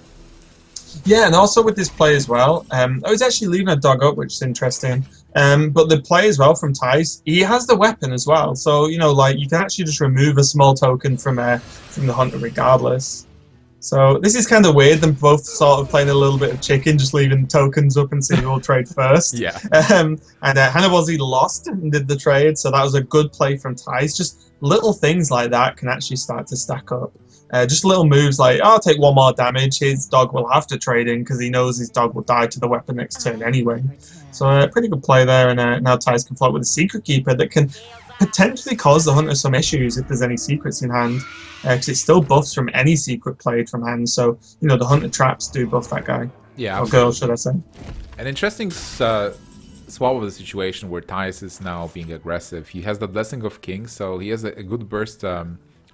Yeah, and also with this play as well, I was actually leaving a dog up, which is interesting. But the play as well from Thijs, he has the weapon as well. So, you know, like, you can actually just remove a small token from the hunter regardless. So this is kind of weird, them both sort of playing a little bit of chicken, just leaving tokens up and seeing who will trade first. Yeah. And Hanniballzz lost and did the trade, so that was a good play from Thijs. Just little things like that can actually start to stack up. Just little moves like, oh, I'll take one more damage, his dog will have to trade in because he knows his dog will die to the weapon next turn anyway. So pretty good play there, and now Thijs can float with a Secret Keeper that can potentially cause the hunter some issues if there's any secrets in hand, because it still buffs from any secret played from hand, so, you know, the hunter traps do buff that guy. Yeah, or girl, should I say. An interesting swap of the situation where Thijs is now being aggressive. He has the Blessing of Kings, so he has a good burst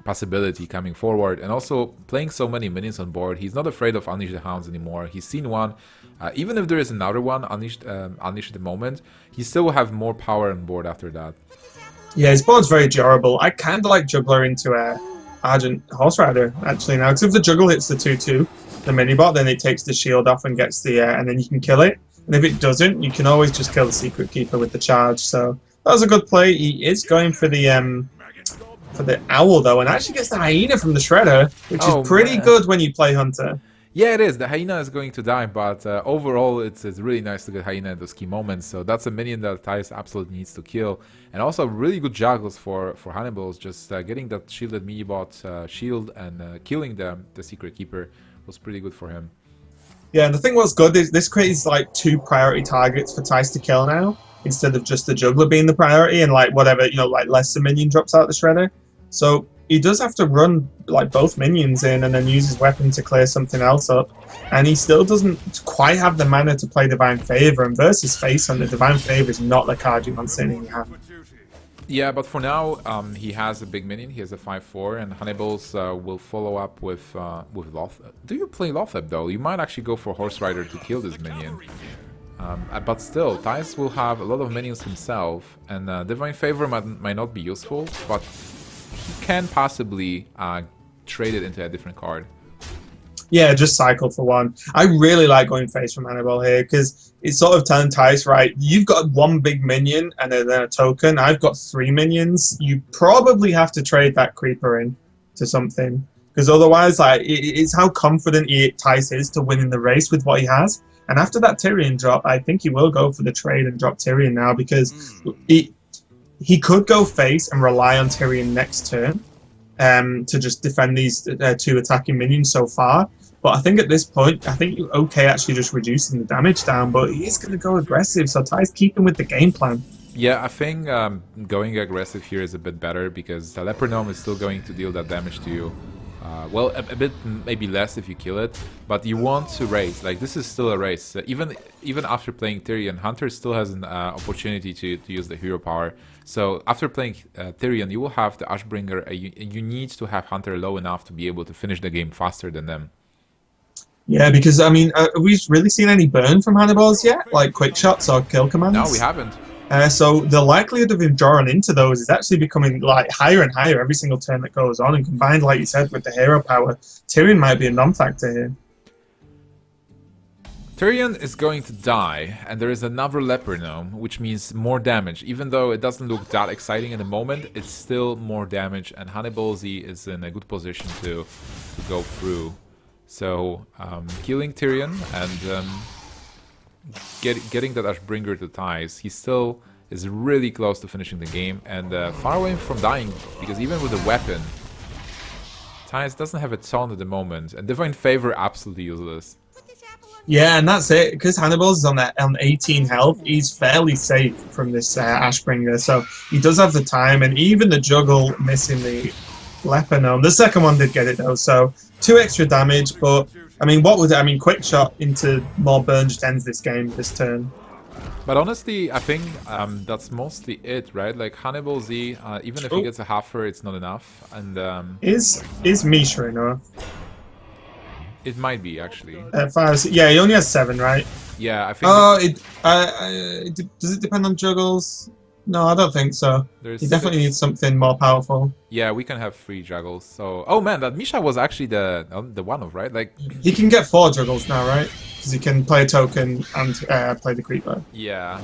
possibility coming forward, and also playing so many minions on board, he's not afraid of Unleash the Hounds anymore. He's seen one. Even if there is another one unleashed at the moment, he still will have more power on board after that. Yeah, his board's very durable. I kind of like Juggler into Argent Horse Rider, actually, now. Because if the Juggle hits the 2-2, the mini-bot, then it takes the shield off and gets the... and then you can kill it. And if it doesn't, you can always just kill the Secret Keeper with the charge. So that was a good play. He is going for the Owl, though, and actually gets the Hyena from the Shredder, which is pretty good when you play Hunter. Yeah, it is. The Hyena is going to die, but overall it's really nice to get Hyena at those key moments. So that's a minion that Thijs absolutely needs to kill. And also really good juggles for Hanniballzz. Just getting that shielded mini-bot shield and killing the Secret Keeper was pretty good for him. Yeah, and the thing was good is this creates like 2 priority targets for Thijs to kill now, instead of just the Juggler being the priority and like whatever, you know, like less the minion drops out the Shredder. So he does have to run like both minions in and then use his weapon to clear something else up. And he still doesn't quite have the mana to play Divine Favor, and versus Face Hunter, Divine Favor is not the card you want sitting in your hand. Yeah, but for now, he has a big minion. He has a 5/4, and Hanniballzz will follow up with Lothep. Do you play Lothep though? You might actually go for Horse Rider to kill this minion. But still, Thijs will have a lot of minions himself, and Divine Favor might not be useful, but he can possibly trade it into a different card. Yeah, just cycle for one. I really like going face from Hannibal here, because it's sort of telling Thijs, right, you've got one big minion and then a token. I've got 3 minions. You probably have to trade that creeper in to something, because otherwise, like, it's how confident Thijs is to win in the race with what he has. And after that Tyrion drop, I think he will go for the trade and drop Tyrion now, because he could go face and rely on Tyrion next turn to just defend these 2 attacking minions so far. But I think at this point, I think you're okay actually just reducing the damage down, but he is going to go aggressive, so Thijs keeping with the game plan. Yeah, I think going aggressive here is a bit better, because the Leper Gnome is still going to deal that damage to you. Well, a bit maybe less if you kill it, but you want to race. Like, this is still a race. Even after playing Tyrion, Hunter still has an opportunity to use the hero power. So after playing Tyrion, you will have the Ashbringer, and you need to have Hunter low enough to be able to finish the game faster than them. Yeah, because, I mean, have we really seen any burn from Hanniballzz yet? Like quick shots or kill commands? No, we haven't. So the likelihood of him drawing into those is actually becoming like higher and higher every single turn that goes on, and combined, like you said, with the hero power, Tyrion might be a non-factor here. Tyrion is going to die, and there is another Leper Gnome, which means more damage. Even though it doesn't look that exciting in the moment, it's still more damage, and Hanniballzz is in a good position to go through. So, killing Tyrion and getting that Ashbringer to Thijs, he still is really close to finishing the game, and far away from dying, because even with a weapon, Thijs doesn't have a ton at the moment, and Divine Favor absolutely useless. Yeah, and that's it. Because Hanniballzz is on 18 health, he's fairly safe from this Ashbringer, so he does have the time, and even the Juggle missing the Leper Gnome. The second one did get it though, so 2 extra damage, but I mean, what would I mean? Quick shot into more burn just ends this game this turn. But honestly, I think that's mostly it, right? Like Hanniballzz, even if he gets a halfer, it's not enough, and Is Misha enough? it might be actually. 5. Yeah, he only has 7, right? Yeah, I think. Oh, does it depend on juggles? No, I don't think so. There's He definitely 6. needs something more powerful. Yeah, we can have 3 juggles. So, oh man, that Misha was actually the one of, right? Like, He can get 4 juggles now, right? Because he can play a token and play the creeper. yeah.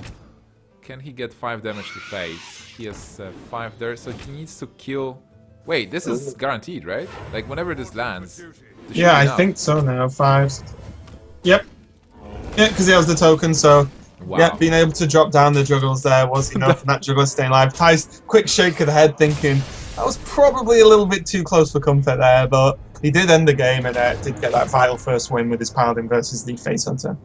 Can he get 5 damage to face? He has 5 there, so he needs to kill. Wait, this is guaranteed, right? Like, whenever this lands. this should Yeah, be I enough. think so now. 5. Yep. Yeah, because he has the token, so Wow. yeah, being able to drop down the juggles there was enough, and that juggler staying alive. Thijs, quick shake of the head, thinking that was probably a little bit too close for comfort there, but he did end the game and did get that vital first win with his paladin versus the face hunter.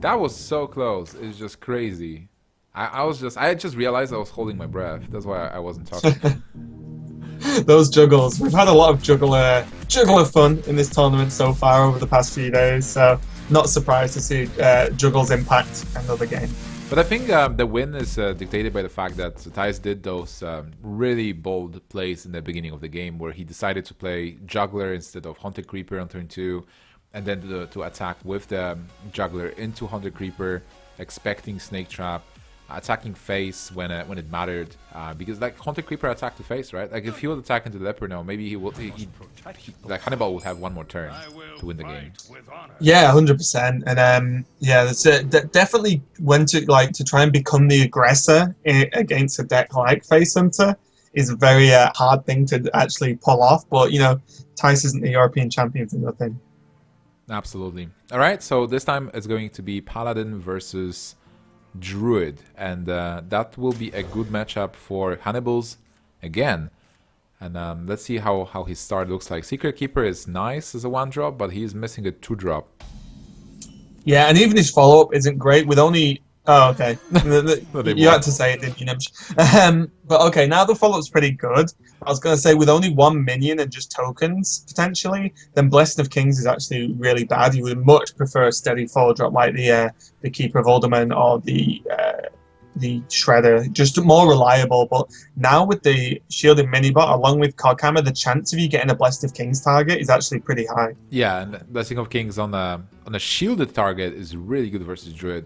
That was so close. It's just crazy. I just realized I was holding my breath. That's why I wasn't talking. Those juggles. We've had a lot of juggler fun in this tournament so far over the past few days, so not surprised to see juggles impact another game. But I think the win is dictated by the fact that Thijs did those really bold plays in the beginning of the game where he decided to play Juggler instead of Haunted Creeper on turn 2, and then to attack with the Juggler into Haunted Creeper, expecting Snake Trap, attacking face when it mattered, because like Haunted Creeper attacked to face, right? Like if he would attack into the Leper now, maybe like Hannibal would have one more turn to win the game. Yeah, 100%. And yeah, that's definitely when to try and become the aggressor against a deck like Face Hunter is a very hard thing to actually pull off. But you know, Thijs isn't the European champion for nothing. Absolutely. All right, so this time it's going to be Paladin versus Druid, and that will be a good matchup for Hanniballzz again. And let's see how his start looks like. Secret Keeper is nice as a 1-drop, but he is missing a 2-drop. Yeah, and even his follow-up isn't great with only... Oh, okay. You had to say it, didn't you, Nimsh? But okay, now the follow-up's pretty good. I was going to say, with only 1 minion and just tokens, potentially, then Blessing of Kings is actually really bad. You would much prefer a steady 4-drop like the Keeper of Alderman or the Shredder, just more reliable. But now with the Shielded Minibot, along with Coghammer, the chance of you getting a Blessed of Kings target is actually pretty high. Yeah, and Blessing of Kings on a shielded target is really good versus Druid.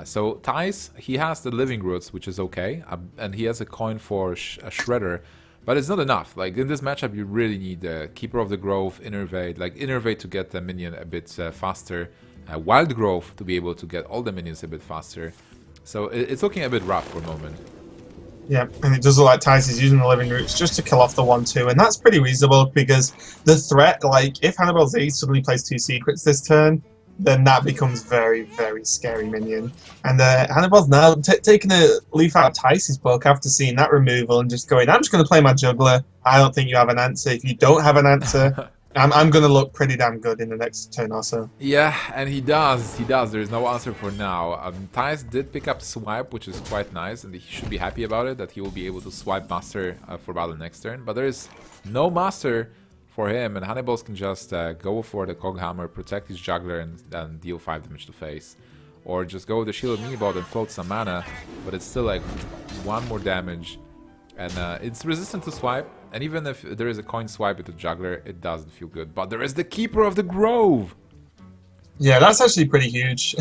So Thijs, he has the Living Roots, which is okay, and he has a coin for a Shredder, but it's not enough. Like in this matchup, you really need the Keeper of the Grove, Innervate, like Innervate to get the minion a bit faster, Wild Grove to be able to get all the minions a bit faster. So it's looking a bit rough for a moment. Yeah, and it does look like Thijs is using the Living Roots just to kill off the 1-2, and that's pretty reasonable because the threat, like if Hanniballzz suddenly plays 2 secrets this turn, then that becomes very, very scary minion. And Hanniballzz now taking a leaf out of Thijs' book after seeing that removal and just going, I'm just going to play my juggler. I don't think you have an answer. If you don't have an answer, I'm going to look pretty damn good in the next turn or so. Yeah, and he does. He does. There is no answer for now. Thijs did pick up Swipe, which is quite nice, and he should be happy about it, that he will be able to swipe Master for battle next turn. But there is no Master for him, and Hanniballzz can just go for the Coghammer, protect his Juggler, and deal 5 damage to face. Or just go with the Shielded Minibot and float some mana, but it's still like 1 more damage. And it's resistant to swipe, and even if there is a coin swipe with the Juggler, it doesn't feel good. But there is the Keeper of the Grove! Yeah, that's actually pretty huge.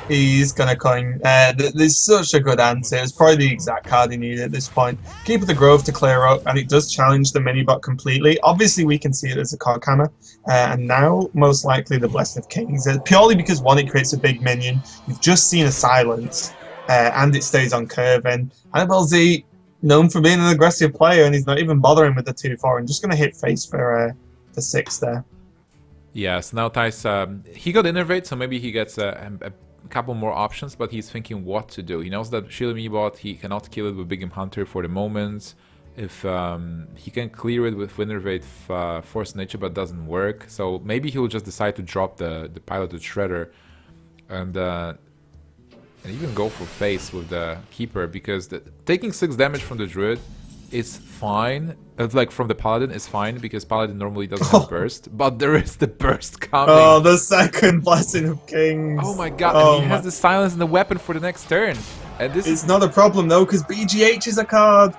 He's gonna coin. There's such a good answer. It's probably the exact card he needed at this point. Keep the Grove to clear up, and it does challenge the Minibot completely. Obviously, we can see it as a Coghammer, and now most likely the Blessing of Kings. Purely because one, it creates a big minion. You've just seen a silence, and it stays on curve. And Hanniballzz, known for being an aggressive player, and he's not even bothering with the 2-4, and just gonna hit face for 6 there. Yes, now Thijs, he got Innervate, so maybe he gets a couple more options, but he's thinking what to do. He knows that Shielded Minibot, he cannot kill it with Big Game Hunter for the moment. If he can clear it with Innervate, Force Nature, but doesn't work. So maybe he'll just decide to drop the piloted Shredder and even go for face with the Keeper, because taking 6 damage from the Druid is fine like from the Paladin is fine because Paladin normally doesn't have burst, but there is the burst coming. Oh, the second Blessing of Kings. Oh my god, Oh and he has the silence and the weapon for the next turn. And this It's is not a problem though, because BGH is a card.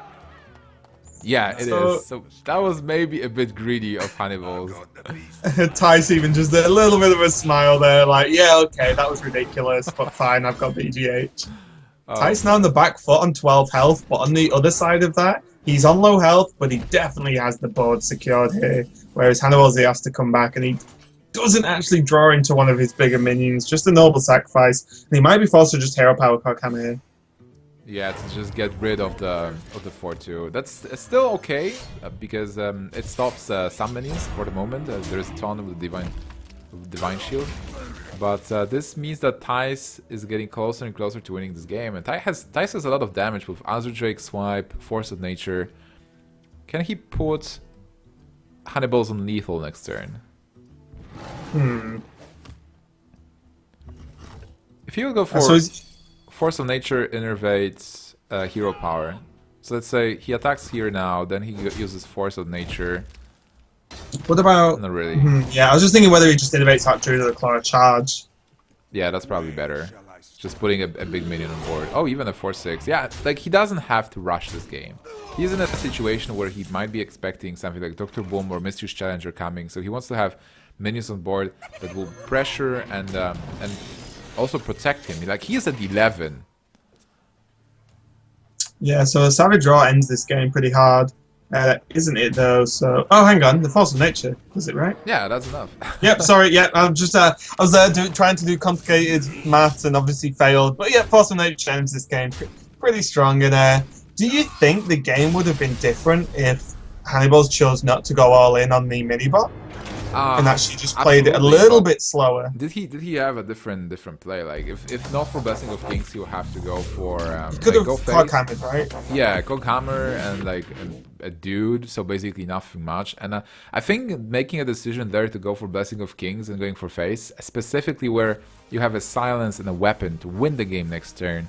yeah, it is. So that was maybe a bit greedy of Hanniballzz. Thijs even just a little bit of a smile there, like, yeah, okay, that was ridiculous, but fine, I've got BGH. Thijs now on the back foot on 12 health, but on the other side of that, he's on low health, but he definitely has the board secured here. Whereas Hanniballzz has to come back, and he doesn't actually draw into one of his bigger minions, just a noble sacrifice. And he might be forced to just hero power Kokama here. Yeah, to just get rid of the 4-2. That's still okay because it stops some minions for the moment. There's a ton of the divine shield, but this means that Thijs is getting closer and closer to winning this game. And Thijs has a lot of damage with Azure Drake swipe, Force of Nature. Can he put Hanniballzz on lethal next turn? If he will go for Force of Nature, innervates hero power. So let's say he attacks here now, then he uses Force of Nature. What about... Not really. Yeah, I was just thinking whether he just innovates out Druid or Clara Charge. Yeah, that's probably better. Just putting a big minion on board. Oh, even a 4-6. Yeah, like he doesn't have to rush this game. He's in a situation where he might be expecting something like Dr. Boom or Mysterious Challenger coming, so he wants to have minions on board that will pressure and also protect him. Like, he is at 11. Yeah, so a Savage Draw ends this game pretty hard. Isn't it though? So, oh, hang on, the Force of Nature, is it right? Yeah, that's enough. Yep, sorry, yeah, I'm just, I was trying to do complicated maths and obviously failed. But yeah, Force of Nature ends this game pretty strong. And do you think the game would have been different if Hanniballzz chose not to go all in on the mini-bot? And actually just played it a little bit slower. Did he have a different play? Like if not for Blessing of Kings, he would have to go for he could have Coghammered, right? Yeah, Coghammer and like a dude. So basically nothing much. And I think making a decision there to go for Blessing of Kings and going for face, specifically where you have a silence and a weapon to win the game next turn,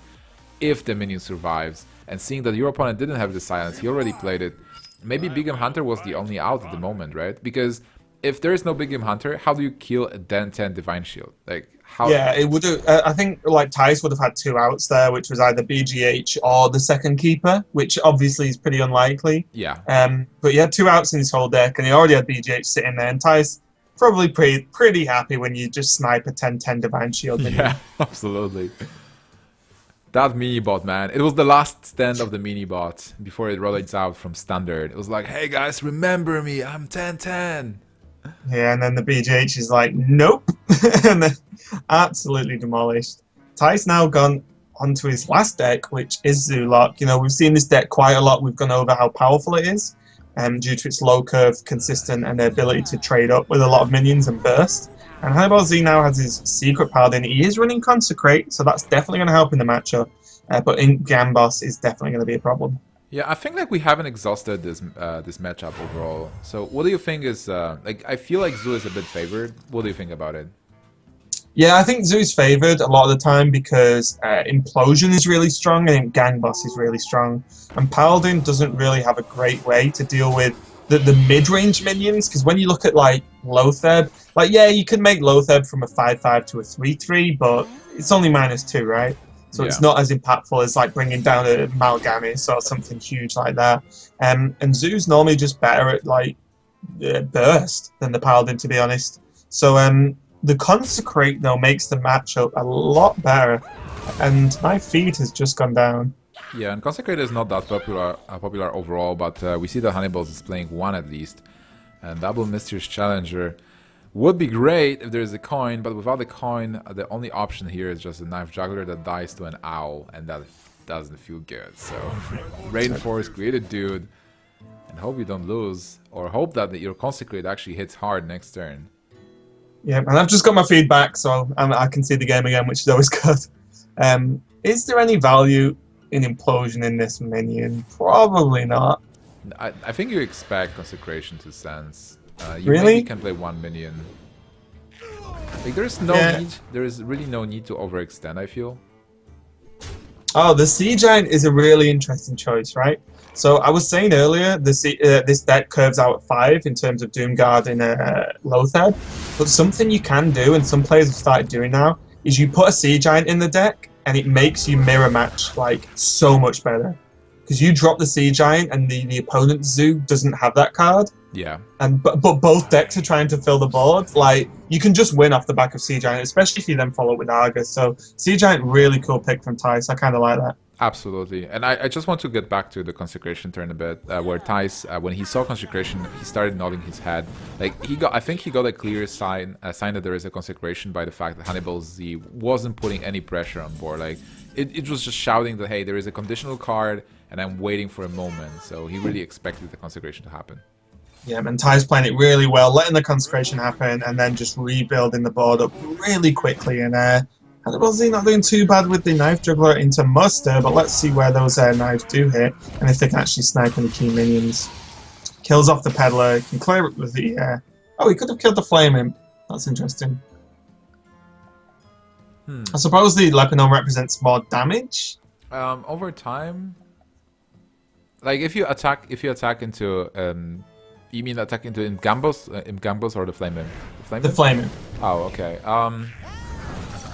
if the minion survives, and seeing that your opponent didn't have the silence, he already played it. Maybe Big Game Hunter was the only out at the moment, right? Because if there is no Big Game Hunter, how do you kill a Den 10 Divine Shield? Like, how? Yeah, it would have. I think like Thijs would have had 2 outs there, which was either BGH or the second keeper, which obviously is pretty unlikely. Yeah. But he had 2 outs in his whole deck, and he already had BGH sitting there. And Thijs probably pretty happy when you just snipe a 10-10 Divine Shield. Yeah, absolutely. That mini bot, man. It was the last stand of the mini bot before it rolled out from standard. It was like, hey guys, remember me, I'm 10-10. Yeah, and then the BGH is like, nope. And then absolutely demolished. Thijs now gone onto his last deck, which is Zoolock. You know, we've seen this deck quite a lot. We've gone over how powerful it is due to its low curve, consistent, and the ability to trade up with a lot of minions and burst. And Hanniballzz now has his Secret Paladin. He is running Consecrate, so that's definitely going to help in the matchup. But in Gambos is definitely going to be a problem. Yeah, I think like we haven't exhausted this this matchup overall. So what do you think is like? I feel like Zoo is a bit favored. What do you think about it? Yeah, I think Zoo's favored a lot of the time because Implosion is really strong and Gang Boss is really strong. And Paladin doesn't really have a great way to deal with the mid-range minions, because when you look at like Lotheb, like yeah, you can make Lotheb from a 5/5 to a 3/3, but it's only -2, right? So it's not as impactful as like bringing down a Mal'Ganis or something huge like that. And Zoo's normally just better at like burst than the Paladin, to be honest. So the Consecrate though makes the matchup a lot better, and my feed has just gone down. Yeah, and Consecrate is not that popular overall, but we see that Hanniballzz is playing 1 at least, and double Mysterious Challenger would be great if there's a coin, but without the coin, the only option here is just a Knife Juggler that dies to an owl, and that doesn't feel good. So, Rainforest, create a dude, and hope you don't lose, or hope that your Consecrate actually hits hard next turn. Yeah, and I've just got my feedback, so I can see the game again, which is always good. Is there any value in Implosion in this minion? Probably not. I think you expect Consecration to sense. You Really? maybe can play 1 minion. Like, there's no need. There is really no need to overextend, I feel. Oh, the Sea Giant is a really interesting choice, right? So I was saying earlier, this deck curves out at 5 in terms of Doomguard in Lothar, but something you can do, and some players have started doing now, is you put a Sea Giant in the deck, and it makes you mirror match like so much better. Because you drop the Sea Giant, and the opponent's Zoo doesn't have that card. Yeah. But both decks are trying to fill the board. Like, you can just win off the back of Sea Giant, especially if you then follow with Argus. So Sea Giant, really cool pick from Thijs. I kind of like that. Absolutely. And I just want to get back to the Consecration turn a bit, where Thijs, when he saw Consecration, he started nodding his head. Like, I think he got a clear sign that there is a Consecration by the fact that Hanniballzz wasn't putting any pressure on board. Like, it was just shouting that, hey, there is a conditional card, and I'm waiting for a moment. So he really expected the Consecration to happen. Yeah, and Thijs playing it really well, letting the Consecration happen, and then just rebuilding the board up really quickly. And Hanniballzz not doing too bad with the Knife Juggler into Muster, but let's see where those knives do hit, and if they can actually snipe any key minions. Kills off the Peddler, can clear it with the... Oh, he could have killed the Flame Imp. That's interesting. I suppose the Lebanon represents more damage? Over time... Like, if you attack into... you mean attack into Imp-Gambos or the Flame Imp? The Flame Imp. Oh, okay.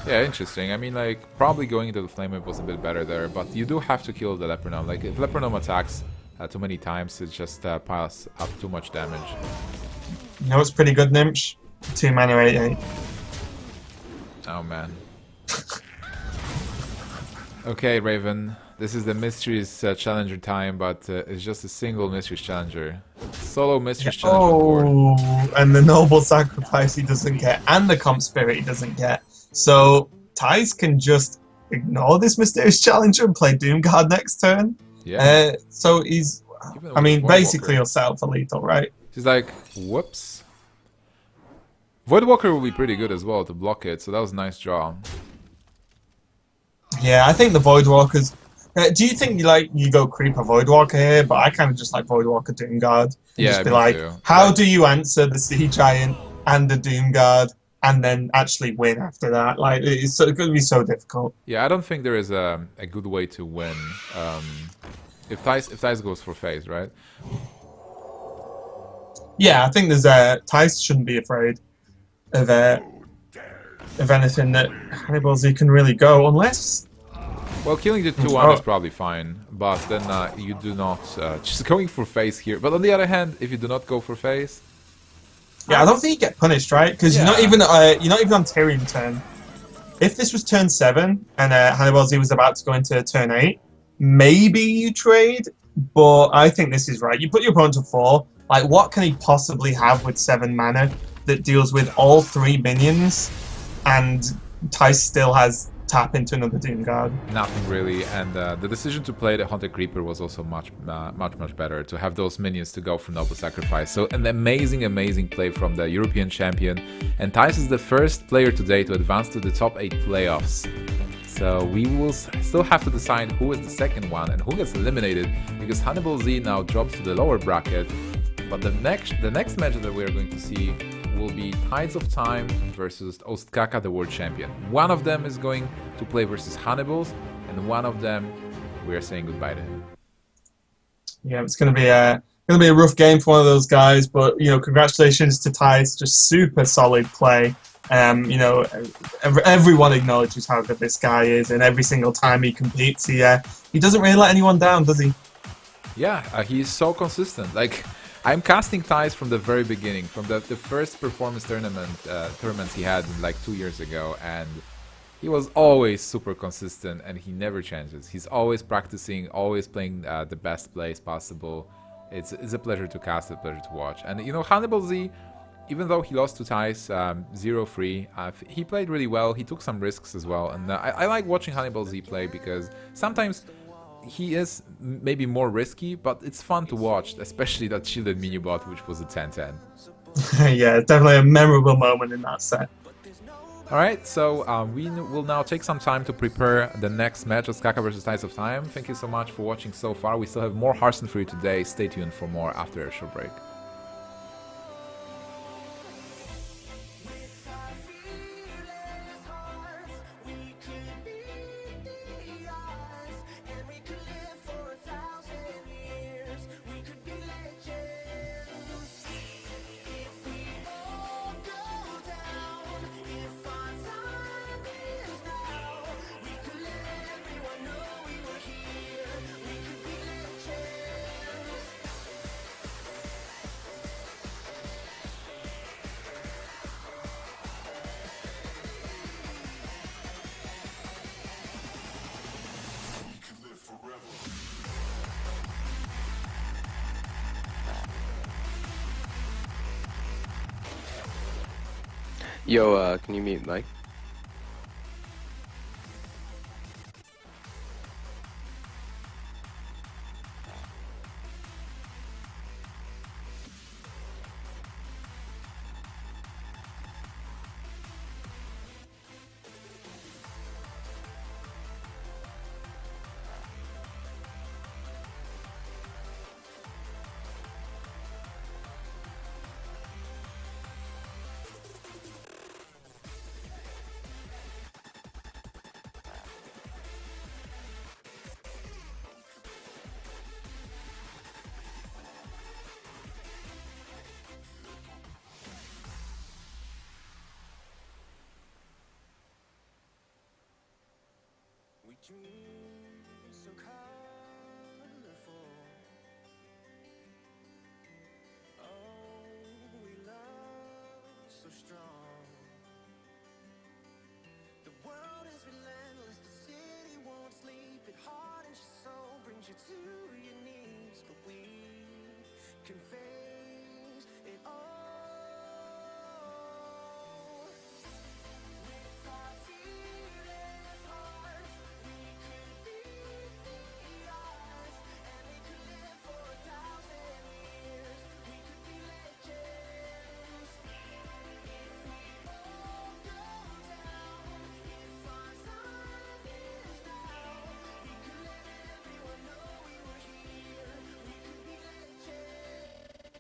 Yeah, interesting. I mean, like, probably going into the Flame Imp was a bit better there, but you do have to kill the Lepernom. Like, if Lepernom attacks too many times, it just piles up too much damage. You know what's pretty good, Nimsh? 2 mana 8/8. Oh, man. Okay, Raven. This is the Mysteries Challenger time, but it's just a single Mysteries Challenger. Solo Mysteries Challenger board. Oh, and the Noble Sacrifice he doesn't get, and the Comp Spirit he doesn't get. So Thijs can just ignore this Mysterious Challenger and play Doomguard next turn. Yeah. So he's... I mean, basically he'll set up for lethal, right? He's like, whoops. Voidwalker will be pretty good as well to block it, so that was a nice draw. Yeah, I think the Voidwalkers... do you think you go Creeper Voidwalker here? But I kind of just like Voidwalker Doomguard. Yeah, just be me like, too. how do you answer the Sea Giant and the Doomguard and then actually win after that? Like, it's going to be so difficult. Yeah, I don't think there is a good way to win if Thijs goes for phase, right? Yeah, I think there's Thijs shouldn't be afraid of anything that Hanniballzz can really go, unless... Well, killing the 2-1 is probably fine, but then you do not... just going for phase here. But on the other hand, if you do not go for phase... Yeah, I don't think you get punished, right? Because you're not even on Tyrion turn. If this was turn 7 and Hanniballzz was about to go into turn 8, maybe you trade, but I think this is right. You put your opponent to 4. Like, what can he possibly have with 7 mana that deals with all 3 minions, and Thijs still has tap into another Doomguard? Nothing really, and the decision to play the Haunted Creeper was also much better, to have those minions to go for Noble Sacrifice. So an amazing play from the European champion, and Thijs is the first player today to advance to the top 8 playoffs. So we will still have to decide who is the second one and who gets eliminated, because Hanniballzz now drops to the lower bracket. But the next match that we are going to see will be Tidesoftime versus Ostkaka, the world champion. One of them is going to play versus Hanniballzz, and one of them we are saying goodbye to him. Yeah, it's going to be a rough game for one of those guys, but congratulations to Thijs, just super solid play. Everyone acknowledges how good this guy is, and every single time he competes, he doesn't really let anyone down, does he? Yeah, he's so consistent. Like, I'm casting Thijs from the very beginning, from the first performance tournaments he had like 2 years ago, and he was always super consistent, and he never changes. He's always practicing, always playing the best plays possible. It's a pleasure to cast, a pleasure to watch. And Hanniballzz, even though he lost to Thijs 0-3, he played really well. He took some risks as well, and I like watching Hanniballzz play, because sometimes he is maybe more risky, but it's fun to watch, especially that shielded minibot, which was a 10-10. Yeah, definitely a memorable moment in that set. Alright, so we will now take some time to prepare the next match, Ostkaka versus Tidesoftime. Thank you so much for watching so far. We still have more Hearthstone for you today. Stay tuned for more after a short break. We could live for 1,000 years. Yo, can you mute Mike? We dream so colorful. Oh, we love so strong. The world is relentless, the city won't sleep. It hardens your soul, brings you to your knees. But we can face it all. With our fearless hearts, we could beat the odds, and we could live for 1,000 years. We could be legends. If we all go down, if our time is now, we could let everyone know we were here. We could be legends.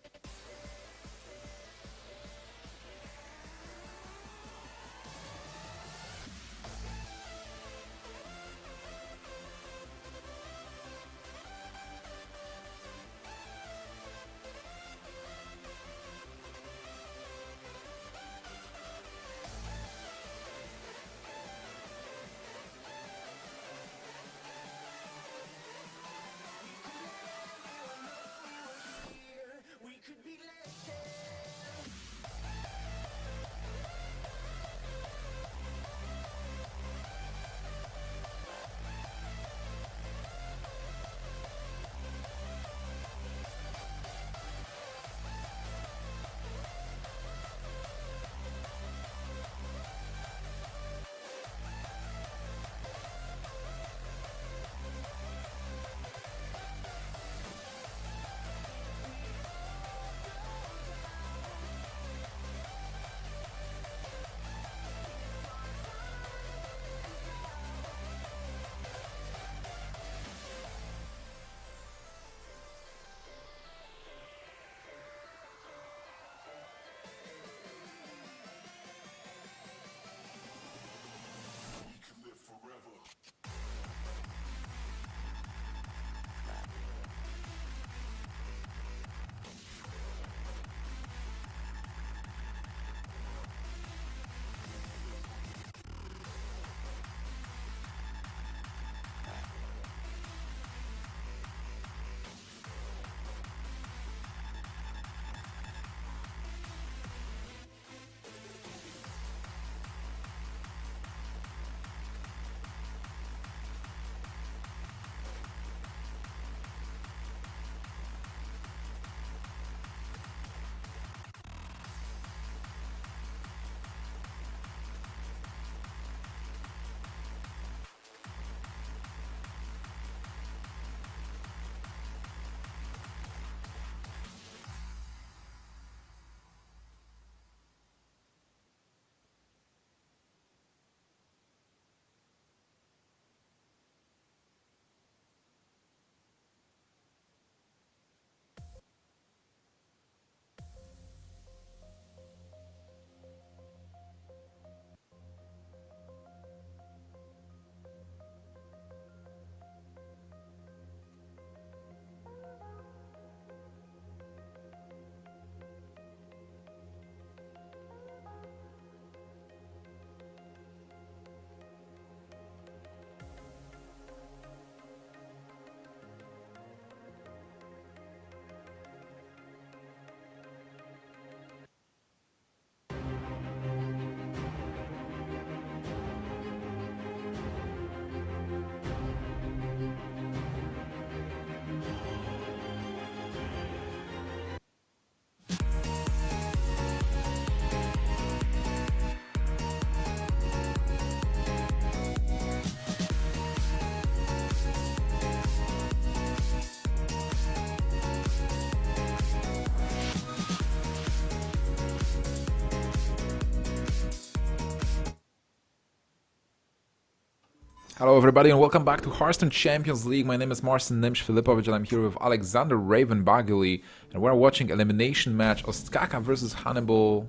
Hello everybody and welcome back to Hearthstone Champions League. My name is Marcin Nimsh-Filipovic and I'm here with Alexander Raven Baguli. And we're watching elimination match Ostkaka versus Hannibal.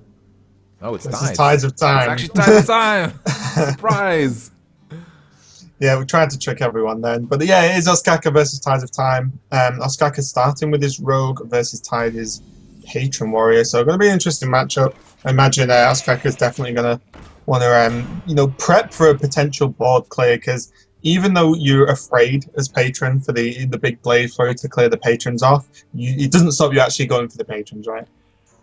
Oh, it's This Tides. is Tides of Time. It's actually Tides of Time! Surprise! Yeah, we tried to trick everyone then. But yeah, it is Ostkaka versus Tides of Time. Ostkaka's starting with his Rogue versus Tides' Patron Warrior. So going to be an interesting matchup. I imagine Ostkaka is definitely going to want to, prep for a potential board clear, because even though you're afraid as patron for the big blade flurry to clear the patrons off, it doesn't stop you actually going for the patrons, right?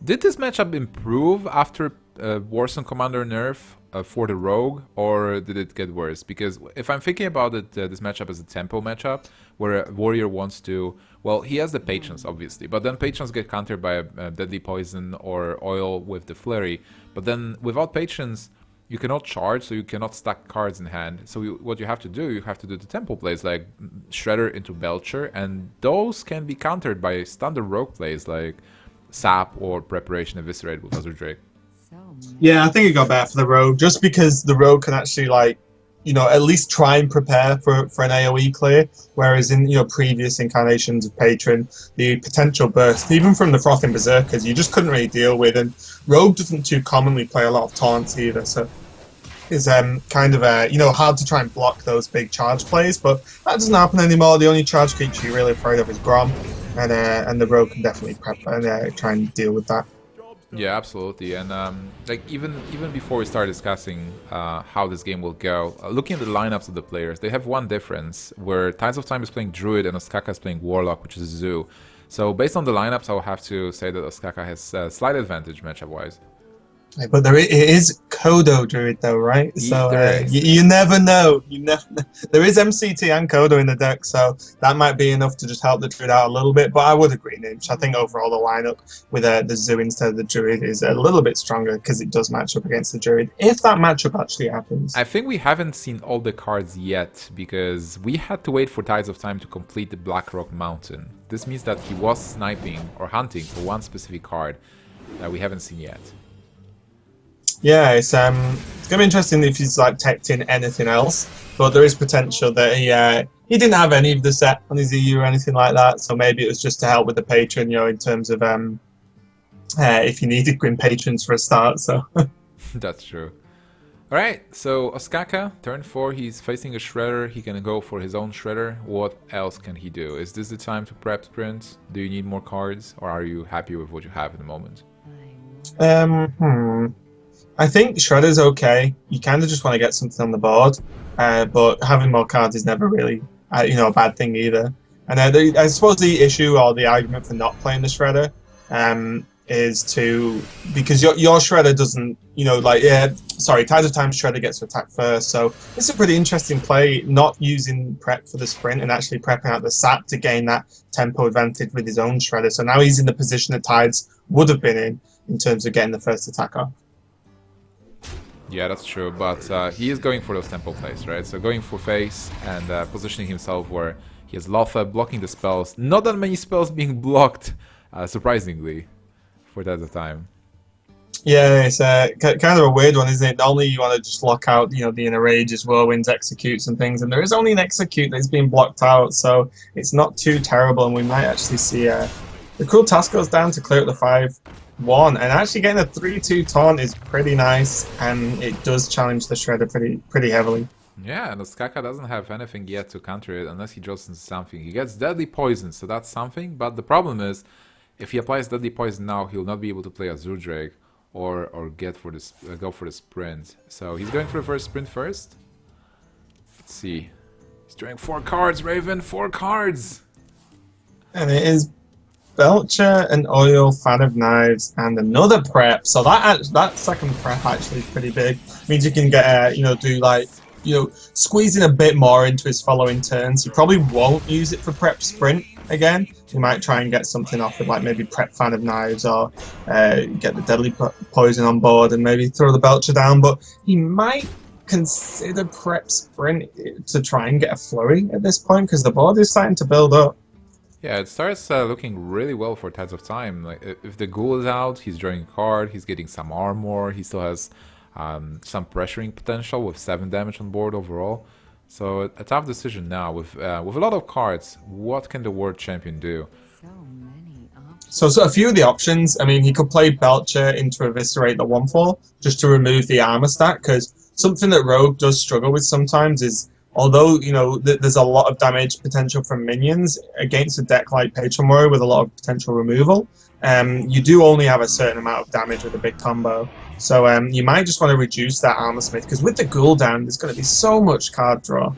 Did this matchup improve after Warzone Commander nerf for the Rogue, or did it get worse? Because if I'm thinking about it, this matchup is a tempo matchup, where a warrior wants to... Well, he has the patrons, obviously, but then patrons get countered by a deadly poison or oil with the flurry. But then without patrons, you cannot charge, so you cannot stack cards in hand. So what you have to do the tempo plays like Shredder into Belcher, and those can be countered by standard rogue plays like Sap or Preparation Eviscerate with Azure Drake. Yeah, I think it got better for the Rogue, just because the Rogue can actually, at least try and prepare for an AoE clear, whereas in previous incarnations of Patron, the potential burst, even from the Frothing Berserkers, you just couldn't really deal with, and Rogue doesn't too commonly play a lot of taunts either, so it's kind of hard to try and block those big charge plays, but that doesn't happen anymore. The only charge creature you're really afraid of is Grom, and the Rogue can definitely prep and try and deal with that. Yeah, absolutely. And even before we start discussing how this game will go, looking at the lineups of the players, they have one difference, where Tides of Time is playing Druid and Ostkaka is playing Warlock, which is Zoo. So based on the lineups, I'll have to say that Ostkaka has a slight advantage matchup-wise. But it is Kodo Druid though, right? So you never know. There is MCT and Kodo in the deck, so that might be enough to just help the Druid out a little bit. But I would agree, Nimsh. I think overall the lineup with the Zoo instead of the Druid is a little bit stronger, because it does match up against the Druid, if that matchup actually happens. I think we haven't seen all the cards yet, because we had to wait for Tides of Time to complete the Blackrock Mountain. This means that he was sniping or hunting for one specific card that we haven't seen yet. Yeah, it's gonna be interesting if he's teched in anything else, but there is potential that he didn't have any of the set on his EU or anything like that, so maybe it was just to help with the patron, in terms of if you needed Grim Patrons for a start. So That's true. Alright, so Ostkaka, turn 4, he's facing a Shredder, he can go for his own Shredder. What else can he do? Is this the time to prep sprint? Do you need more cards, or are you happy with what you have at the moment? I think Shredder's okay. You kind of just want to get something on the board, but having more cards is never really, a bad thing either. And I suppose the issue or the argument for not playing the Shredder is because your Shredder doesn't, Tides of Time Shredder gets to attack first, so it's a pretty interesting play, not using prep for the sprint and actually prepping out the sap to gain that tempo advantage with his own Shredder. So now he's in the position that Tides would have been in terms of getting the first attack off. Yeah, that's true, but he is going for those tempo plays, right? So going for face and positioning himself where he has Lotha blocking the spells. Not that many spells being blocked, surprisingly, for that time. Yeah, it's kind of a weird one, isn't it? Normally you want to just lock out, the Inner Rages, Whirlwinds, Executes and things, and there is only an Execute that's being blocked out, so it's not too terrible, and we might actually see the Cruel Task goes down to clear up the 5-1, and actually getting a 3-2 taunt is pretty nice, and it does challenge the Shredder pretty heavily. Yeah, and Ostkaka doesn't have anything yet to counter it unless he draws into something. He gets Deadly Poison, so that's something, but the problem is, if he applies Deadly Poison now, he'll not be able to play Azure Drake or go for the sprint. So he's going for the first sprint first. Let's see. He's drawing 4 cards, Raven, 4 cards! And it is Belcher, an Oil, Fan of Knives, and another prep. So that second prep actually is pretty big. Means you can get squeezing a bit more into his following turns. You probably won't use it for prep sprint again. You might try and get something off with maybe prep Fan of Knives or get the Deadly Poison on board and maybe throw the Belcher down. But he might consider prep sprint to try and get a flurry at this point, because the board is starting to build up. Yeah, it starts looking really well for Tides of Time. Like, if the Ghoul is out, he's drawing a card, he's getting some armor, he still has some pressuring potential with 7 damage on board overall. So a tough decision now with a lot of cards. What can the world champion do? So many options. So a few of the options. I mean, he could play Belcher into Eviscerate the 1/4 just to remove the armor stack, because something that Rogue does struggle with sometimes is, although there's a lot of damage potential from minions against a deck like Patron Warrior with a lot of potential removal, you do only have a certain amount of damage with a big combo. So you might just want to reduce that Armor Smith, because with the Ghoul down, there's going to be so much card draw.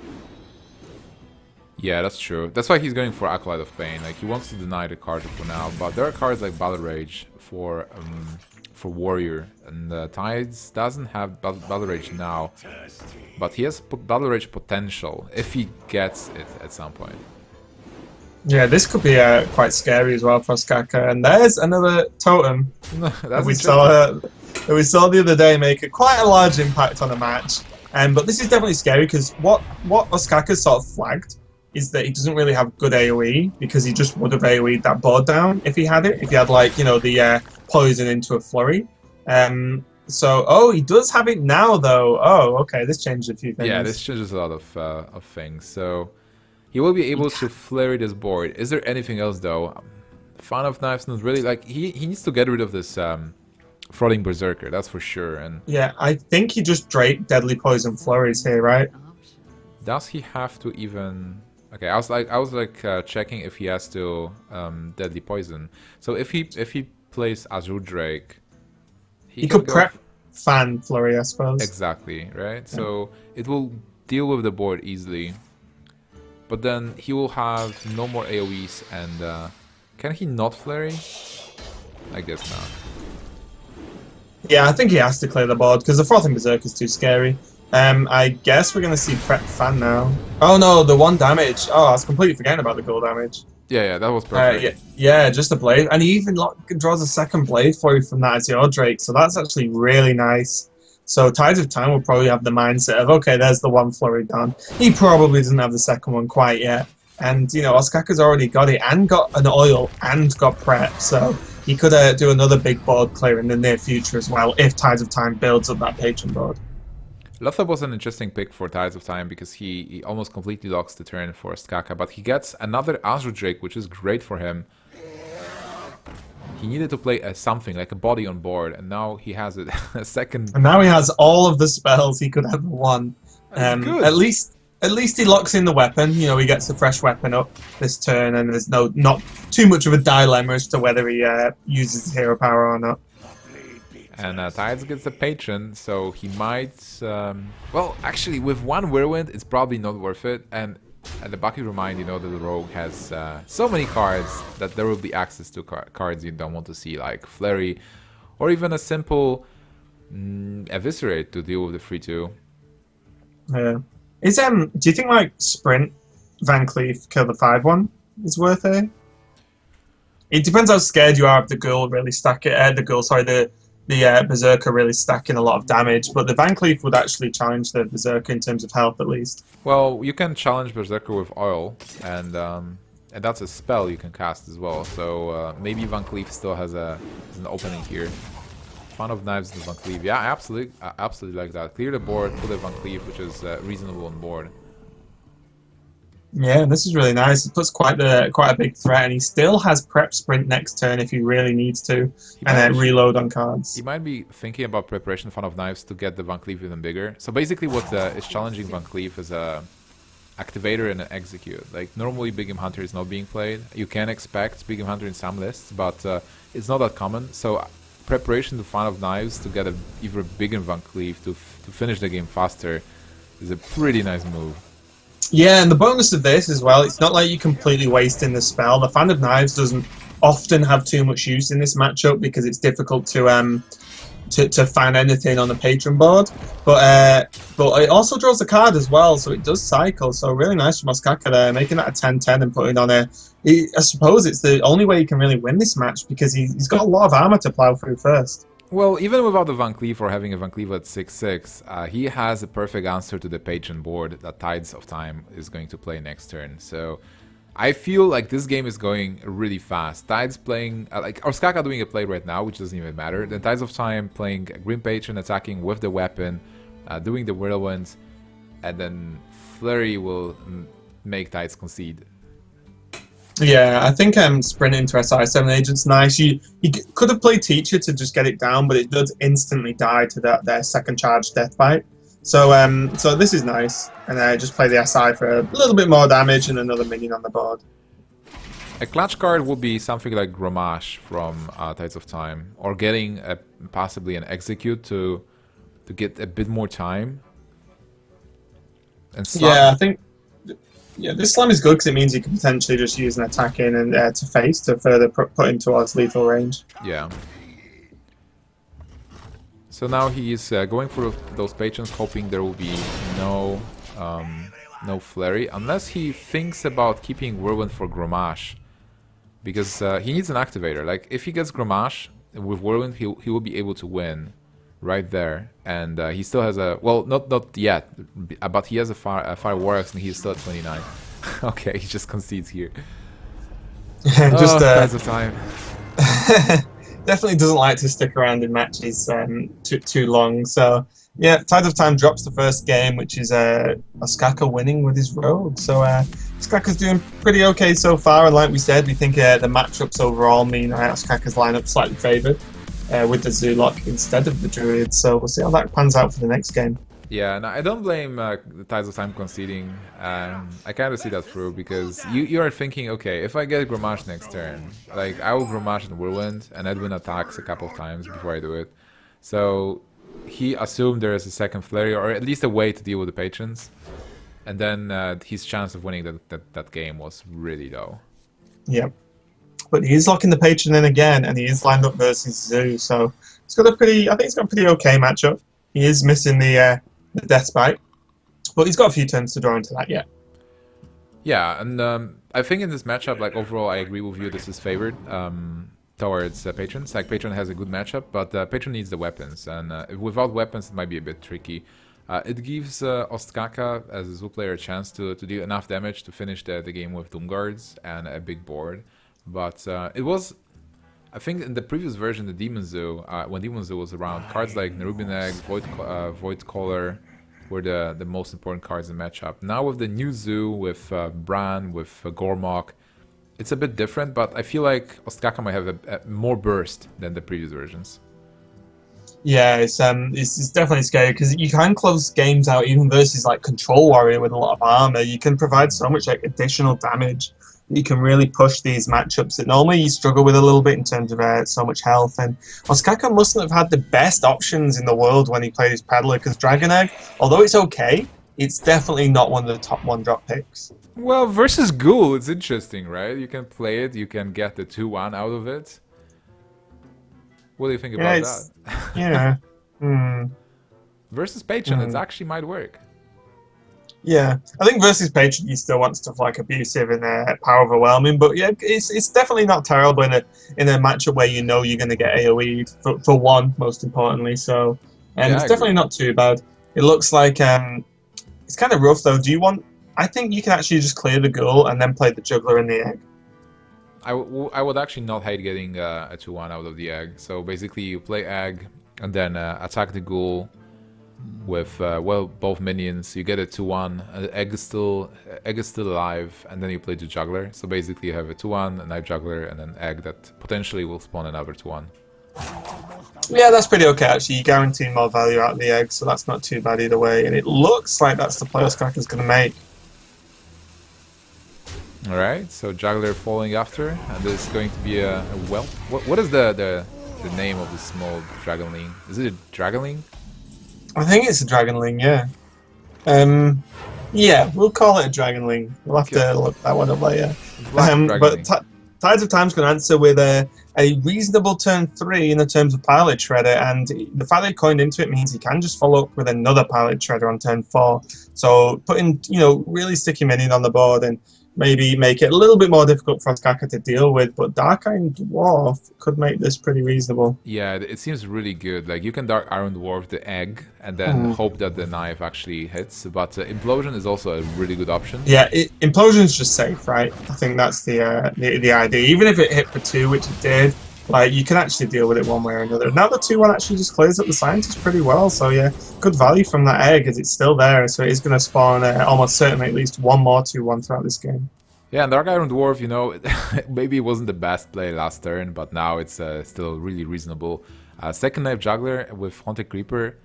Yeah, that's true. That's why he's going for Acolyte of Pain. Like, he wants to deny the card for now, but there are cards like Battle Rage for Warrior, and Tides doesn't have Battle Rage now, but he has Battle Rage potential if he gets it at some point. Yeah, this could be quite scary as well for Ostkaka. And there's another totem that we saw the other day make quite a large impact on the match. But this is definitely scary, because what Ostkaka sort of flagged is that he doesn't really have good AoE, because he just would have AoE'd that board down if he had it. If he had, like, the poison into a flurry. So he does have it now, though. Oh, okay, this changed a few things. Yeah, this changes a lot of things. So he will be able to flurry this board. Is there anything else, though? Fan of Knives, not really. Like, he needs to get rid of this Frauding Berserker, that's for sure. And yeah, I think he just Drake Deadly Poison Flurries here, right? Options. does he have to even? Okay, I was checking if he has to Deadly Poison. So if he plays Azure Drake, He could go prep Fan Flurry, I suppose. exactly, right? So it will deal with the board easily. But then he will have no more AoEs, and can he not flurry? I guess not. Yeah, I think he has to clear the board, because the Frothing Berserk is too scary. I guess we're going to see Prep Fan now. Oh no, the 1 damage. Oh, I was completely forgetting about the gold damage. Yeah, that was perfect. Yeah, just a blade. And he even draws a second blade for you from that Azure Drake, so that's actually really nice. So Tides of Time will probably have the mindset of, okay, there's the 1 flurry done. He probably doesn't have the second one quite yet. And, Ostkaka's already got it, and got an oil, and got prep, so he could do another big board clear in the near future as well, if Tides of Time builds up that patron board. Lothar was an interesting pick for Tides of Time, because he almost completely locks the turn for Ostkaka, but he gets another Azure Drake, which is great for him. He needed to play something, like a body on board, and now he has a second... And now he has all of the spells he could ever want. Good. At least he locks in the weapon. He gets a fresh weapon up this turn, and there's not too much of a dilemma as to whether he uses his hero power or not. And Tides gets a patron, so he might... well, actually, with 1 Whirlwind, it's probably not worth it. And at the back of your mind, that the Rogue has so many cards that there will be access to cards you don't want to see, like Flurry, or even a simple Eviscerate to deal with the 3-2. Yeah. Do you think, like, Sprint, Van Cleef, kill the 5-1 is worth it? It depends how scared you are of the Ghoul really stacking... the Berserker really stacking a lot of damage, but the Van Cleef would actually challenge the Berserker in terms of health, at least. Well, you can challenge Berserker with oil, and that's a spell you can cast as well. So maybe Van Cleef still has an opening here. Fan of Knives and Van Cleef. Yeah, I absolutely like that. Clear the board, put a Van Cleef, which is reasonable on board. Yeah, this is really nice. It puts quite a big threat, and he still has prep sprint next turn if he really needs to, and then reload on cards. He might be thinking about preparation Fan of Knives to get the Van Cleef even bigger. So basically what is challenging Van Cleef is a activator and an execute. Like, normally Big Game Hunter is not being played. You can expect Big Game Hunter in some lists, but it's not that common. So preparation to Fan of Knives to get either bigger Van Cleef to finish the game faster is a pretty nice move. Yeah, and the bonus of this as well, it's not like you're completely wasting the spell. The Fan of Knives doesn't often have too much use in this matchup because it's difficult to find anything on the patron board. But it also draws a card as well, so it does cycle. So really nice from Ostkaka there, making that a 10-10 and putting on I suppose it's the only way he can really win this match, because he's got a lot of armor to plow through first. Well, even without the Van Cleef or having a Van Cleef at 6-6, he has a perfect answer to the patron board that Tides of Time is going to play next turn. So I feel like this game is going really fast. Tides playing, like Ostkaka doing a play right now, which doesn't even matter. Then Tides of Time playing Green Patron, attacking with the weapon, doing the Whirlwinds, and then flurry will make Thijs concede. Yeah, I think sprint into SI7 agent's nice. You could have played teacher to just get it down, but it does instantly die to their second charge death bite. So so this is nice, and just play the SI for a little bit more damage and another minion on the board. A clutch card would be something like Grommash from Tidesoftime, or getting possibly an execute to get a bit more time. And Yeah, I think this slam is good because it means you can potentially just use an attack in and to face to further put him towards lethal range. Yeah. So now he's going for those patrons, hoping there will be no flurry, unless he thinks about keeping Whirlwind for Grommash, because he needs an activator. Like if he gets Grommash with Whirlwind, he will be able to win right there, and he still has a not yet, but he has a fireworks and he's still at 29. Okay, he just concedes here. Just Tides of Time. Definitely doesn't like to stick around in matches too long. So yeah, Tide of Time drops the first game, which is Ostkaka winning with his rogue. So Ostkaka's doing pretty okay so far, and like we said, we think the matchups overall mean Ostkaka's lineup slightly favoured with the Zoolock instead of the Druid. So we'll see how that pans out for the next game. Yeah, no, I don't blame the Tides of Time conceding. I kind of see that through, because you are thinking, okay, if I get Grommash next turn, like I will Grommash and Whirlwind, and Edwin attacks a couple of times before I do it. So he assumed there is a second flurry, or at least a way to deal with the patrons, and then his chance of winning that game was really low. Yep. But he's locking the patron in again, and he is lined up versus Zoo, so he's got a pretty okay matchup. He is missing the death bite, but he's got a few turns to draw into that yet. Yeah, and I think in this matchup, like overall, I agree with you. This is favored towards patrons. Like patron has a good matchup, but patron needs the weapons, and without weapons, it might be a bit tricky. It gives Ostkaka as a Zoo player a chance to do enough damage to finish the game with Doom Guards and a big board. But it was, I think, in the previous version, the Demon Zoo, when Demon Zoo was around, cards like Nerubian Egg, Void Caller were the most important cards in matchup. Now with the new Zoo, with Bran, with Gormok, it's a bit different, but I feel like Ostkaka might have a more burst than the previous versions. Yeah, it's definitely scary because you can close games out even versus like Control Warrior with a lot of armor. You can provide so much like additional damage. You can really push these matchups that normally you struggle with a little bit in terms of so much health. And Ostkaka mustn't have had the best options in the world when he played his Peddler, because Dragon Egg, although it's okay, it's definitely not one of the top 1-drop picks. Well, versus Ghoul, it's interesting, right? You can play it, you can get the 2-1 out of it. What do you think about that? Yeah. Versus Patron, it actually might work. Yeah, I think versus Patron, you still want stuff like Abusive and Power Overwhelming, but yeah, it's definitely not terrible in a matchup where you know you're going to get AoE'd for one, most importantly. So, it's definitely not too bad. It looks like it's kind of rough though. I think you can actually just clear the Ghoul and then play the Juggler and the Egg. I would actually not hate getting a 2-1 out of the Egg. So basically, you play Egg and then attack the Ghoul with both minions. You get a 2-1. Egg is still alive, and then you play the Juggler. So basically, you have a 2-1, a Knife Juggler, and an Egg that potentially will spawn another 2-1. Yeah, that's pretty okay actually. You guarantee more value out of the Egg, so that's not too bad either way. And it looks like that's the play Ostkaka's going to make. All right, so Juggler falling after, and this is going to be a whelp. What is the name of the small Dragonling? Is it a Dragonling? I think it's a Dragonling, yeah. Yeah, we'll call it a Dragonling. We'll have to look that one up later. But Tides of Time's going to answer with a reasonable turn 3 in the terms of Pilot Shredder, and the fact they coined into it means he can just follow up with another Pilot Shredder on turn 4. So putting, really sticky minion on the board and maybe make it a little bit more difficult for Ostkaka to deal with, but Dark Iron Dwarf could make this pretty reasonable. Yeah, it seems really good. Like, you can Dark Iron Dwarf the Egg and then hope that the knife actually hits, but Implosion is also a really good option. Yeah, Implosion's just safe, right? I think that's the idea. Even if it hit for 2, which it did, like you can actually deal with it one way or another. Now the 2-1 actually just clears up the scientist pretty well, so yeah, good value from that egg as it's still there, so it is going to spawn almost certainly at least one more 2-1 throughout this game. Yeah, and Dark Iron Dwarf, you know, maybe it wasn't the best play last turn, but now it's still really reasonable. Second Knife Juggler with Haunted Creeper,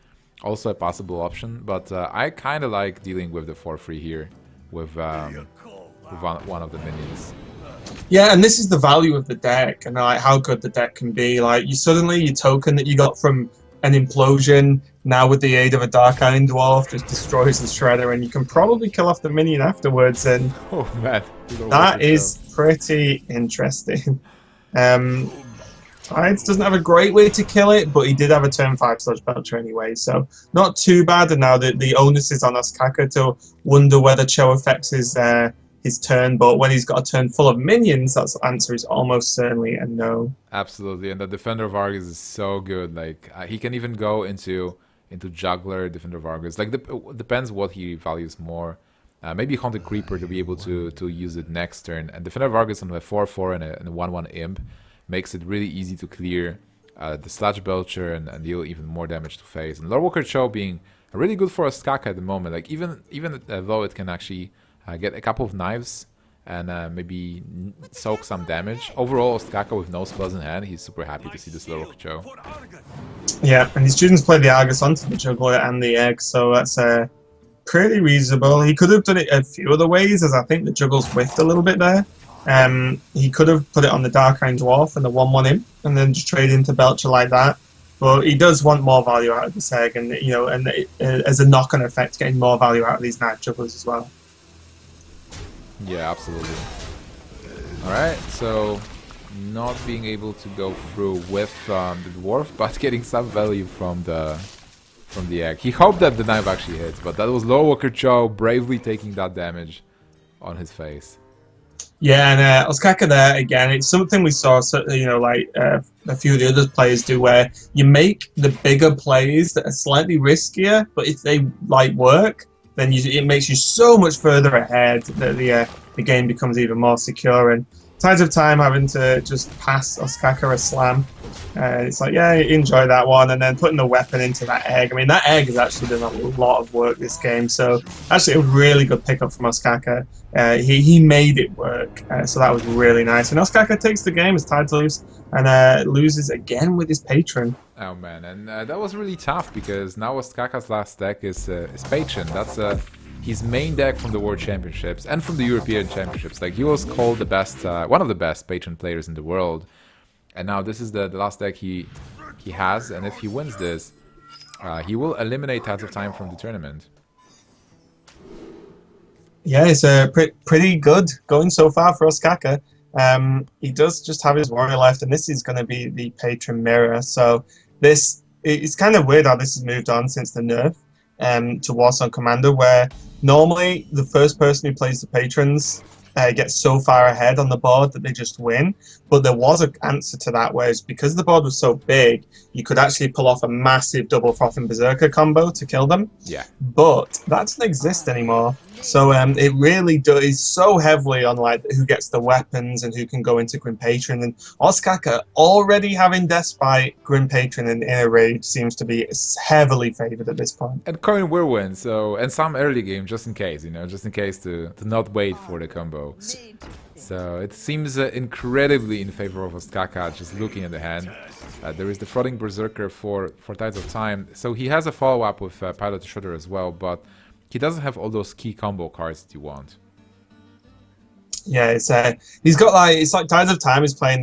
also a possible option, but I kind of like dealing with the 4-3 here with one of the minions. Yeah, and this is the value of the deck and like how good the deck can be. Like you suddenly your token that you got from an implosion now with the aid of a Dark Iron Dwarf just destroys the Shredder, and you can probably kill off the minion afterwards. And Oh man, that is pretty interesting. Tides doesn't have a great way to kill it, but he did have a turn 5 Sludge Belcher anyway, so not too bad. And now the onus is on Ostkaka to wonder whether Cho affects his turn, but when he's got a turn full of minions, that answer is almost certainly a no. Absolutely, and the Defender of Argus is so good. Like he can even go into Juggler, Defender of Argus. Like depends what he values more. Maybe Haunted Creeper to be able to use it next turn. And Defender of Argus on a 4/4 and a 1/1 Imp makes it really easy to clear the Sludge Belcher and deal even more damage to face. And Lord Walker Cho being really good for Ostkaka at the moment. Like even though it can actually get a couple of knives and maybe soak some damage. Overall, Ostkaka with no spells in hand, he's super happy to see this Lord Walker Cho. Yeah, and his students played the Argus onto the Juggler and the Egg, so that's pretty reasonable. He could have done it a few other ways, as I think the Juggle's whiffed a little bit there. He could have put it on the Dark Iron Dwarf and the 1/1 Imp, and then just trade into Belcher like that. But he does want more value out of this Egg, and you know, and as a knock-on effect, getting more value out of these Knife Jugglers as well. Yeah, absolutely. Alright, so not being able to go through with the Dwarf, but getting some value from the Egg. He hoped that the knife actually hits, but that was Lord Walker Cho bravely taking that damage on his face. Yeah, and Ostkaka there again. It's something we saw, you know, like a few of the other players do, where you make the bigger plays that are slightly riskier, but if they like work, then it makes you so much further ahead that the game becomes even more secure. And Tides of Time having to just pass Ostkaka a slam. It's like, yeah, enjoy that one, and then putting the weapon into that egg. I mean, that egg has actually done a lot of work this game, so actually a really good pickup from Ostkaka. He made it work, so that was really nice. And Ostkaka takes the game as Tides lose, and loses again with his patron. Oh man, and that was really tough because now Ostkaka's last deck is Patron. That's his main deck from the World Championships and from the European Championships. Like he was called the best, one of the best Patron players in the world. And now this is the last deck he has, and if he wins this, he will eliminate Tides of Time from the tournament. Yeah, it's pretty good going so far for Ostkaka. He does just have his warrior left, and this is going to be the patron mirror. So it's kind of weird how this has moved on since the nerf to Warsong Commander, where normally the first person who plays the patrons gets so far ahead on the board that they just win. But there was an answer to that, whereas because the board was so big, you could actually pull off a massive double Frothing Berserker combo to kill them. Yeah. But that doesn't exist anymore. So it really is so heavily on like who gets the weapons and who can go into Grim Patron. And Ostkaka already having Despite, Grim Patron, and Inner Rage seems to be heavily favored at this point. And Coin Whirlwind, so and some early game just in case, just in case to not wait for the combo. So it seems incredibly in favor of Ostkaka, just looking at the hand. There is the Frothing Berserker for Tides of Time. So he has a follow-up with Pilot Shredder as well, but he doesn't have all those key combo cards that you want. Yeah, he's got it's like Tides of Time is playing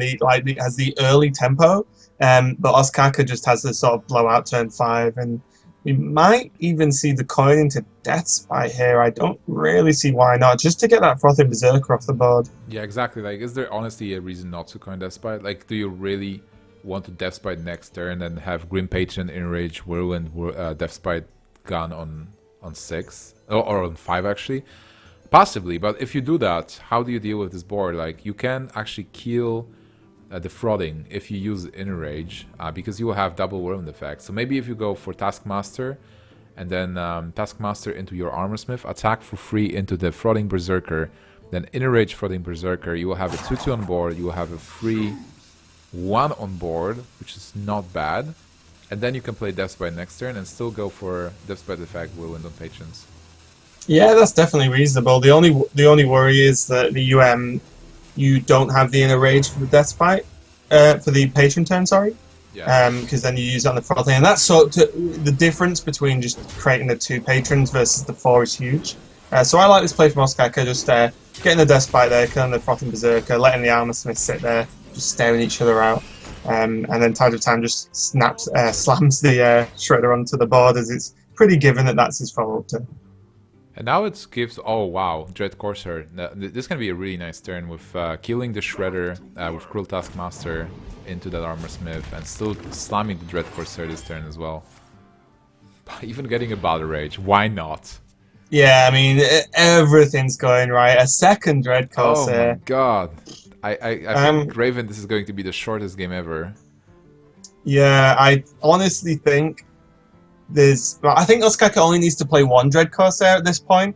has the early tempo, but Ostkaka just has this sort of blowout turn 5, and we might even see the coin into Deathspite here. I don't really see why not, just to get that Frothing Berserker off the board. Yeah, exactly. Like, is there honestly a reason not to coin Deathspite? Like, do you really want to Deathspite next turn and have Grim Patron, Enrage, Whirlwind, Deathspite gun on 6 or on 5 actually? Possibly, but if you do that, how do you deal with this board? Like, you can actually kill the Frothing if you use Enrage, because you will have double Whirlwind effect. So maybe if you go for Taskmaster and then Taskmaster into your Armorsmith, attack for free into the Frothing Berserker, then Enrage Frothing Berserker, you will have a 2/2 on board, you will have a free 1 on board, which is not bad. And then you can play Death Sprite next turn and still go for Death Sprite effect Whirlwind on Patrons. Yeah, that's definitely reasonable. The only worry is that you don't have the inner rage for the death spite for the patron turn. Sorry, Yeah. because then you use it on the frothing, and that's the difference between just creating the 2 patrons versus the 4 is huge. So I like this play from Ostkaka, just getting the death spite there, killing the frothing berserker, letting the armor smith sit there, just staring each other out. And then Tide of Time just slams the Shredder onto the board, as it's pretty given that that's his follow-up turn. And now it gives... Oh, wow. Dread Corsair. This can be a really nice turn with killing the Shredder with Cruel Taskmaster into that Armor Smith and still slamming the Dread Corsair this turn as well. Even getting a Battle Rage. Why not? Yeah, I mean, everything's going right. A second Dread Oh Corsair. my god. I think Raven, this is going to be the shortest game ever. Yeah, I honestly think I think Ostkaka only needs to play 1 Dread Corsair at this point.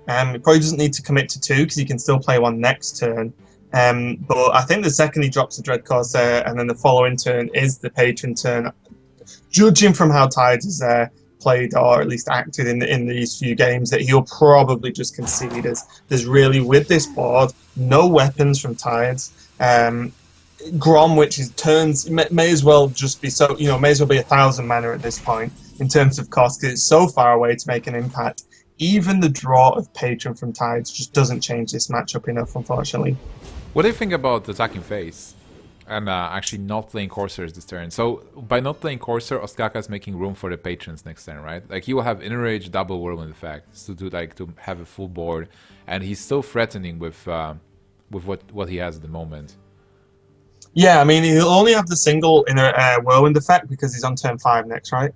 He probably doesn't need to commit to 2 because he can still play 1 next turn. But I think the second he drops the Dread Corsair and then the following turn is the patron turn. Judging from how Tides is played or at least acted in these few games, that he'll probably just concede, as there's really, with this board, no weapons from Tides. Grom, which is turns, may as well just be may as well be 1,000 mana at this point in terms of cost, because it's so far away to make an impact. Even the draw of Patron from Tides just doesn't change this matchup enough, unfortunately. What do you think about attacking face and actually not playing Corsairs this turn? So by not playing Corsair, Ostkaka is making room for the patrons next turn, right? Like he will have Inner Rage, double Whirlwind effect to have a full board, and he's still threatening with what he has at the moment. Yeah, I mean, he'll only have the single inner Whirlwind effect because he's on turn 5 next, right?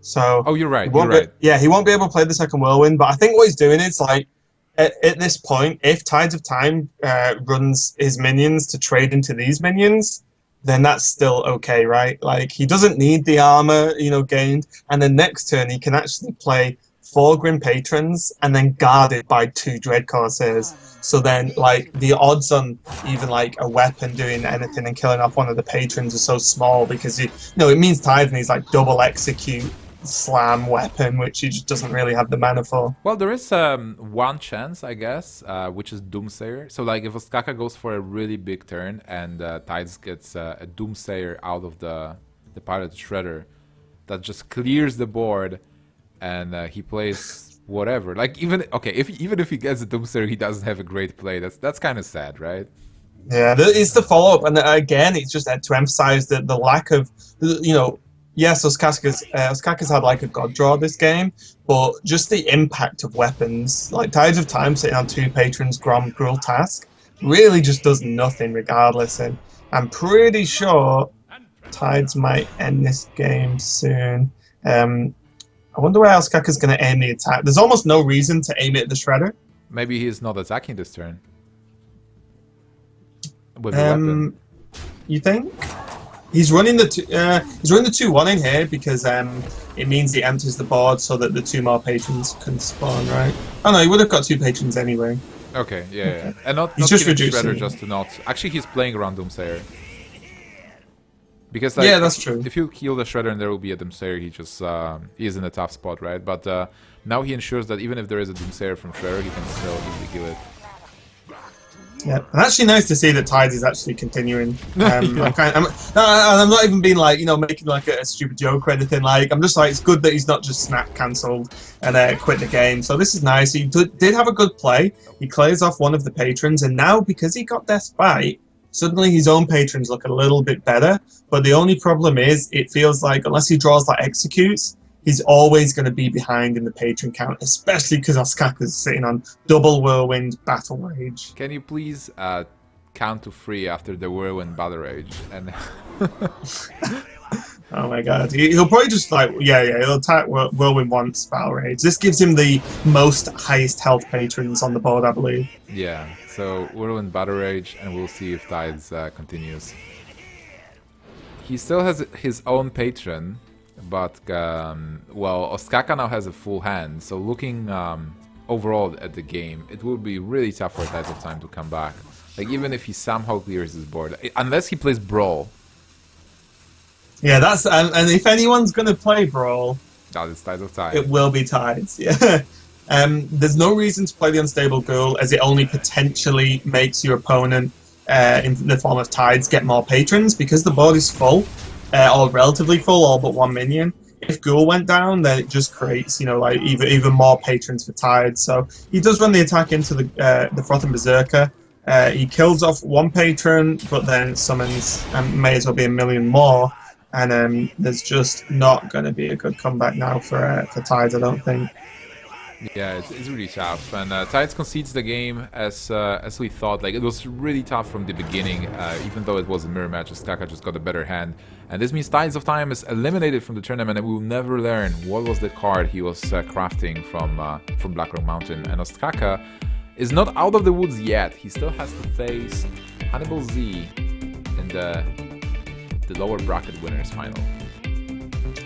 So. Oh, you're right. Yeah, he won't be able to play the second Whirlwind, but I think what he's doing is like, at this point, if Tides of Time runs his minions to trade into these minions, then that's still okay, right? Like, he doesn't need the armor, gained, and then next turn he can actually play 4 Grim Patrons and then guarded by 2 Dread Corsairs. So then, like, the odds on even like a weapon doing anything and killing off one of the patrons are so small because it means Tides needs like double execute slam weapon, which he just doesn't really have the mana for. Well, there is one chance, I guess, which is Doomsayer. So, like, if Ostkaka goes for a really big turn and Tides gets a Doomsayer out of the Pilot Shredder, that just clears the board, and he plays whatever. Like, even if he gets a Doomsayer, he doesn't have a great play. That's kind of sad, right? Yeah, it's the follow up, and again, it's just to emphasize the lack of, Yes, Ostkaka's had like a god draw this game, but just the impact of weapons, like Tides of Time sitting on 2 patrons, Grom, Cruel Task, really just does nothing regardless. And I'm pretty sure Tides might end this game soon. I wonder where Ostkaka's going to aim the attack. There's almost no reason to aim it at the Shredder. Maybe he's not attacking this turn with a weapon. You think? He's running the 2-1 in here because it means he enters the board so that the 2 more patrons can spawn, right? Oh no, he would have got 2 patrons anyway. Okay, yeah. And not He's just killing reducing. Shredder just to not... Actually, he's playing around Doomsayer. Because Yeah, that's true. If you kill the Shredder and there will be a Doomsayer, he is in a tough spot, right? But now he ensures that even if there is a Doomsayer from Shredder, he can still easily kill it. Yeah, and actually nice to see that Tides is actually continuing. I'm not even being like, making like a stupid joke or anything. Like, I'm just like, it's good that he's not just snap cancelled and quit the game. So this is nice. He did have a good play. He clears off one of the patrons, and now because he got Death Bite, suddenly his own patrons look a little bit better. But the only problem is, it feels like unless he draws like executes, he's always going to be behind in the patron count, especially because Ostkaka's sitting on double Whirlwind Battle Rage. Can you please count to 3 after the Whirlwind Battle Rage? And Oh my god. He'll probably just he'll attack Whirlwind once, Battle Rage. This gives him the highest health patrons on the board, I believe. yeah, so Whirlwind Battle Rage, and we'll see if Tides continues. He still has his own patron, but, Ostkaka now has a full hand, so looking overall at the game, it will be really tough for Tides of Time to come back. Like, even if he somehow clears his board, unless he plays Brawl, Yeah, that's and if anyone's gonna play Brawl, That is Tides of Time. it will be Tides. Yeah. There's no reason to play the Unstable Ghoul, as it only potentially makes your opponent, in the form of Tides, get more patrons because the board is full, or relatively full, all but one minion. If Ghoul went down, then it just creates, like even more patrons for Tides. So he does run the attack into the Frothing Berserker. He kills off one patron, but then summons may as well be a million more. And there's just not going to be a good comeback now for Tides, I don't think. Yeah, it's really tough, and Tides concedes the game as we thought. Like, it was really tough from the beginning, even though it was a mirror match. Ostkaka just got a better hand, and this means Tides of Time is eliminated from the tournament, and we will never learn what was the card he was crafting from Blackrock Mountain. And Ostkaka is not out of the woods yet. He still has to face Hanniballzz in the lower bracket winners final.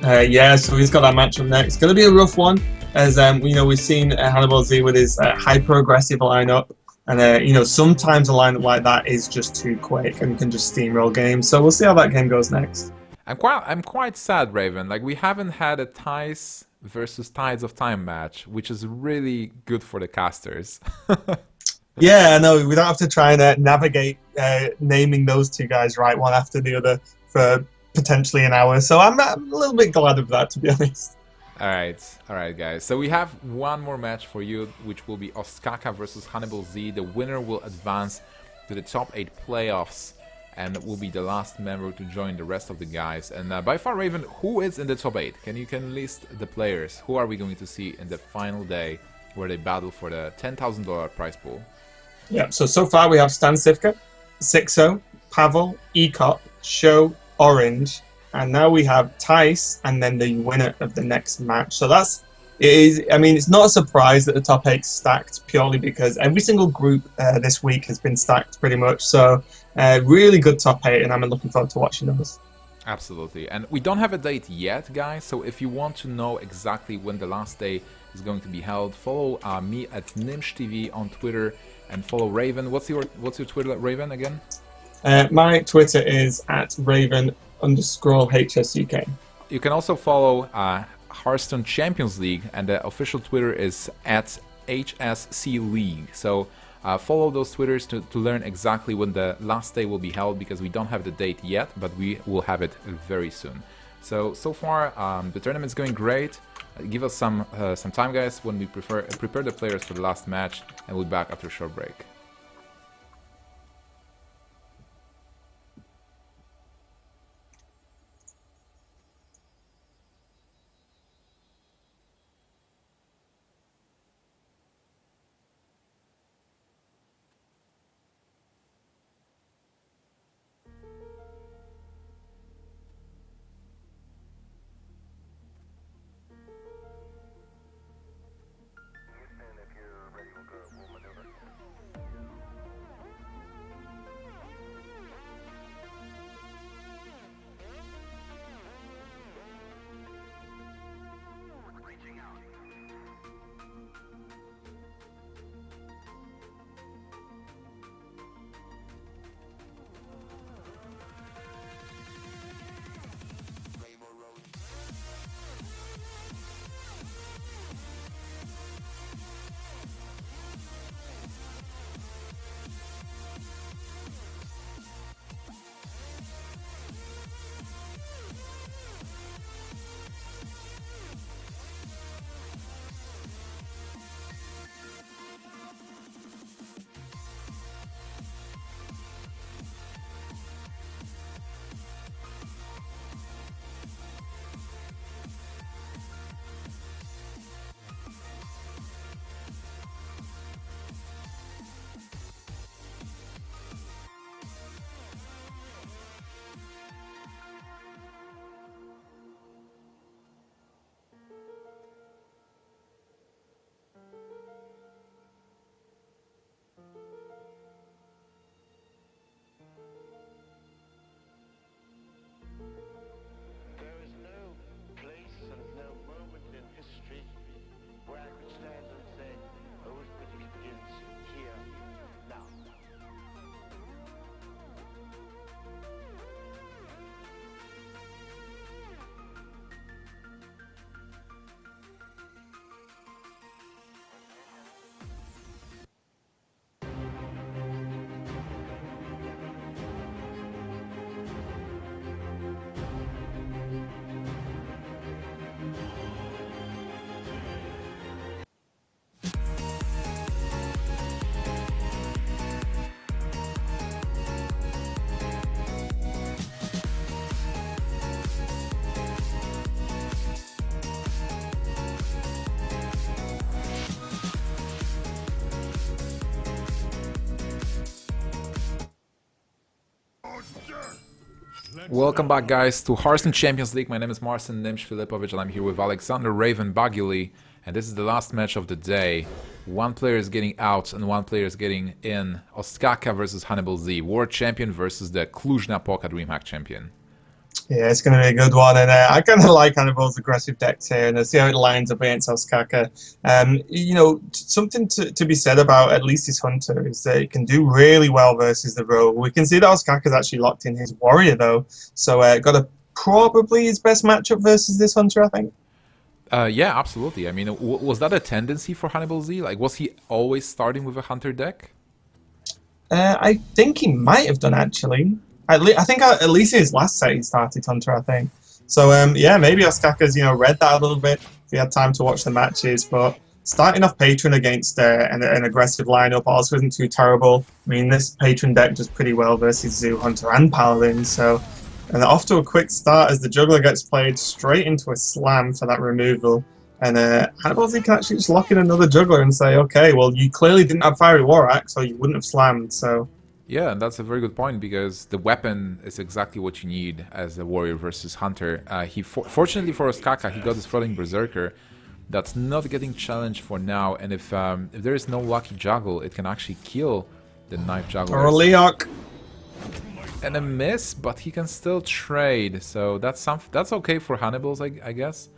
Yeah, so he's got that matchup next. It's going to be a rough one, as we've seen Hanniballzz with his hyper-aggressive lineup, and sometimes a lineup like that is just too quick and can just steamroll games. So we'll see how that game goes next. I'm quite sad, Raven. Like, we haven't had a Thijs versus Tides of Time match, which is really good for the casters. Yeah, I know. We don't have to try and navigate naming those two guys right one after the other for potentially an hour. So I'm a little bit glad of that, to be honest. All right, guys. So we have one more match for you, which will be Ostkaka versus Hanniballzz. The winner will advance to the top 8 playoffs and will be the last member to join the rest of the guys. And by far, Raven, who is in the top 8? Can you list the players? Who are we going to see in the final day where they battle for the $10,000 prize pool? Yeah, so far we have Stan Sivka, Sixo, Pavel, Ecop, Show, Orange, and now we have Thijs, and then the winner of the next match. So it's not a surprise that the top 8 stacked purely because every single group this week has been stacked pretty much. So really good top 8, and I'm looking forward to watching those. Absolutely. And we don't have a date yet, guys, so if you want to know exactly when the last day is going to be held, follow me at NimshTV on Twitter and follow Raven. What's your Twitter, Raven, again? My Twitter is at Raven_HSUK. You can also follow Hearthstone Champions League, and the official Twitter is at HSC League. So follow those Twitters to learn exactly when the last day will be held, because we don't have the date yet, but we will have it very soon. So far, the tournament's going great. Give us some time, guys, when we prepare the players for the last match, and we'll be back after a short break. Welcome back, guys, to Hearthstone Champions League. My name is Marcin Nimsh Filipovic, and I'm here with Alexander Raven Baguli. And this is the last match of the day. One player is getting out, and one player is getting in. Ostkaka versus Hanniballzz, World Champion versus the Cluj-Napoca DreamHack Champion. Yeah, it's going to be a good one, and I kind of like Hanniball's aggressive decks here, and I see how it lines up against Ostkaka. Something to be said about at least his Hunter is that it can do really well versus the Rogue. We can see that Ostkaka's actually locked in his Warrior, though, so probably his best matchup versus this Hunter, I think. Yeah, absolutely. I mean, was that a tendency for Hanniballzz? Like, was he always starting with a Hunter deck? I think he might have done, actually. I think at least his last set he started Hunter, I think. So yeah, maybe Ostkaka's read that a little bit if he had time to watch the matches. But starting off Patron against an aggressive lineup also isn't too terrible. I mean, this Patron deck does pretty well versus Zoo, Hunter, and Paladin. So and off to a quick start as the Juggler gets played straight into a slam for that removal. And Hanniballzz can actually just lock in another Juggler and say, okay, well, you clearly didn't have Fiery War Axe, so you wouldn't have slammed. So. Yeah, and that's a very good point because the weapon is exactly what you need as a warrior versus hunter. Fortunately for Ostkaka, he got his floating berserker. That's not getting challenged for now, and if there is no lucky juggle, it can actually kill the knife juggler. Or a Leok. And a miss, but he can still trade, so that's okay for Hanniballzz, I guess.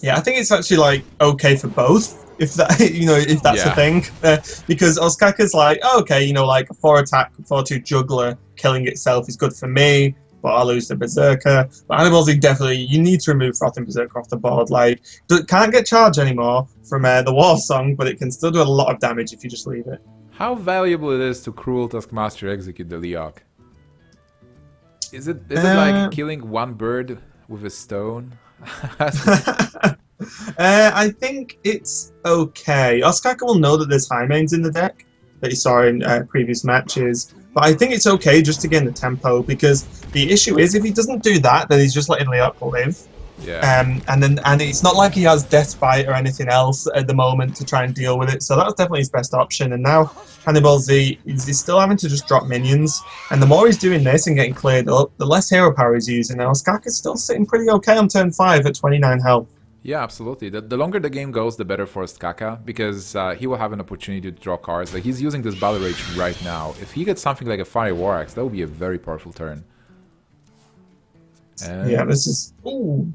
Yeah, I think it's actually okay for both. If that if that's the thing, because Ostkaka's okay, a 4 attack, 4/2 juggler killing itself is good for me, but I'll lose the berserker. But Hanniballzz definitely you need to remove Frothing Berserker off the board. Can't get charged anymore from the War Song, but it can still do a lot of damage if you just leave it. How valuable it is to Cruel Taskmaster execute the Leok? Is it like killing one bird with a stone? I think it's okay. Ostkaka will know that there's high mains in the deck that he saw in previous matches, but I think it's okay just to gain the tempo because the issue is if he doesn't do that, then he's just letting Leok live. Yeah. And it's not like he has Deathbite or anything else at the moment to try and deal with it, so that's definitely his best option. And now Hanniballzz is still having to just drop minions, and the more he's doing this and getting cleared up, the less hero power he's using. Now Ostkaka's still sitting pretty okay on turn 5 at 29 health. Yeah, absolutely. The longer the game goes, the better for Ostkaka, because he will have an opportunity to draw cards. Like, he's using this Battle Rage right now. If he gets something like a Fire War Axe, that would be a very powerful turn. And yeah, this is... Ooh.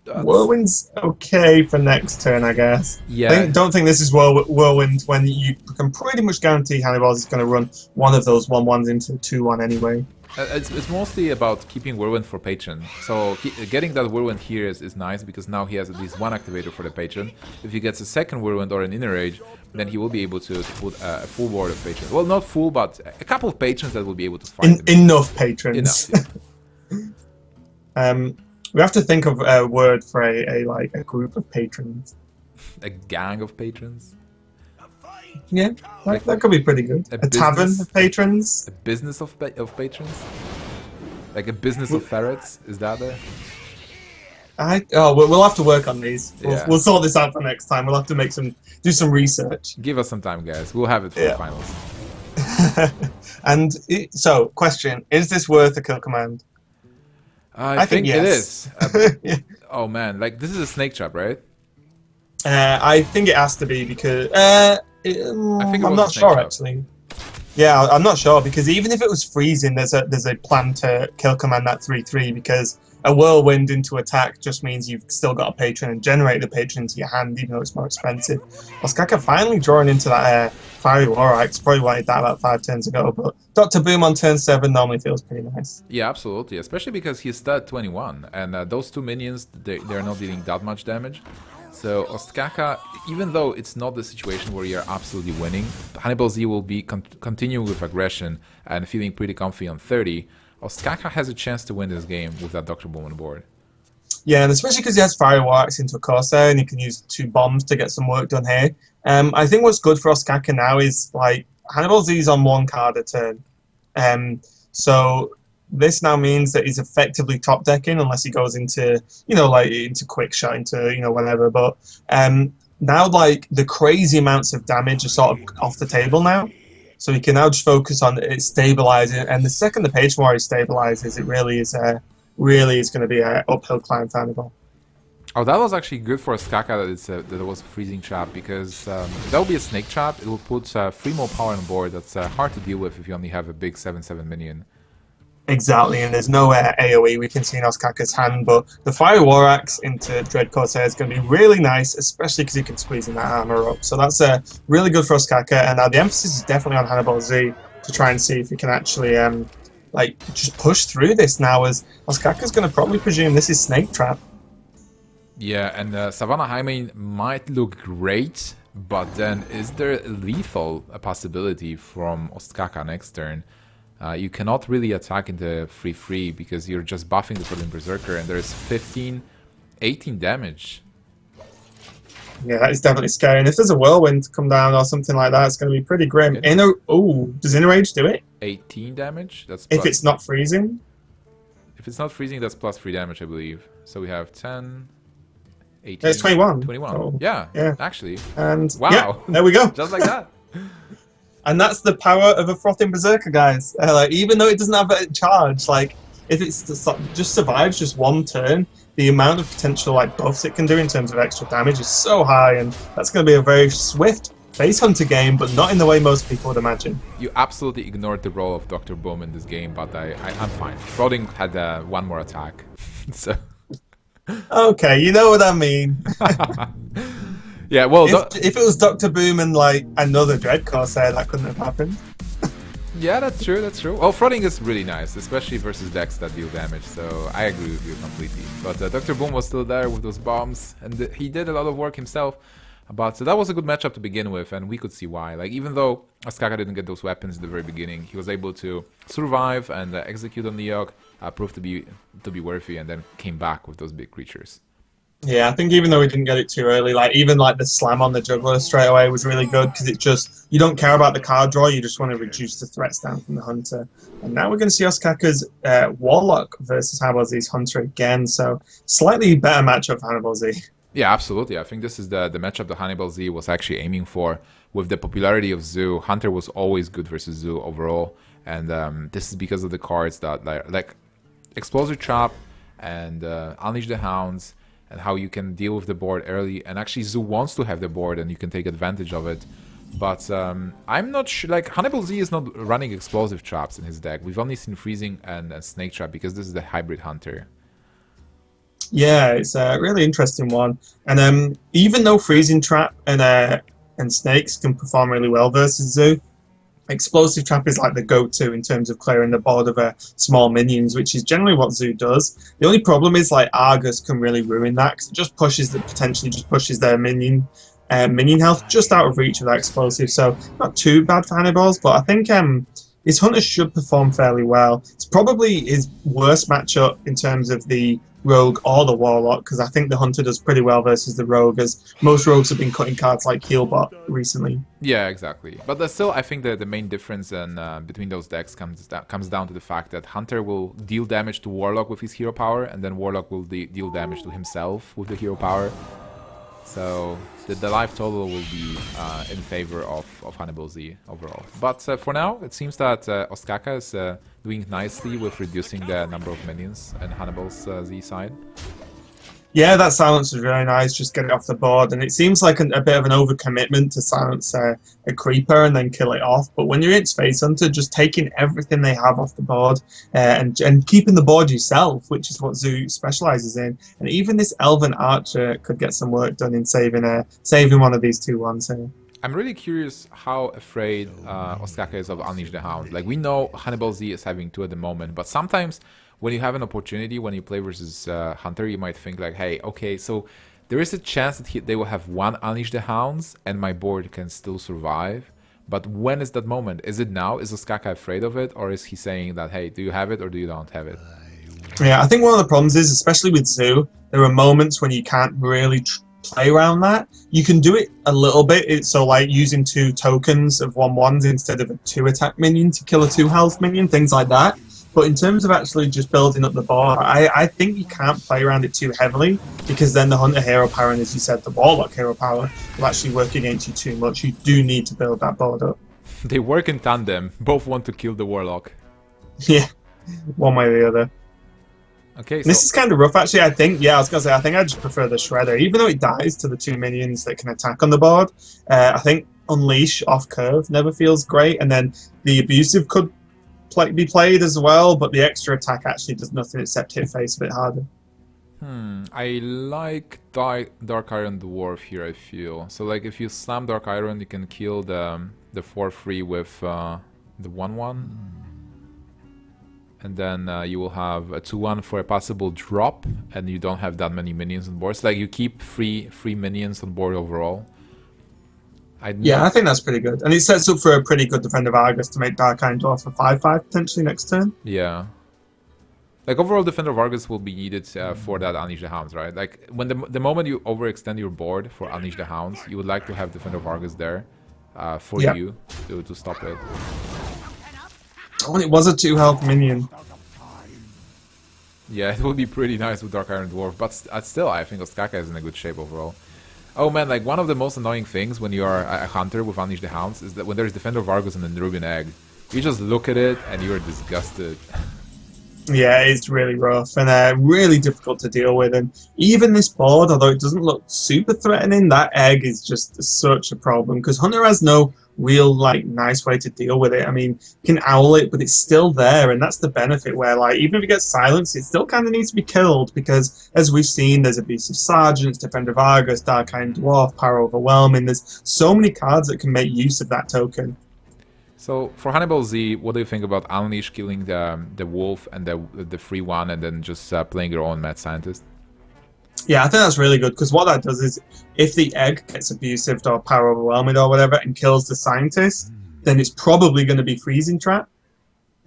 Whirlwind's okay for next turn, I guess. Yeah. I don't think this is Whirlwind when you can pretty much guarantee Hanniballzz is going to run one of those 1/1s into 2/1 anyway. It's mostly about keeping Whirlwind for Patron. So getting that Whirlwind here is nice because now he has at least one activator for the Patron. If he gets a second Whirlwind or an Inner Rage, then he will be able to put a full board of Patrons. Well, not full, but a couple of Patrons that will be able to fight him. Enough Patrons. Enough. We have to think of a word for a group of patrons. A gang of patrons? Yeah, that could be pretty good. A tavern of patrons. A business of patrons? Like a business of ferrets? Is that a... We'll have to work on these. Yeah. We'll sort this out for next time. We'll have to do some research. Give us some time, guys. We'll have it for the finals. So, question: is this worth a kill command? I think yes. it is. Oh man, this is a snake trap, right? I think it has to be because I'm not sure actually. Yeah, I'm not sure because even if it was freezing, there's a plan to kill command that 3/3 because a whirlwind into attack just means you've still got a patron and generate the patron into your hand, even though it's more expensive. Ostkaka finally drawing into that Fiery War Axe. Probably wanted that about 5 turns ago, but Dr. Boom on turn 7 normally feels pretty nice. Yeah, absolutely, especially because he's stat 21, and those two minions, they're not dealing that much damage. So Ostkaka, even though it's not the situation where you're absolutely winning, Hanniballzz will be continuing with aggression and feeling pretty comfy on 30. Ostkaka has a chance to win this game with that Dr. Boom on board. Yeah, and especially because he has Fiery War Axe into a Corsair and he can use 2 bombs to get some work done here. I think what's good for Ostkaka now is Hanniballzz is on 1 card a turn. So this now means that he's effectively top decking unless he goes into, into quick shot, into, whatever. But now, the crazy amounts of damage are sort of off the table now. So he can now just focus on it stabilizing. And the second the Page Warrior stabilizes, it really is going to be an uphill climb for Hannibal. Oh, that was actually good for Ostkaka that it was a freezing trap, because that will be a snake trap. It will put 3 more power on the board. That's hard to deal with if you only have a big 7/7 minion. Exactly, and there's no AoE we can see in Ostkaka's hand, but the Fire War Axe into Dread Corsair is going to be really nice, especially because he can squeeze in that armor up. So that's really good for Ostkaka, and now the emphasis is definitely on Hanniballzz to try and see if he can actually just push through this now, as Ostkaka's going to probably presume this is Snake Trap. Yeah, and Savannah Hymen might look great, but then is there lethal a possibility from Ostkaka next turn? You cannot really attack into 3/3 because you're just buffing the Berlin Berserker, and there's 18 damage. Yeah, that is definitely scary. And if there's a whirlwind come down or something like that, it's going to be pretty grim. Does Inner Rage do it? 18 damage? That's If it's not freezing? If it's not freezing, that's plus 3 damage, I believe. So we have 10, 18... It's 21. 21. Oh, yeah, yeah, actually. And wow. Yeah, there we go. Just like that. And that's the power of a Frothing Berserker, guys. Even though it doesn't have a charge, if it just survives just one turn, the amount of potential buffs it can do in terms of extra damage is so high, and that's going to be a very swift base hunter game, but not in the way most people would imagine. You absolutely ignored the role of Dr. Boom in this game, but I'm fine. Frothing had one more attack, so... Okay, you know what I mean. Yeah, well... If it was Dr. Boom and another Dread Corsair, that couldn't have happened. Yeah, that's true, that's true. Well, Frothing is really nice, especially versus decks that deal damage, so I agree with you completely. But Dr. Boom was still there with those bombs, and he did a lot of work himself. But that was a good matchup to begin with, and we could see why. Even though Ostkaka didn't get those weapons in the very beginning, he was able to survive and execute on Leok, proved to be worthy, and then came back with those big creatures. Yeah, I think even though we didn't get it too early, even the slam on the juggler straight away was really good, because you don't care about the card draw, you just want to reduce the threats down from the hunter. And now we're going to see Ostkaka's Warlock versus Hanniballzz's Hunter again, so slightly better matchup for Hanniballzz. Yeah, absolutely. I think this is the matchup that Hanniballzz was actually aiming for. With the popularity of Zoo, Hunter was always good versus Zoo overall, and this is because of the cards that like Explosive Trap and Unleash the Hounds, and how you can deal with the board early. And actually Zoo wants to have the board and you can take advantage of it. But I'm not sure, Hanniballzz is not running Explosive Traps in his deck. We've only seen Freezing and Snake Trap because this is the hybrid Hunter. Yeah, it's a really interesting one. And even though Freezing Trap and Snakes can perform really well versus Zoo, Explosive Trap is the go-to in terms of clearing the board of small minions, which is generally what Zoo does. The only problem is Argus can really ruin that, because it just potentially pushes their minion health just out of reach of that explosive. So not too bad for Hanniballzz, but I think his Hunter should perform fairly well. It's probably his worst matchup in terms of the Rogue or the Warlock, because I think the Hunter does pretty well versus the Rogue, as most Rogues have been cutting cards like Healbot recently. Yeah, exactly. But still, I think that the main difference between those decks comes down to the fact that Hunter will deal damage to Warlock with his hero power, and then Warlock will deal damage to himself with the hero power. So the life total will be in favor of Hanniballzz overall. But for now, it seems that Ostkaka is doing nicely with reducing the number of minions on Hanniballzz side. Yeah, that silence was really nice, just get it off the board. And it seems like a bit of an overcommitment to silence a creeper and then kill it off. But when you're in Space Hunter, just taking everything they have off the board and keeping the board yourself, which is what Zoo specializes in. And even this Elven Archer could get some work done in saving one of these 2/1s here. I'm really curious how afraid Ostkaka is of Unleash the Hound. We know Hanniballzz is having 2 at the moment, but sometimes when you have an opportunity, when you play versus Hunter, you might think hey, okay, so there is a chance that they will have 1 Unleash the Hounds and my board can still survive. But when is that moment? Is it now? Is Ostkaka afraid of it? Or is he saying that, hey, do you have it or do you don't have it? Yeah, I think one of the problems is, especially with Zoo, there are moments when you can't really play around that. You can do it a little bit, so using 2 tokens of 1/1s instead of a 2 attack minion to kill a 2 health minion, things like that. But in terms of actually just building up the board, I think you can't play around it too heavily, because then the Hunter hero power and, as you said, the Warlock hero power will actually work against you too much. You do need to build that board up. They work in tandem. Both want to kill the Warlock. Yeah, one way or the other. Okay, This so is kind of rough, actually. I think, I was gonna say, I think I just prefer the Shredder, even though it dies to the 2 minions that can attack on the board. I think Unleash off curve never feels great, and then the Abusive could be played as well, but the extra attack actually does nothing except hit face a bit harder. I like Dark Iron Dwarf here, I feel. So like if you slam Dark Iron, you can kill the 4/3 with the 1/1. And then you will have a 2/1 for a possible drop, and you don't have that many minions on board. So like you keep three minions on board overall. Yeah, I think that's pretty good. And it sets up for a pretty good Defender of Argus to make Dark Iron Dwarf a 5/5 potentially next turn. Yeah. Like overall, Defender of Argus will be needed for that Unleash the Hounds, right? Like when the moment you overextend your board for Unleash the Hounds, you would like to have Defender of Argus there for you to stop it. Oh, and it was a 2 health minion. Yeah, it would be pretty nice with Dark Iron Dwarf, but still, I think Ostkaka is in a good shape overall. Oh man, like one of the most annoying things when you are a hunter with Unleash the Hounds is that when there's Defender of Argus and the Nerubian Egg, you just look at it and you're disgusted. Yeah, it's really rough and really difficult to deal with. And even this board, although it doesn't look super threatening, that egg is just such a problem because Hunter has no real nice way to deal with it. I mean, you can owl it, but it's still there, and that's the benefit where even if it gets silenced, it still kind of needs to be killed because, as we've seen, there's Abusive Sergeants, Defender of Argus, Dark Iron Dwarf, Power Overwhelming. There's so many cards that can make use of that token. So for Hanniballzz, what do you think about Unleash killing the wolf and the free one, and then just playing your own Mad Scientist? Yeah, I think that's really good because what that does is if the egg gets abused or power overwhelmed or whatever and kills the scientist, then it's probably going to be freezing trap.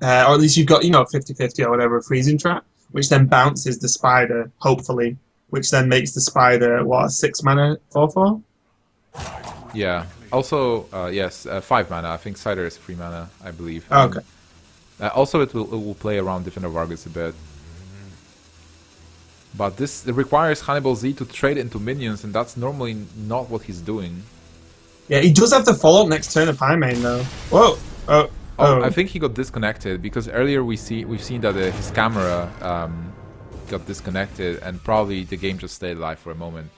Or at least you've got, 50-50 or whatever, freezing trap, which then bounces the spider, hopefully, which then makes the spider, 6 mana 4/4? Yeah. Also, yes, 5 mana. I think Cider is 3 mana, I believe. Oh, okay. Also, it will play around Defender of Argus a bit. But it requires Hanniballzz to trade into minions, and that's normally not what he's doing. Yeah, he does have the follow-up next turn of High Main, though. Whoa! Oh. I think he got disconnected, because earlier we've seen that his camera got disconnected, and probably the game just stayed alive for a moment.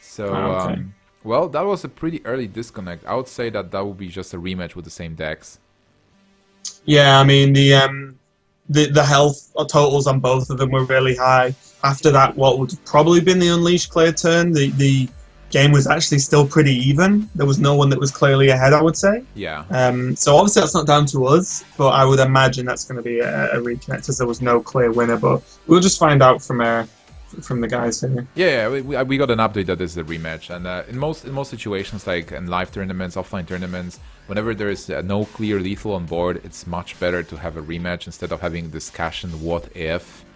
So, okay. Well, that was a pretty early disconnect. I would say that would be just a rematch with the same decks. Yeah, I mean, the health totals on both of them were really high. After that, what would have probably been the Unleash clear turn, the game was actually still pretty even. There was no one that was clearly ahead, I would say. Yeah. So obviously that's not down to us, but I would imagine that's going to be a reconnect as there was no clear winner. But we'll just find out from the guys here. Yeah, we got an update that this is a rematch, and in most situations, like in live tournaments, offline tournaments, whenever there is no clear lethal on board, it's much better to have a rematch instead of having discussion what if.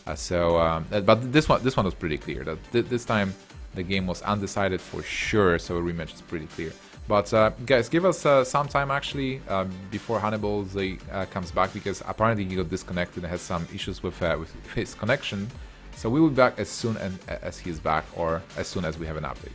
But this one was pretty clear. That this time the game was undecided for sure, so a rematch is pretty clear. But guys, give us some time actually before Hanniballzz comes back, because apparently he got disconnected and has some issues with his connection. So we will be back as soon as he's back, or as soon as we have an update.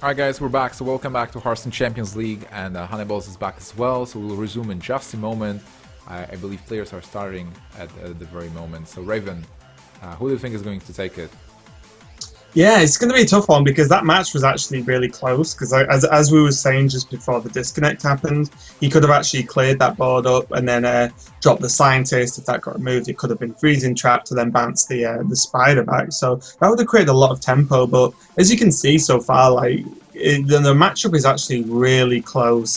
Alright guys, we're back, so welcome back to Hearthstone Champions League, and Hanniballzz is back as well, so we'll resume in just a moment. I believe players are starting at the very moment. So Raven, who do you think is going to take it? Yeah, it's going to be a tough one because that match was actually really close. Because as we were saying just before the disconnect happened, he could have actually cleared that board up and then dropped the Scientist. If that got removed, it could have been freezing trap to then bounce the Spider back. So that would have created a lot of tempo. But as you can see so far, like the matchup is actually really close.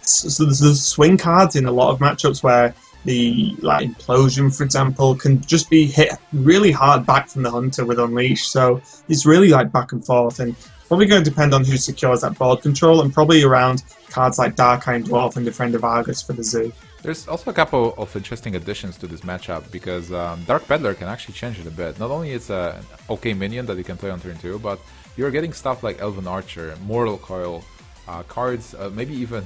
So there's swing cards in a lot of matchups where the Implosion, for example, can just be hit really hard back from the Hunter with Unleash. So it's really back and forth, and probably going to depend on who secures that board control, and probably around cards like Dark Iron Dwarf and Defender of Argus for the Zoo. There's also a couple of interesting additions to this matchup because Dark Peddler can actually change it a bit. Not only it's an okay minion that you can play on turn 2, but you're getting stuff like Elven Archer, Mortal Coil, cards, maybe even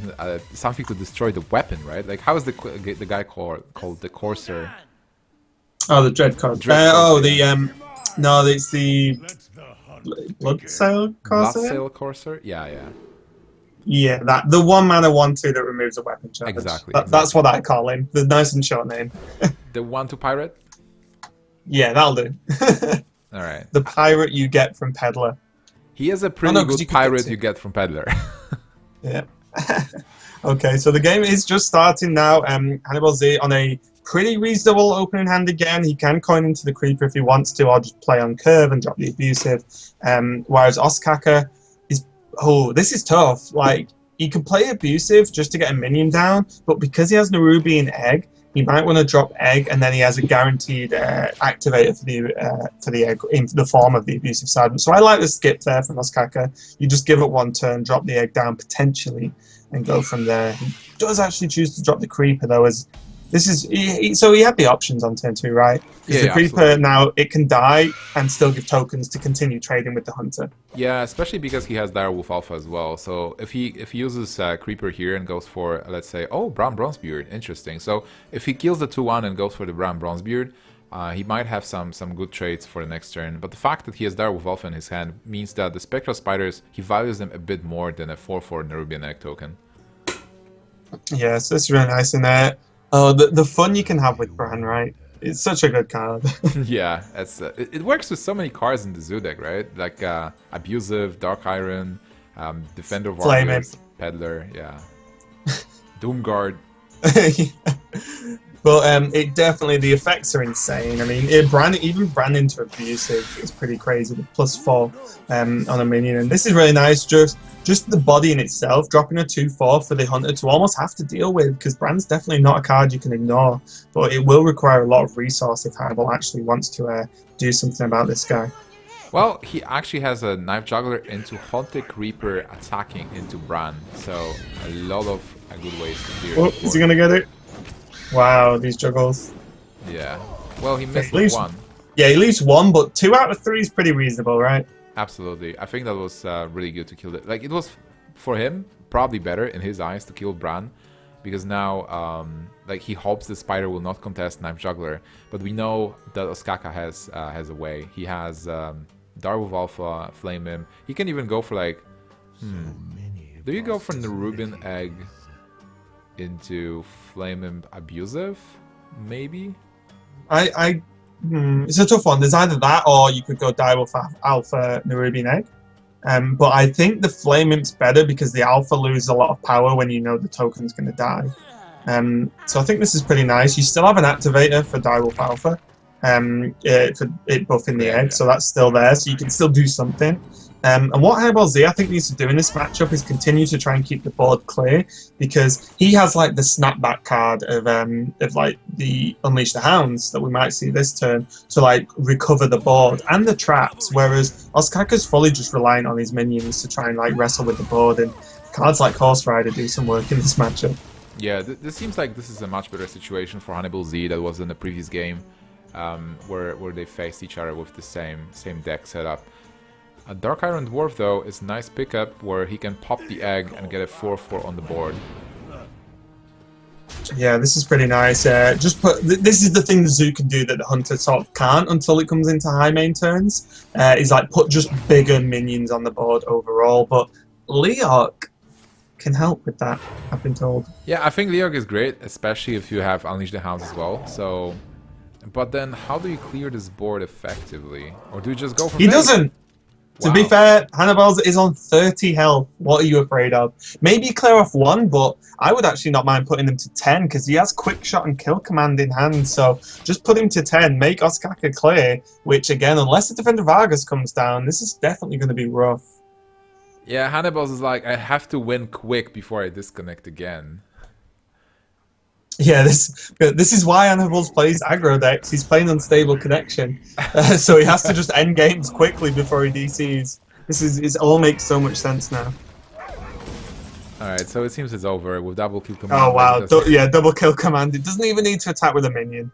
something to destroy the weapon, right? Like, how is the guy called the Courser? Oh, the Dread card. No, it's the Bloodsail Courser. Bloodsail Courser? Yeah. Yeah, the 1 mana 1/2 that removes a weapon charge. Exactly. That's what I call him. The nice and short name. The 1/2 pirate? Yeah, that'll do. Alright. The pirate you get from Peddler. He is a pretty good pirate you get from Peddler. Yeah. Okay, so the game is just starting now. Hanniballzz on a pretty reasonable opening hand again. He can coin into the Creeper if he wants to, or just play on curve and drop the Abusive. Whereas Ostkaka is... Oh, this is tough. Like, he could play Abusive just to get a minion down, but because he has Nerubian Egg, he might want to drop Egg, and then he has a guaranteed activator for the Egg in the form of the Abusive Sergeant. So I like the skip there from Ostkaka. You just give it 1 turn, drop the Egg down potentially, and go from there. He does actually choose to drop the Creeper though, as this is so he had the options on turn 2, right? Because the Creeper absolutely. Now it can die and still give tokens to continue trading with the Hunter. Yeah, especially because he has Direwolf Alpha as well. So if he uses Creeper here and goes for, let's say, Brown Bronzebeard, interesting. So if he kills the 2/1 and goes for the Brown Bronzebeard, he might have some good trades for the next turn. But the fact that he has Direwolf Alpha in his hand means that the Spectral Spiders, he values them a bit more than a 4/4 Nerubian Egg token. Yeah, so it's really nice in there. Oh, the fun you can have with Bran, right? It's such a good card. Yeah, it works with so many cards in the Zoo deck, right? Like Abusive, Dark Iron, Defender of Argus, Peddler, yeah. Doomguard. But it definitely, the effects are insane. I mean, even Bran into Abusive is pretty crazy. The +4 on a minion, and this is really nice. Just the body in itself, dropping a 2/4 for the Hunter to almost have to deal with, because Bran's definitely not a card you can ignore. But it will require a lot of resource if Hannibal actually wants to do something about this guy. Well, he actually has a Knife Juggler into Haunted Creeper attacking into Bran, so a lot of good ways to clear it. Is he gonna get it? Wow, these juggles. Yeah. Well, he missed with 1. Yeah, he leaves 1, but 2 out of 3 is pretty reasonable, right? Absolutely. I think that was really good to kill it. Like, it was, for him, probably better in his eyes to kill Bran, because now, like, he hopes the Spider will not contest Knife Juggler, but we know that Ostkaka has a way. He has Direwolf Alpha, Flame him. He can even go for, like, do you go for Nerubian Egg into Flame him Abusive? Maybe? It's a tough one. There's either that, or you could go Direwolf Alpha Nerubian Egg. But I think the Flame Imp's better because the Alpha loses a lot of power when you know the token's going to die. So I think this is pretty nice. You still have an activator for Direwolf Alpha, for it buffing the egg, so that's still there, so you can still do something. And what Hanniballzz, I think, needs to do in this matchup is continue to try and keep the board clear, because he has like the snapback card of like the Unleash the Hounds that we might see this turn to like recover the board and the traps, whereas Ostkaka's fully just relying on his minions to try and like wrestle with the board, and cards like Horse Rider do some work in this matchup. Yeah, this seems like this is a much better situation for Hanniballzz that was in the previous game, where they faced each other with the same deck setup. A Dark Iron Dwarf, though, is a nice pickup where he can pop the egg and get a 4/4 on the board. Yeah, this is pretty nice. Just put this is the thing the Zoo can do that the Hunter sort of can't until it comes into high main turns. Is like put just bigger minions on the board overall. But Leok can help with that, I've been told. Yeah, I think Leok is great, especially if you have Unleash the Hounds as well. So, but then how do you clear this board effectively? Or do you just go for He face? doesn't. To be Wow. fair, Hanniballzz is on 30 health. What are you afraid of? Maybe clear off 1, but I would actually not mind putting him to 10 because he has quick shot and kill command in hand. So just put him to 10, make Ostkaka clear, which again, unless the Defender Vargas comes down, this is definitely going to be rough. Yeah, Hanniballzz is like, I have to win quick before I disconnect again. Yeah, this is why Hanniballzz plays aggro decks. He's playing unstable connection, so he has to just end games quickly before he DCs. It all makes so much sense now. Alright, so it seems it's over with double kill command. Oh wow, Like, that's- yeah, double kill command. It doesn't even need to attack with a minion.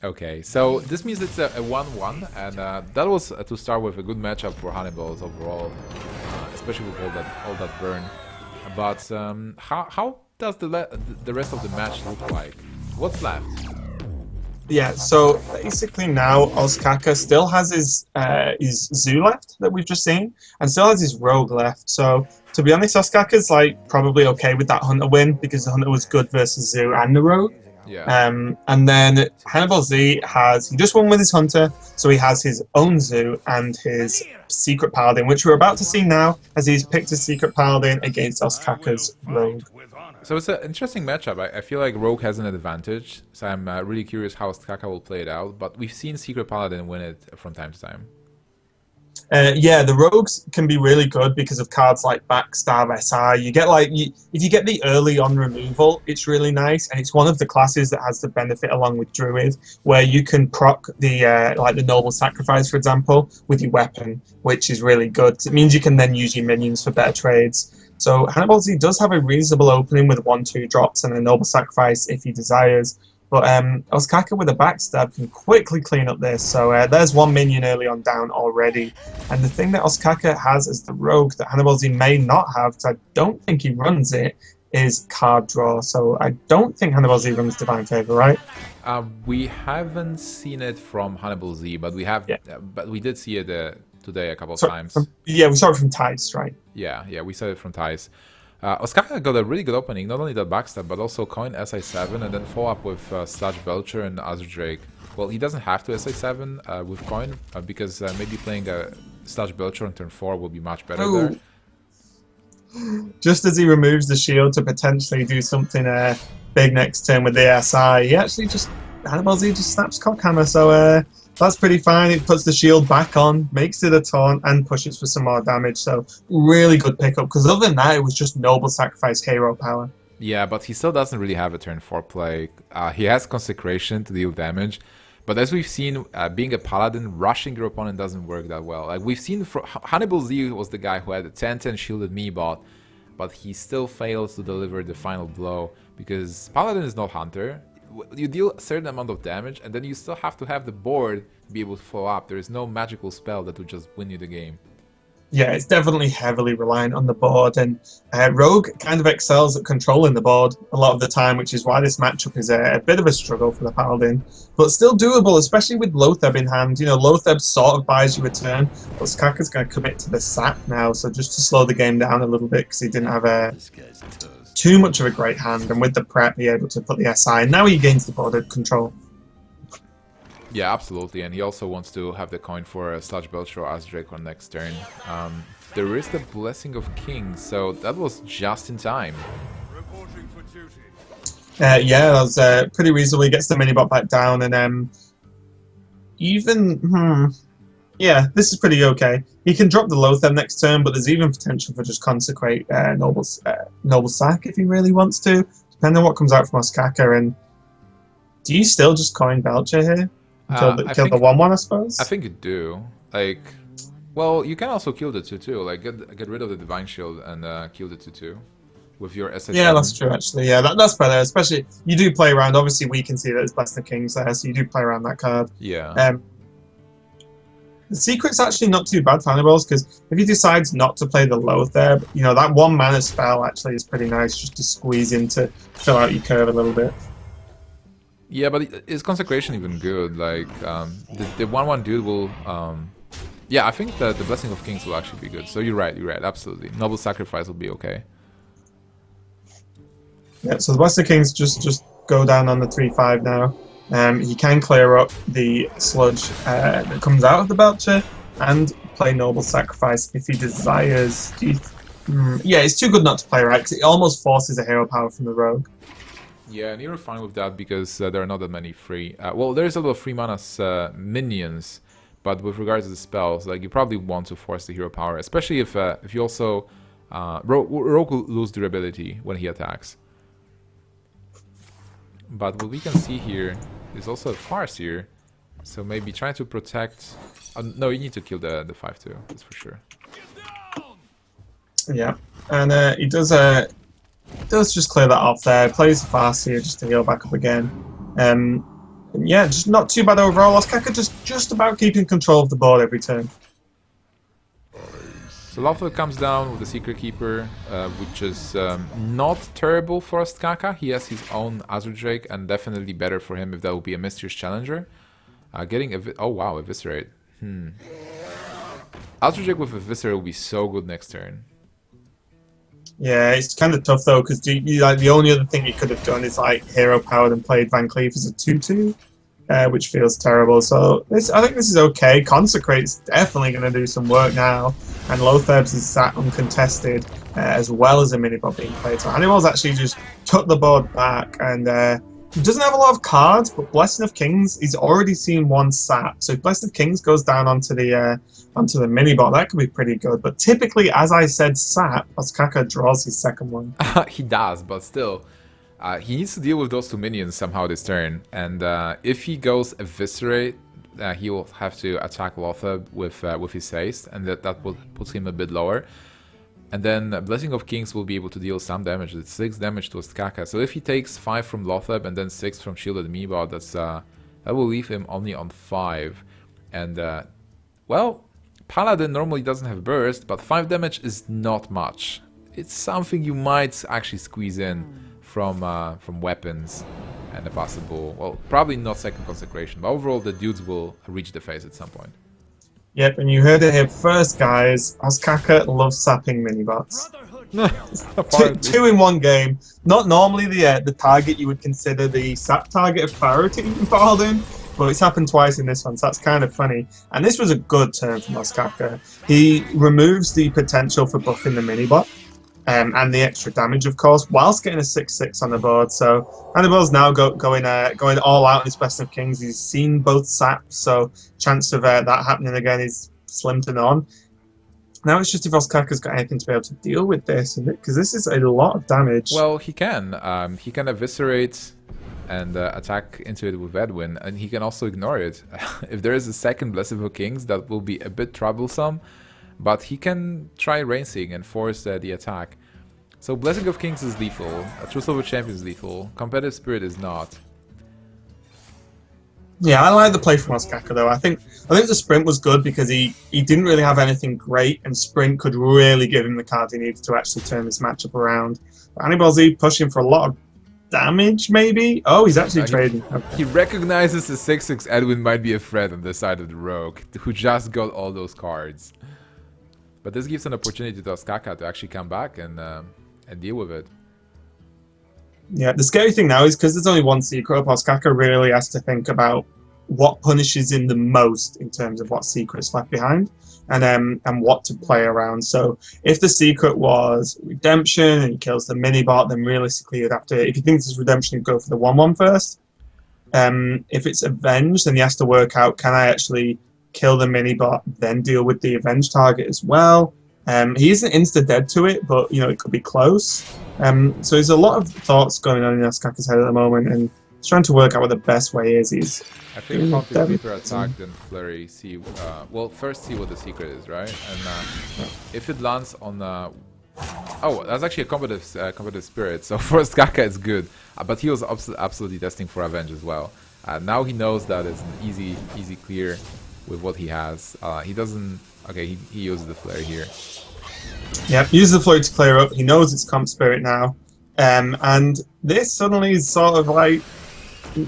Okay, so this means it's a 1-1, and that was to start with a good matchup for Hanniballzz overall, especially with all that burn. But how does the rest of the match look like? What's left? Yeah, so basically now Ostkaka still has his Zoo left that we've just seen, and still has his Rogue left. So to be honest, Ostkaka's like probably okay with that Hunter win because the Hunter was good versus Zoo and the Rogue. Yeah. And then Hanniballzz he just won with his Hunter, so he has his own Zoo and his Secret Paladin, which we're about to see now as he's picked his Secret Paladin against Ostkaka's Rogue. So it's an interesting matchup. I feel like Rogue has an advantage, so I'm really curious how Ostkaka will play it out. But we've seen Secret Paladin win it from time to time. Yeah, the Rogues can be really good because of cards like Backstab SI. You get if you get the early on removal, it's really nice, and it's one of the classes that has the benefit along with Druid, where you can proc the like the Noble Sacrifice, for example, with your weapon, which is really good. 'Cause it means you can then use your minions for better trades. So Hanniballzz does have a reasonable opening with 1/2 drops and a Noble Sacrifice if he desires. But Ostkaka with a Backstab can quickly clean up this. So there's one minion early on down already. And the thing that Ostkaka has as the Rogue that Hanniballzz may not have, because I don't think he runs it, is card draw. So I don't think Hanniballzz runs Divine Favor, right? We haven't seen it from Hanniballzz, but but we did see it today a couple of times. Yeah, we saw it from Tidesoftime, right? Yeah, we saw it from Thijs. Ostkaka got a really good opening, not only that backstab, but also coin SI7 and then follow up with Sludge Belcher and Azure Drake. Well, he doesn't have to SI7 with coin, because maybe playing a Sludge Belcher on turn 4 will be much better there. Just as he removes the shield to potentially do something big next turn with the SI, he actually Hanniballzz just snaps Cockhammer, so that's pretty fine. It puts the shield back on, makes it a taunt, and pushes for some more damage. So really good pickup, because other than that, it was just Noble Sacrifice hero power. Yeah, but he still doesn't really have a turn 4 play. He has Consecration to deal damage, but as we've seen, being a Paladin, rushing your opponent doesn't work that well. Like we've seen, Hanniballzz was the guy who had a 10-10 shielded me bot, but he still fails to deliver the final blow, because Paladin is not Hunter. You deal a certain amount of damage, and then you still have to have the board to be able to follow up. There is no magical spell that would just win you the game. Yeah, it's definitely heavily reliant on the board, and Rogue kind of excels at controlling the board a lot of the time, which is why this matchup is a bit of a struggle for the Paladin, but still doable, especially with Lotheb in hand. You know, Lotheb sort of buys you a turn, but Skaka's going to commit to the sack now, so just to slow the game down a little bit, because he didn't have too much of a great hand, and with the prep, be able to put the SI, and now he gains the board control. Yeah, absolutely, and he also wants to have the coin for Sludge Belcher or Azure Drake on next turn. There is the Blessing of Kings, so that was just in time. Yeah, that was pretty reasonable. He gets the mini-bot back down, and yeah, this is pretty okay. He can drop the Lotheb next turn, but there's even potential for just Consecrate Noble Sack if he really wants to, depending on what comes out from Ostkaka. And do you still just coin Belcher here? Kill the 1/1, I suppose? I think you do. Like, well, you can also kill the 2/2. Like, get rid of the Divine Shield and kill the 2/2 with your SH7. Yeah, that's true, actually. Yeah, that's better. Especially, you do play around. Obviously, we can see that it's Blessing of Kings there, so you do play around that card. Yeah. The secret's actually not too bad for Hanniballzz, because if he decides not to play the Lothar, you know, that 1 mana spell actually is pretty nice just to squeeze in to fill out your curve a little bit. Yeah, but is Consecration even good? Like, the 1/1 dude will... yeah, I think that the Blessing of Kings will actually be good. So you're right, absolutely. Noble Sacrifice will be okay. Yeah, so the Blessed of Kings just go down on the 3/5 now. He can clear up the sludge that comes out of the Belcher and play Noble Sacrifice if he desires. Yeah, it's too good not to play, right? Because it almost forces a hero power from the rogue. Yeah, and you're fine with that because there are not that many free... well, there's a lot of free mana minions, but with regards to the spells, like you probably want to force the hero power, especially if you also... Rogue will lose durability when he attacks. But what we can see here is also a Farseer, so maybe trying to protect... no, you need to kill the 5/2, that's for sure. Yeah, and he does just clear that off there. Plays Farseer just to heal back up again. And yeah, just not too bad overall. Ostkaka just about keeping control of the board every turn. So Lothar comes down with the Secret Keeper, which is not terrible for Ostkaka. He has his own Azure Drake, and definitely better for him if that would be a Mysterious Challenger. Getting oh wow, Eviscerate. Azure Drake with Eviscerate will be so good next turn. Yeah, it's kind of tough though, because like the only other thing you could have done is like hero powered and played Van Cleef as a 2/2, which feels terrible. So I think this is okay. Consecrate's definitely going to do some work now, and Lotharb's is sat uncontested as well as a mini-bot being played. So Hanniballzz actually just took the board back, and he doesn't have a lot of cards, but Blessing of Kings, he's already seen 1 sap. So if Blessing of Kings goes down onto the mini-bot, that could be pretty good. But typically, as I said, sap, Ostkaka draws his second one. He does, but still, he needs to deal with those 2 minions somehow this turn. And if he goes Eviscerate, he will have to attack Lothar with his haste, and that will put him a bit lower. And then Blessing of Kings will be able to deal some damage. It's 6 damage to Ostkaka. So if he takes 5 from Lothar and then 6 from Shielded Mebot, that will leave him only on 5. And well, Paladin normally doesn't have burst, but 5 damage is not much. It's something you might actually squeeze in from weapons and a possible, well, probably not second Consecration, but overall the dudes will reach the phase at some point. Yep, and you heard it here first, guys. Ostkaka loves sapping mini-bots. two in one game. Not normally the target you would consider the sap target of priority in Paladin, but it's happened twice in this one, so that's kind of funny. And this was a good turn from Ostkaka. He removes the potential for buffing the mini-bot, and the extra damage, of course, whilst getting a 6/6 on the board. So Hanniballzz now going all out in his Blessing of Kings. He's seen both saps, so chance of that happening again is slim to none. Now it's just if Ostkaka's got anything to be able to deal with this, because this is a lot of damage. Well, he can Eviscerate and attack into it with Edwin, and he can also ignore it. If there is a second Blessing of Kings, that will be a bit troublesome. But he can try Rainsing and force the attack. So Blessing of Kings is lethal, Truth Over Champion is lethal, Competitive Spirit is not. Yeah, I like the play from Ostkaka though. I think the sprint was good because he didn't really have anything great, and sprint could really give him the cards he needed to actually turn this matchup around. But Hanniballzz pushing for a lot of damage, maybe? Oh, he's actually trading. Okay. He recognizes the 6/6 Edwin might be a threat on the side of the Rogue, who just got all those cards. But this gives an opportunity to Ostkaka to actually come back and deal with it. Yeah, the scary thing now is because there's only 1 secret up, Ostkaka really has to think about what punishes him the most in terms of what secret's left behind, and what to play around. So if the secret was Redemption and he kills the mini-bot, then realistically you'd have to, if he thinks it's Redemption, you'd go for the 1/1 first. If it's Avenge, then he has to work out, can I actually kill the mini-bot, then deal with the Avenge target as well? He isn't insta-dead to it, but you know, it could be close. So there's a lot of thoughts going on in Ostkaka's head at the moment, and he's trying to work out what the best way is. I think Cultivator attack, then Flurry, see, well, first see what the secret is, right? And if it lands on, oh, that's actually a competitive spirit, so for Ostkaka it's good. But he was absolutely testing for Avenge as well. Now he knows that it's an easy clear. with what he has. He doesn't. Okay, he uses the flare here. Yep, use the flurry to clear up. He knows it's Comp Spirit now. And this suddenly is sort of like,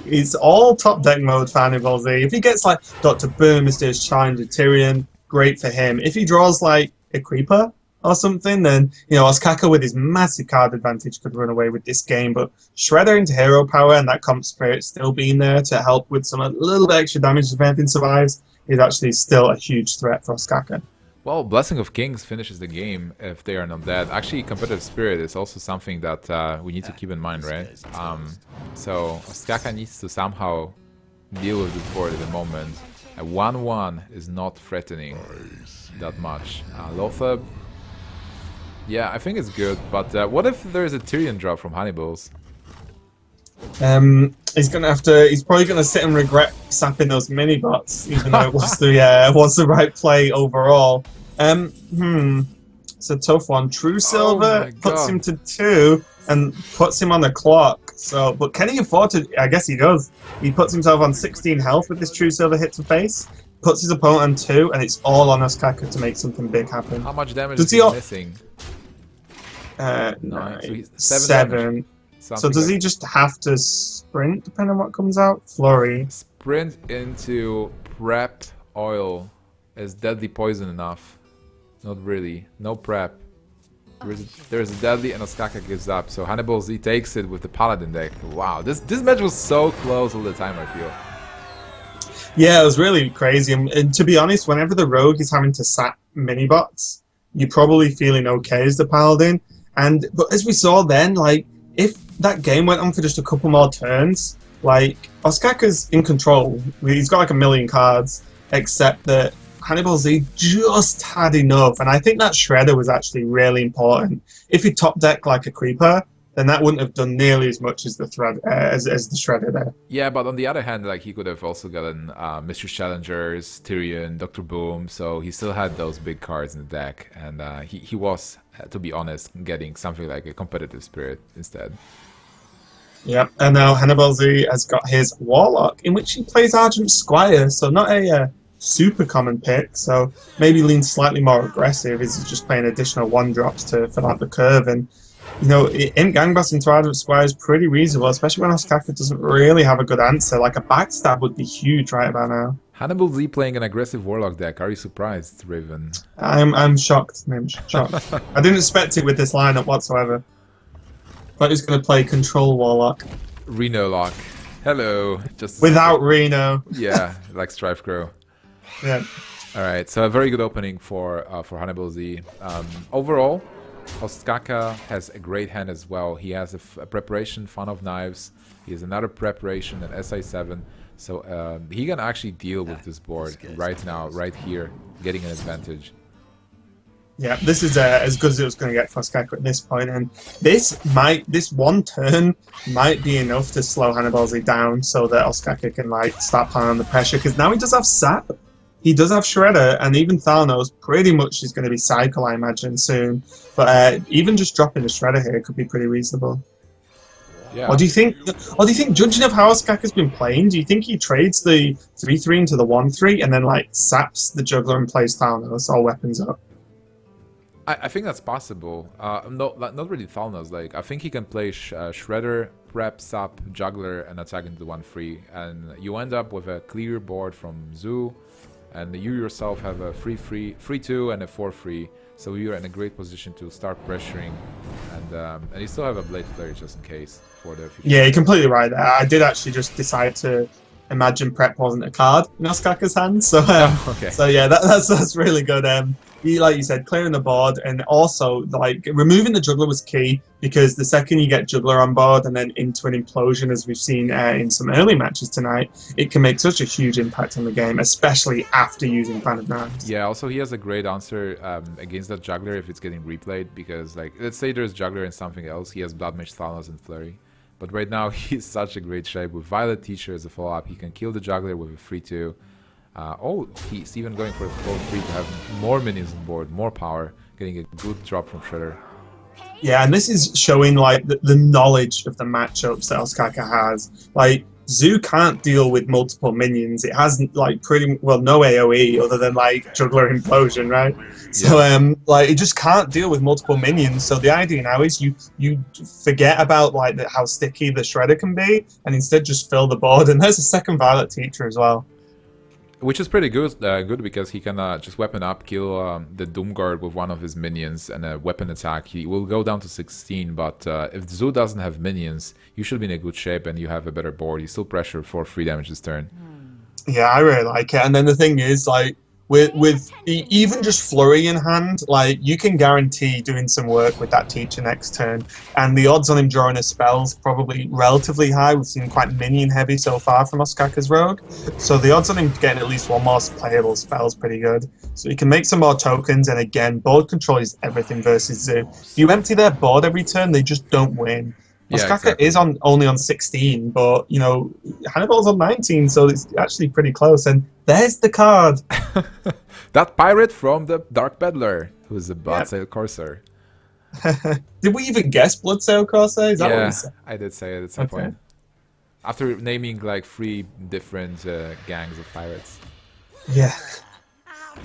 it's all top deck mode for Hanniballzz. If he gets like Dr. Boom, Mysterious Challenger, Tyrion, great for him. If he draws like a Creeper or something, then, you know, Ostkaka with his massive card advantage could run away with this game. But Shredder into hero power and that Comp Spirit still being there to help with a little bit extra damage if anything survives is actually still a huge threat for Ostkaka. Well, Blessing of Kings finishes the game if they are not dead. Actually, Competitive Spirit is also something that we need to keep in mind, right? So Ostkaka needs to somehow deal with this board at the moment. A 1-1 is not threatening that much. Lothar, yeah, I think it's good, but what if there's a Tyrion drop from Hanniballzz? He's gonna have to. He's probably gonna sit and regret sapping those mini bots, even though it was the right play overall. It's a tough one. True Silver puts him to 2 and puts him on the clock. So, but can he afford to? I guess he does. He puts himself on 16 health with this True Silver hit to face. Puts his opponent on 2, and it's all on Ostkaka to make something big happen. How much damage Does is he he missing? 9, so he's 7. So does he just have to sprint, depending on what comes out? Flurry. Sprint into prep oil. Is deadly poison enough? Not really. No prep. There's a deadly and Ostkaka gives up. So Hanniballzz takes it with the Paladin deck. Wow, this match was so close all the time, I feel. Yeah, it was really crazy. And to be honest, whenever the Rogue is having to sap mini-bots, you're probably feeling okay as the Paladin. But as we saw then, like, if that game went on for just a couple more turns, like, Ostkaka's in control. He's got like 1 million cards, except that Hanniballzz just had enough. And I think that Shredder was actually really important. If he top decked like a Creeper, then that wouldn't have done nearly as much as the thread as the Shredder there. Yeah, but on the other hand, like, he could have also gotten Mr. Challengers, Tyrion, Dr. Boom, so he still had those big cards in the deck, and he was, to be honest, getting something like a Competitive Spirit instead. Yep, and now Hanniballzz has got his Warlock, in which he plays Argent Squire, so not a super common pick, so maybe leans slightly more aggressive. Is just playing additional 1-drops to fill out the curve, and you know, in Gangbust into Argent Squire is pretty reasonable, especially when Ostkaka doesn't really have a good answer. Like a backstab would be huge right about now. Hanniballzz playing an aggressive Warlock deck. Are you surprised, Raven? I'm shocked. I'm shocked. I didn't expect it with this lineup whatsoever. Thought he was going to play Control Warlock. Reno Lock. Hello. Just without Reno. Yeah, like Strife Crow. Yeah. All right, so a very good opening for Hanniballzz. Overall, Ostkaka has a great hand as well. He has a preparation, Fun of Knives. He has another preparation, an SI7. So he can actually deal with this board right now, right here, getting an advantage. Yeah, this is as good as it was going to get for Ostkaka at this point, and this one turn might be enough to slow Hanniballzz down so that Ostkaka can like start piling on the pressure, because now he does have Sap. He does have Shredder, and even Thalnos pretty much is going to be Cycle, I imagine, soon. But even just dropping the Shredder here could be pretty reasonable. Yeah. Or do you think, judging of how Ostkaka's been playing, do you think he trades the 3/3 into the 1/3 and then like saps the Juggler and plays Thalnos all weapons up? I think that's possible. No, not really Thalnos. Like, I think he can play Shredder, Prep, Sap, Juggler, and attack into the 1/3, and you end up with a clear board from Zoo. And you yourself have a 3/2 and a 4/3, so you're in a great position to start pressuring, and you still have a Blade Flare just in case for the future. Yeah, you're completely right there. I did actually just decide to imagine Prep wasn't a card in Ostkaka's hand, so okay. So yeah, that's really good. Like you said, clearing the board, and also like removing the Juggler was key, because the second you get Juggler on board and then into an implosion, as we've seen in some early matches tonight, it can make such a huge impact on the game, especially after using Fan of Knives. Yeah, also he has a great answer against that Juggler if it's getting replayed, because like, let's say there's Juggler and something else, he has Blood Mage, Thalnos, and Flurry. But right now he's such a great shape. With Violet Teacher as a follow-up, he can kill the Juggler with a 3/2. He's even going for a 4/3 to have more minions on board, more power, getting a good drop from Shredder. Yeah, and this is showing like the knowledge of the matchups that Ostkaka has. Like, Zoo can't deal with multiple minions. It has like pretty well no AoE other than like juggler implosion, right? So like it just can't deal with multiple minions. So the idea now is you forget about like how sticky the shredder can be, and instead just fill the board. And there's a second Violet teacher as well. Which is pretty good, because he can just weapon up, kill the Doomguard with one of his minions and a weapon attack. He will go down to 16, but if Zoo doesn't have minions, you should be in a good shape and you have a better board. He's still pressured for 3 damage this turn. Yeah, I really like it. And then the thing is, like, with even just Flurry in hand, like, you can guarantee doing some work with that teacher next turn. And the odds on him drawing a spell's probably relatively high. We've seen quite minion heavy so far from Ostkaka's Rogue. So the odds on him getting at least one more playable spell's pretty good. So he can make some more tokens, and again, board control is everything versus Zoo. If you empty their board every turn, they just don't win. Yeah, Ostkaka exactly. is only on 16, but, you know, Hanniball's on 19, so it's actually pretty close. And there's the card. That pirate from the Dark Peddler, who's a Bloodsail Corsair. Did we even guess Bloodsail Corsair? Is that what we said? I did say it at some point. After naming like 3 different gangs of pirates. Yeah.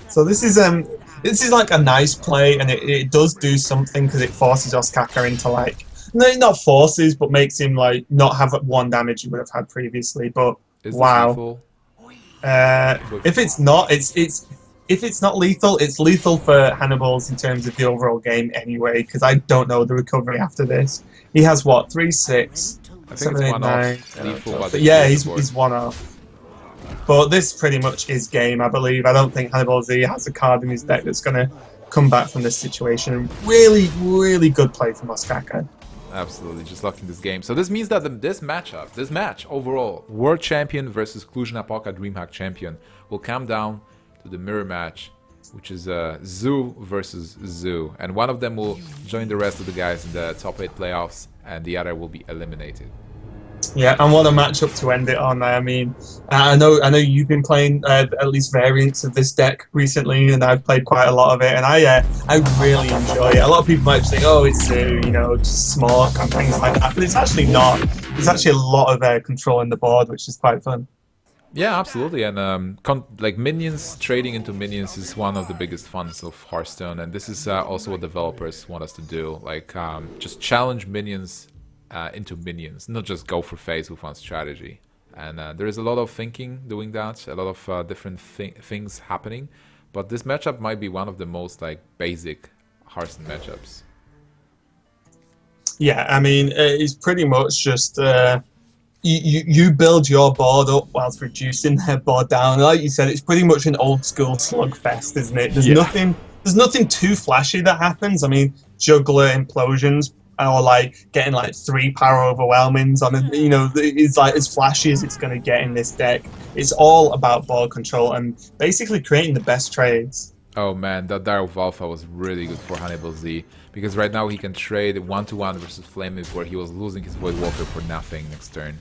So this is like a nice play, and it does do something because it forces Ostkaka into like, no, not forces, but makes him like not have 1 damage he would have had previously. But Is wow. this lethal? If it's not, if it's not lethal, it's lethal for Hanniballzz in terms of the overall game anyway. Because I don't know the recovery after this. He has what 3, 6, I think 7, it's 8, one 9. off. Lethal, but But yeah, it's board. he's 1 off. But this pretty much is game, I believe. I don't think Hanniballzz has a card in his deck that's going to come back from this situation. Really, really good play from Ostkaka. Absolutely, just locking this game. So this means that this match overall, World Champion versus Cluj-Napoca DreamHack Champion, will come down to the mirror match, which is Zoo versus Zoo. And one of them will join the rest of the guys in the top 8 playoffs, and the other will be eliminated. Yeah, and what a matchup to end it on. I mean, I know you've been playing at least variants of this deck recently, and I've played quite a lot of it, and I really enjoy it. A lot of people might think, oh, it's just smart and things like that, but it's actually not. There's actually a lot of control in the board, which is quite fun. Yeah, absolutely, and like minions, trading into minions is one of the biggest funs of Hearthstone, and this is also what developers want us to do, like just challenge minions into minions, not just go for phase with one strategy. And there is a lot of thinking doing that, a lot of different things happening, but this matchup might be one of the most like basic Hearthstone matchups. Yeah, I mean, it's pretty much just you build your board up whilst reducing their board down. Like you said, it's pretty much an old school slugfest, isn't it? There's nothing too flashy that happens. I mean, juggler implosions, or like getting like 3 power overwhelmings on it, it's like as flashy as it's going to get in this deck. It's all about board control and basically creating the best trades. Oh man, that Dire of Alpha was really good for Hanniballzz, because right now he can trade 1-1 versus Flameth, where he was losing his Void Walker for nothing next turn.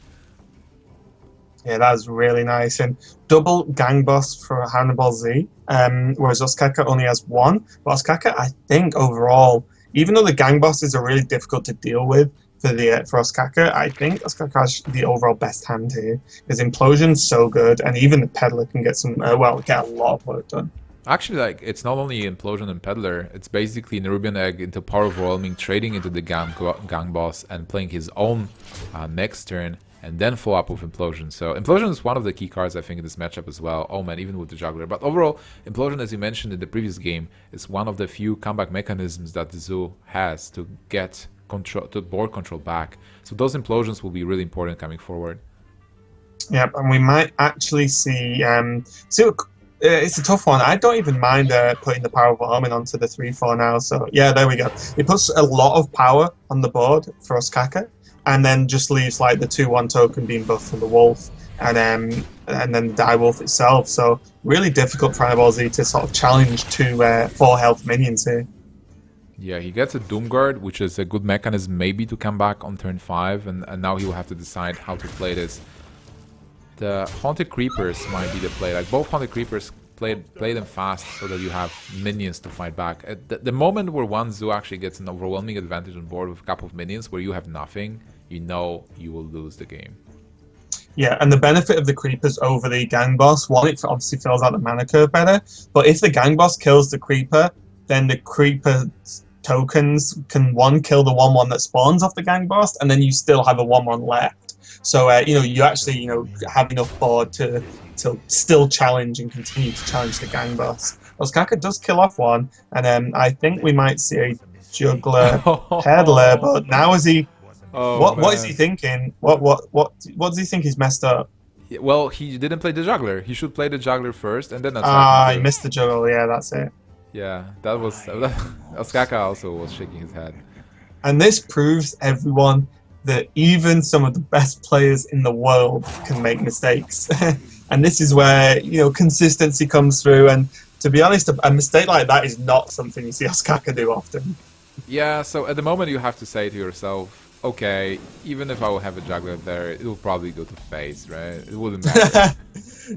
Yeah, that was really nice. And double gang boss for Hanniballzz, whereas Ostkaka only has 1. But Ostkaka, I think overall, even though the gang bosses are really difficult to deal with for Ostkaka, I think Ostkaka has the overall best hand here. His Implosion's so good, and even the Peddler can get get a lot of work done. Actually, like, it's not only Implosion and Peddler, it's basically Nerubian Egg into Power Overwhelming, trading into the gang boss, and playing his own next turn, and then follow up with Implosion. So Implosion is one of the key cards, I think, in this matchup as well. Oh man, even with the Juggler. But overall, Implosion, as you mentioned in the previous game, is one of the few comeback mechanisms that the Zoo has to get board control back. So those Implosions will be really important coming forward. Yep, and we might actually see... it's a tough one. I don't even mind putting the Power Overwhelming onto the 3-4 now. So yeah, there we go. It puts a lot of power on the board for Ostkaka, and then just leaves like the 2-1 token being buffed from the Wolf, and then the Die Wolf itself. So really difficult for Hanniballzz to sort of challenge 2 4 health minions here. Yeah, he gets a Doomguard, which is a good mechanism maybe to come back on turn 5, and now he will have to decide how to play this. The Haunted Creepers might be the play. Like, both Haunted Creepers, play them fast so that you have minions to fight back. At the moment where one Zoo actually gets an overwhelming advantage on board with a couple of minions where you have nothing, you know you will lose the game. Yeah, and the benefit of the creepers over the gang boss, one, it obviously fills out the mana curve better, but if the gang boss kills the creeper, then the creeper tokens can, one, kill the 1/1 that spawns off the gang boss, and then you still have a 1/1 left. So, you actually, have enough board to still challenge and continue to challenge the gang boss. Ostkaka does kill off one, and I think we might see a juggler peddler, but now is he... Oh, what is he thinking? What does he think he's messed up? Yeah, well, he didn't play the juggler. He should play the juggler first and then attack. Ah, he missed the juggle. Yeah, that's it. Yeah, that was... Ostkaka also was shaking his head. And this proves everyone that even some of the best players in the world can make mistakes. And this is where, consistency comes through. And to be honest, a mistake like that is not something you see Ostkaka do often. Yeah, so at the moment you have to say to yourself, okay, even if I will have a juggler there, it will probably go to face, right? It wouldn't matter.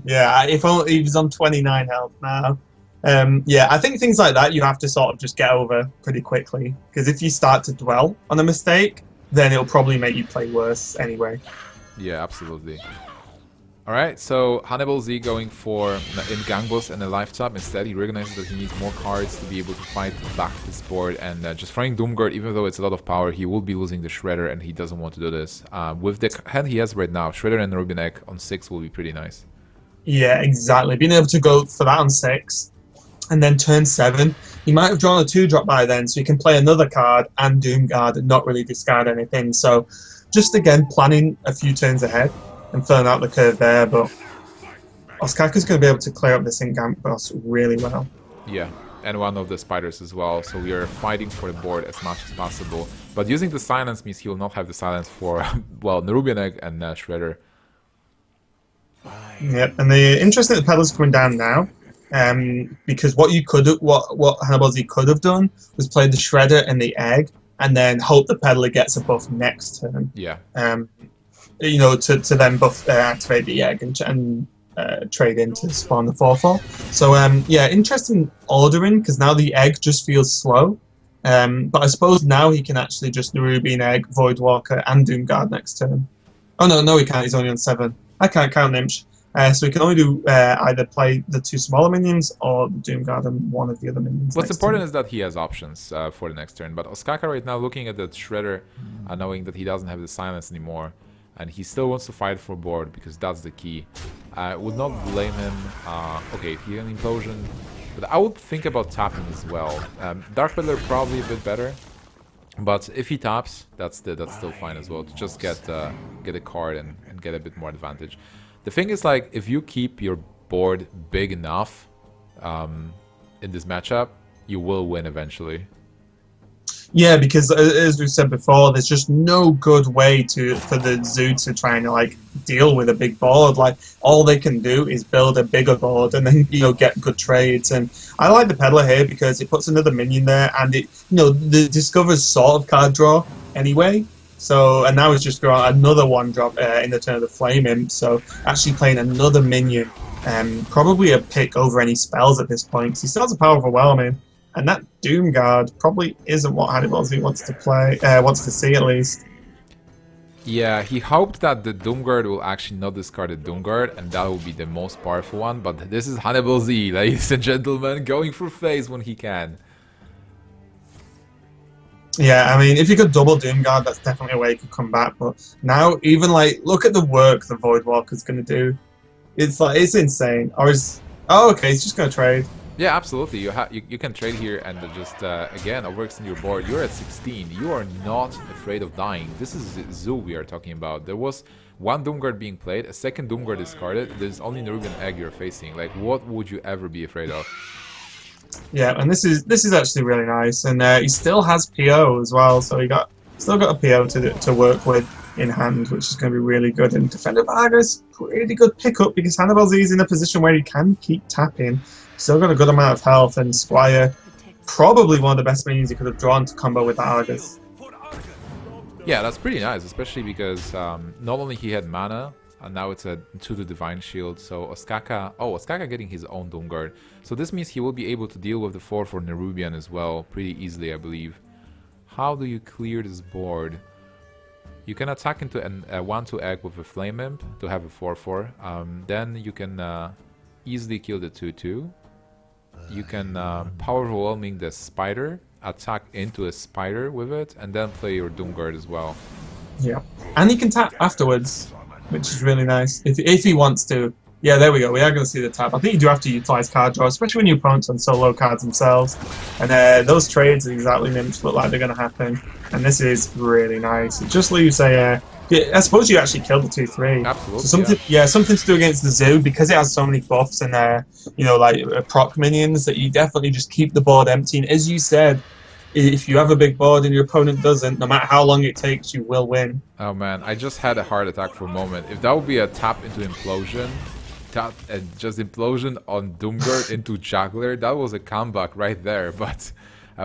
Yeah, if only he was on 29 health now. Yeah, I think things like that you have to sort of just get over pretty quickly. Because if you start to dwell on a mistake, then it'll probably make you play worse anyway. Yeah, absolutely. Alright, so Hanniballzz going for in Gangbus and a lifetime. Instead, he recognizes that he needs more cards to be able to fight back this board. And just throwing Doomguard, even though it's a lot of power, he will be losing the Shredder, and he doesn't want to do this. With the hand he has right now, Shredder and Nerubian Egg on 6 will be pretty nice. Yeah, exactly. Being able to go for that on 6, and then turn 7, he might have drawn a 2-drop by then, so he can play another card and Doomguard and not really discard anything. So, just again, planning a few turns ahead and filling out the curve there, but Ostkaka's going to be able to clear up this Ink boss really well. Yeah, and one of the spiders as well, so we are fighting for the board as much as possible. But using the silence means he will not have the silence for, well, Nerubian Egg and Shredder. Yep, and the interesting that the pedal's coming down now, because what Hanniballzz could have done was play the Shredder and the Egg, and then hope the peddler gets a buff next turn. Yeah. To then buff activate the Egg and trade in to spawn the 4/4. So yeah, interesting ordering because now the Egg just feels slow. But I suppose now he can actually just Nerubian Egg, Voidwalker, and Doomguard next turn. Oh no, he can't. He's only on 7. I can't count Nimsh. So we can only do either play the 2 smaller minions or the Doomguard and one of the other minions. What's important is that he has options for the next turn. But Ostkaka right now looking at the Shredder, knowing that he doesn't have the silence anymore, and he still wants to fight for board because that's the key. I would not blame him. Okay, he had an implosion, but I would think about tapping as well. Dark Peddler probably a bit better, but if he taps, that's still fine as well. To just get a card and get a bit more advantage. The thing is, like, if you keep your board big enough in this matchup, you will win eventually. Yeah, because as we said before, there's just no good way for the zoo to try and deal with a big board. Like all they can do is build a bigger board and then get good trades. And I like the peddler here because it puts another minion there, and it the discovers sort of card draw anyway. So and now it's just got another 1-drop in the turn of the Flame Imp. So actually playing another minion, probably a pick over any spells at this point. Because he still has a power overwhelming. And that Doomguard probably isn't what Hanniballzz wants to play, wants to see at least. Yeah, he hoped that the Doomguard will actually not discard the Doomguard, and that will be the most powerful one. But this is Hanniballzz, ladies and gentlemen, going for phase when he can. Yeah, I mean, if you could double Doomguard, that's definitely a way you could come back. But now, even look at the work the Voidwalker's going to do. It's insane. Okay, he's just going to trade. Yeah, absolutely. You can trade here and just again overextend your board. You're at 16. You are not afraid of dying. This is Zoo we are talking about. There was one Doomguard being played, a second Doomguard discarded. There's only Nerubian Egg you're facing. Like, what would you ever be afraid of? Yeah, and this is actually really nice. And he still has PO as well, so still got a PO to work with in hand, which is going to be really good. And Defender Vargas, pretty good pickup because Hanniballzz is in a position where he can keep tapping. Still got a good amount of health, and Squire, probably one of the best minions he could have drawn to combo with the Argus. Yeah, that's pretty nice, especially because not only he had mana, and now it's a 2 Divine Shield, so Ostkaka getting his own Doomguard. So this means he will be able to deal with the 4 for Nerubian as well, pretty easily, I believe. How do you clear this board? You can attack into a 1/2 egg with a Flame Imp to have a 4/4. Then you can easily kill the 2/2. You can Powerwhelming the Spider, attack into a Spider with it, and then play your Doomguard as well. Yeah. And he can tap afterwards, which is really nice. If he wants to. Yeah, there we go. We are going to see the tap. I think you do have to utilize card draw, especially when your opponent's on solo cards themselves. And those trades exactly Nymphs look like they're going to happen. And this is really nice. It just leaves a... I suppose you actually killed the 2/3. Absolutely. So something, yeah, something to do against the zoo because it has so many buffs and you know, like proc minions that you definitely just keep the board empty. And as you said, if you have a big board and your opponent doesn't, no matter how long it takes, you will win. Oh man, I just had a heart attack for a moment. If that would be a tap into Implosion, just Implosion on Doomguard into Juggler, that was a comeback right there. But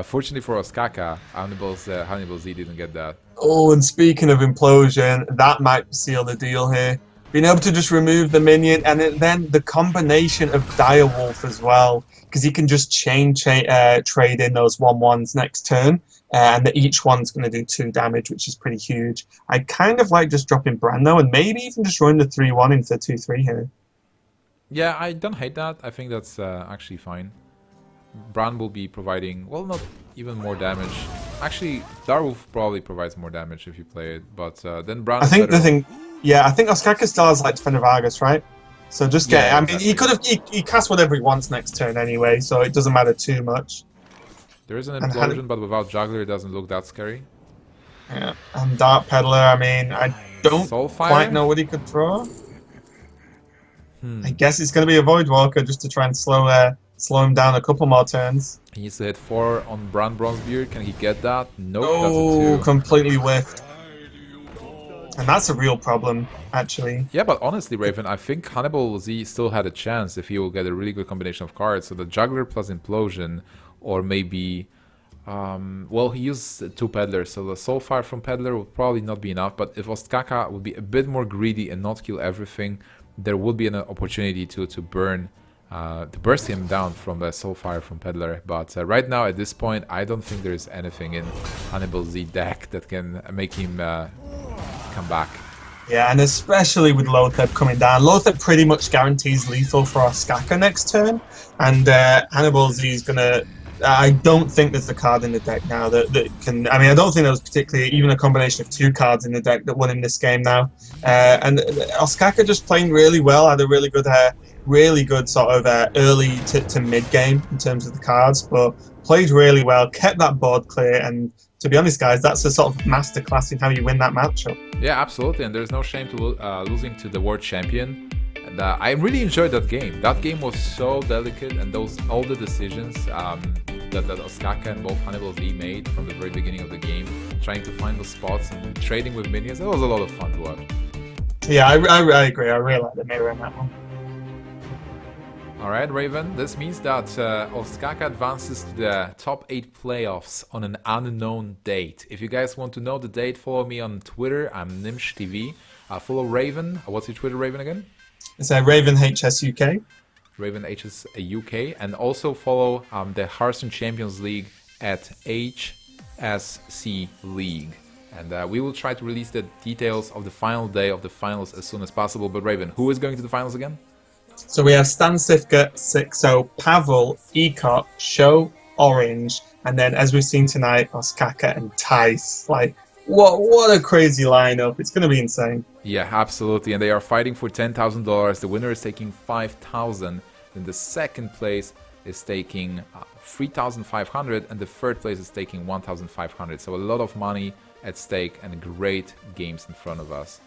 fortunately for Ostkaka, Hanniballzz didn't get that. Oh, and speaking of Implosion, that might seal the deal here. Being able to just remove the minion, and then the combination of Direwolf as well, because he can just trade in those 1/1s next turn, and each one's going to do 2 damage, which is pretty huge. I kind of like just dropping Brando, and maybe even just running the 3/1 into 2/3 here. Yeah, I don't hate that. I think that's actually fine. Bran will be providing, well, not even more damage. Actually, Direwolf probably provides more damage if you play it, but then Bran. I think the thing, yeah, I think Ostkaka still has like Defender Vargas, right? So just get. Yeah, I mean, he could have he cast whatever he wants next turn anyway, so it doesn't matter too much. There is an Implosion, but without Juggler, it doesn't look that scary. Yeah, and Dark Peddler. I mean, I don't Soulfire? quite know what he could throw. I guess it's going to be a Void Walker just to try and slow him down a couple more turns. He needs to hit 4 on Bran Bronzebeard. Can he get that? Nope, Oh, that's a 2. completely whiffed. And that's a real problem, actually. Yeah, but honestly, Raven, I think Hanniballzz still had a chance if he will get a really good combination of cards. So the Juggler plus Implosion, or maybe... well, he used 2 Peddlers, so the Soulfire from Peddler would probably not be enough. But if Ostkaka would be a bit more greedy and not kill everything, there would be an opportunity to burst him down from the Soulfire from Peddler. But right now, at this point, I don't think there is anything in Hanniballzz deck that can make him come back. Yeah, and especially with Lotheb coming down. Lotheb pretty much guarantees lethal for Ostkaka next turn. And Hanniballzz is going to... I don't think there's a card in the deck now that can... I mean, I don't think there was particularly even a combination of 2 cards in the deck that won in this game now. And Ostkaka just playing really well, had a really good sort of early to mid game in terms of the cards, but played really well, kept that board clear, and to be honest, guys, that's a sort of masterclass in how you win that matchup. Yeah, absolutely, and there's no shame to losing to the world champion. And I really enjoyed that game. That game was so delicate, and all the decisions that Ostkaka and both Hanniballzz made from the very beginning of the game, trying to find those spots and trading with minions, it was a lot of fun to watch. Yeah, I agree. I really like the mirror in that one. Alright, Raven, this means that Ostkaka advances to the top 8 playoffs on an unknown date. If you guys want to know the date, follow me on Twitter. I'm NimshTV. Follow Raven. What's your Twitter, Raven, again? It's Raven HS UK. Raven HS UK. And also follow the Hearthstone Champions League at HSC League. And we will try to release the details of the final day of the finals as soon as possible. But Raven, who is going to the finals again? So we have Stan Sifka, Sixo, Pavel, Ecot, Show, Orange, and then as we've seen tonight, Ostkaka and Thijs. Like, what a crazy lineup. It's going to be insane. Yeah, absolutely. And they are fighting for $10,000. The winner is taking $5,000. Then the second place is taking $3,500. And the third place is taking $1,500. So a lot of money at stake and great games in front of us.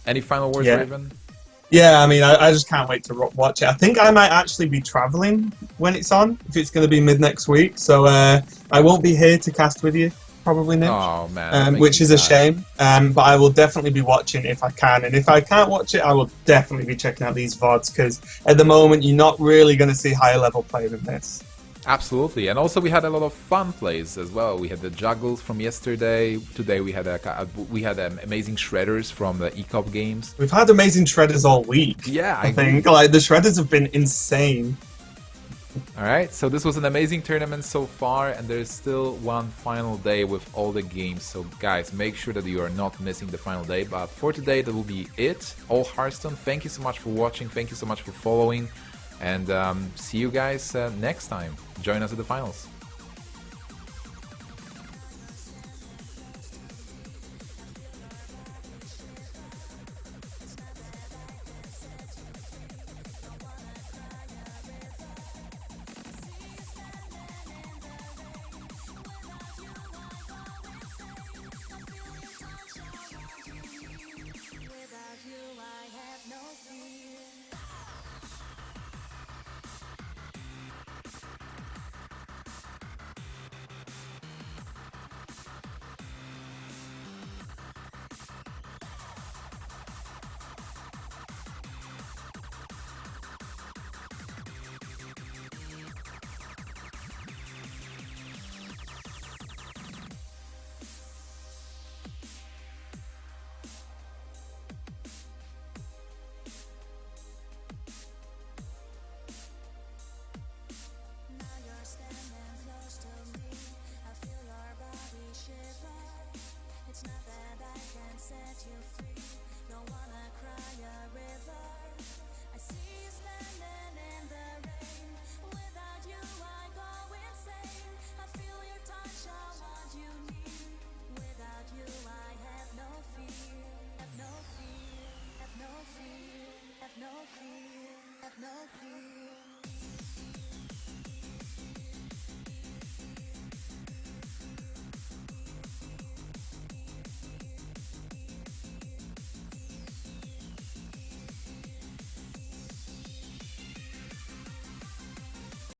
Any final words, Raven? Yeah, I mean, I just can't wait to watch it. I think I might actually be traveling when it's on, if it's going to be mid next week. So I won't be here to cast with you, probably, Nick. Oh, man. Which is a shame. But I will definitely be watching if I can. And if I can't watch it, I will definitely be checking out these VODs, because at the moment, you're not really going to see higher level play than this. Absolutely, and also we had a lot of fun plays as well. We had the juggles from yesterday. Today we had amazing shredders from the ECOP games. We've had amazing shredders all week. Yeah, I think like the shredders have been insane. Alright, so this was an amazing tournament so far, and there's still one final day with all the games. So guys, make sure that you are not missing the final day. But for today, that will be it. All Hearthstone, thank you so much for watching, thank you so much for following, and see you guys next time. Join us at the finals.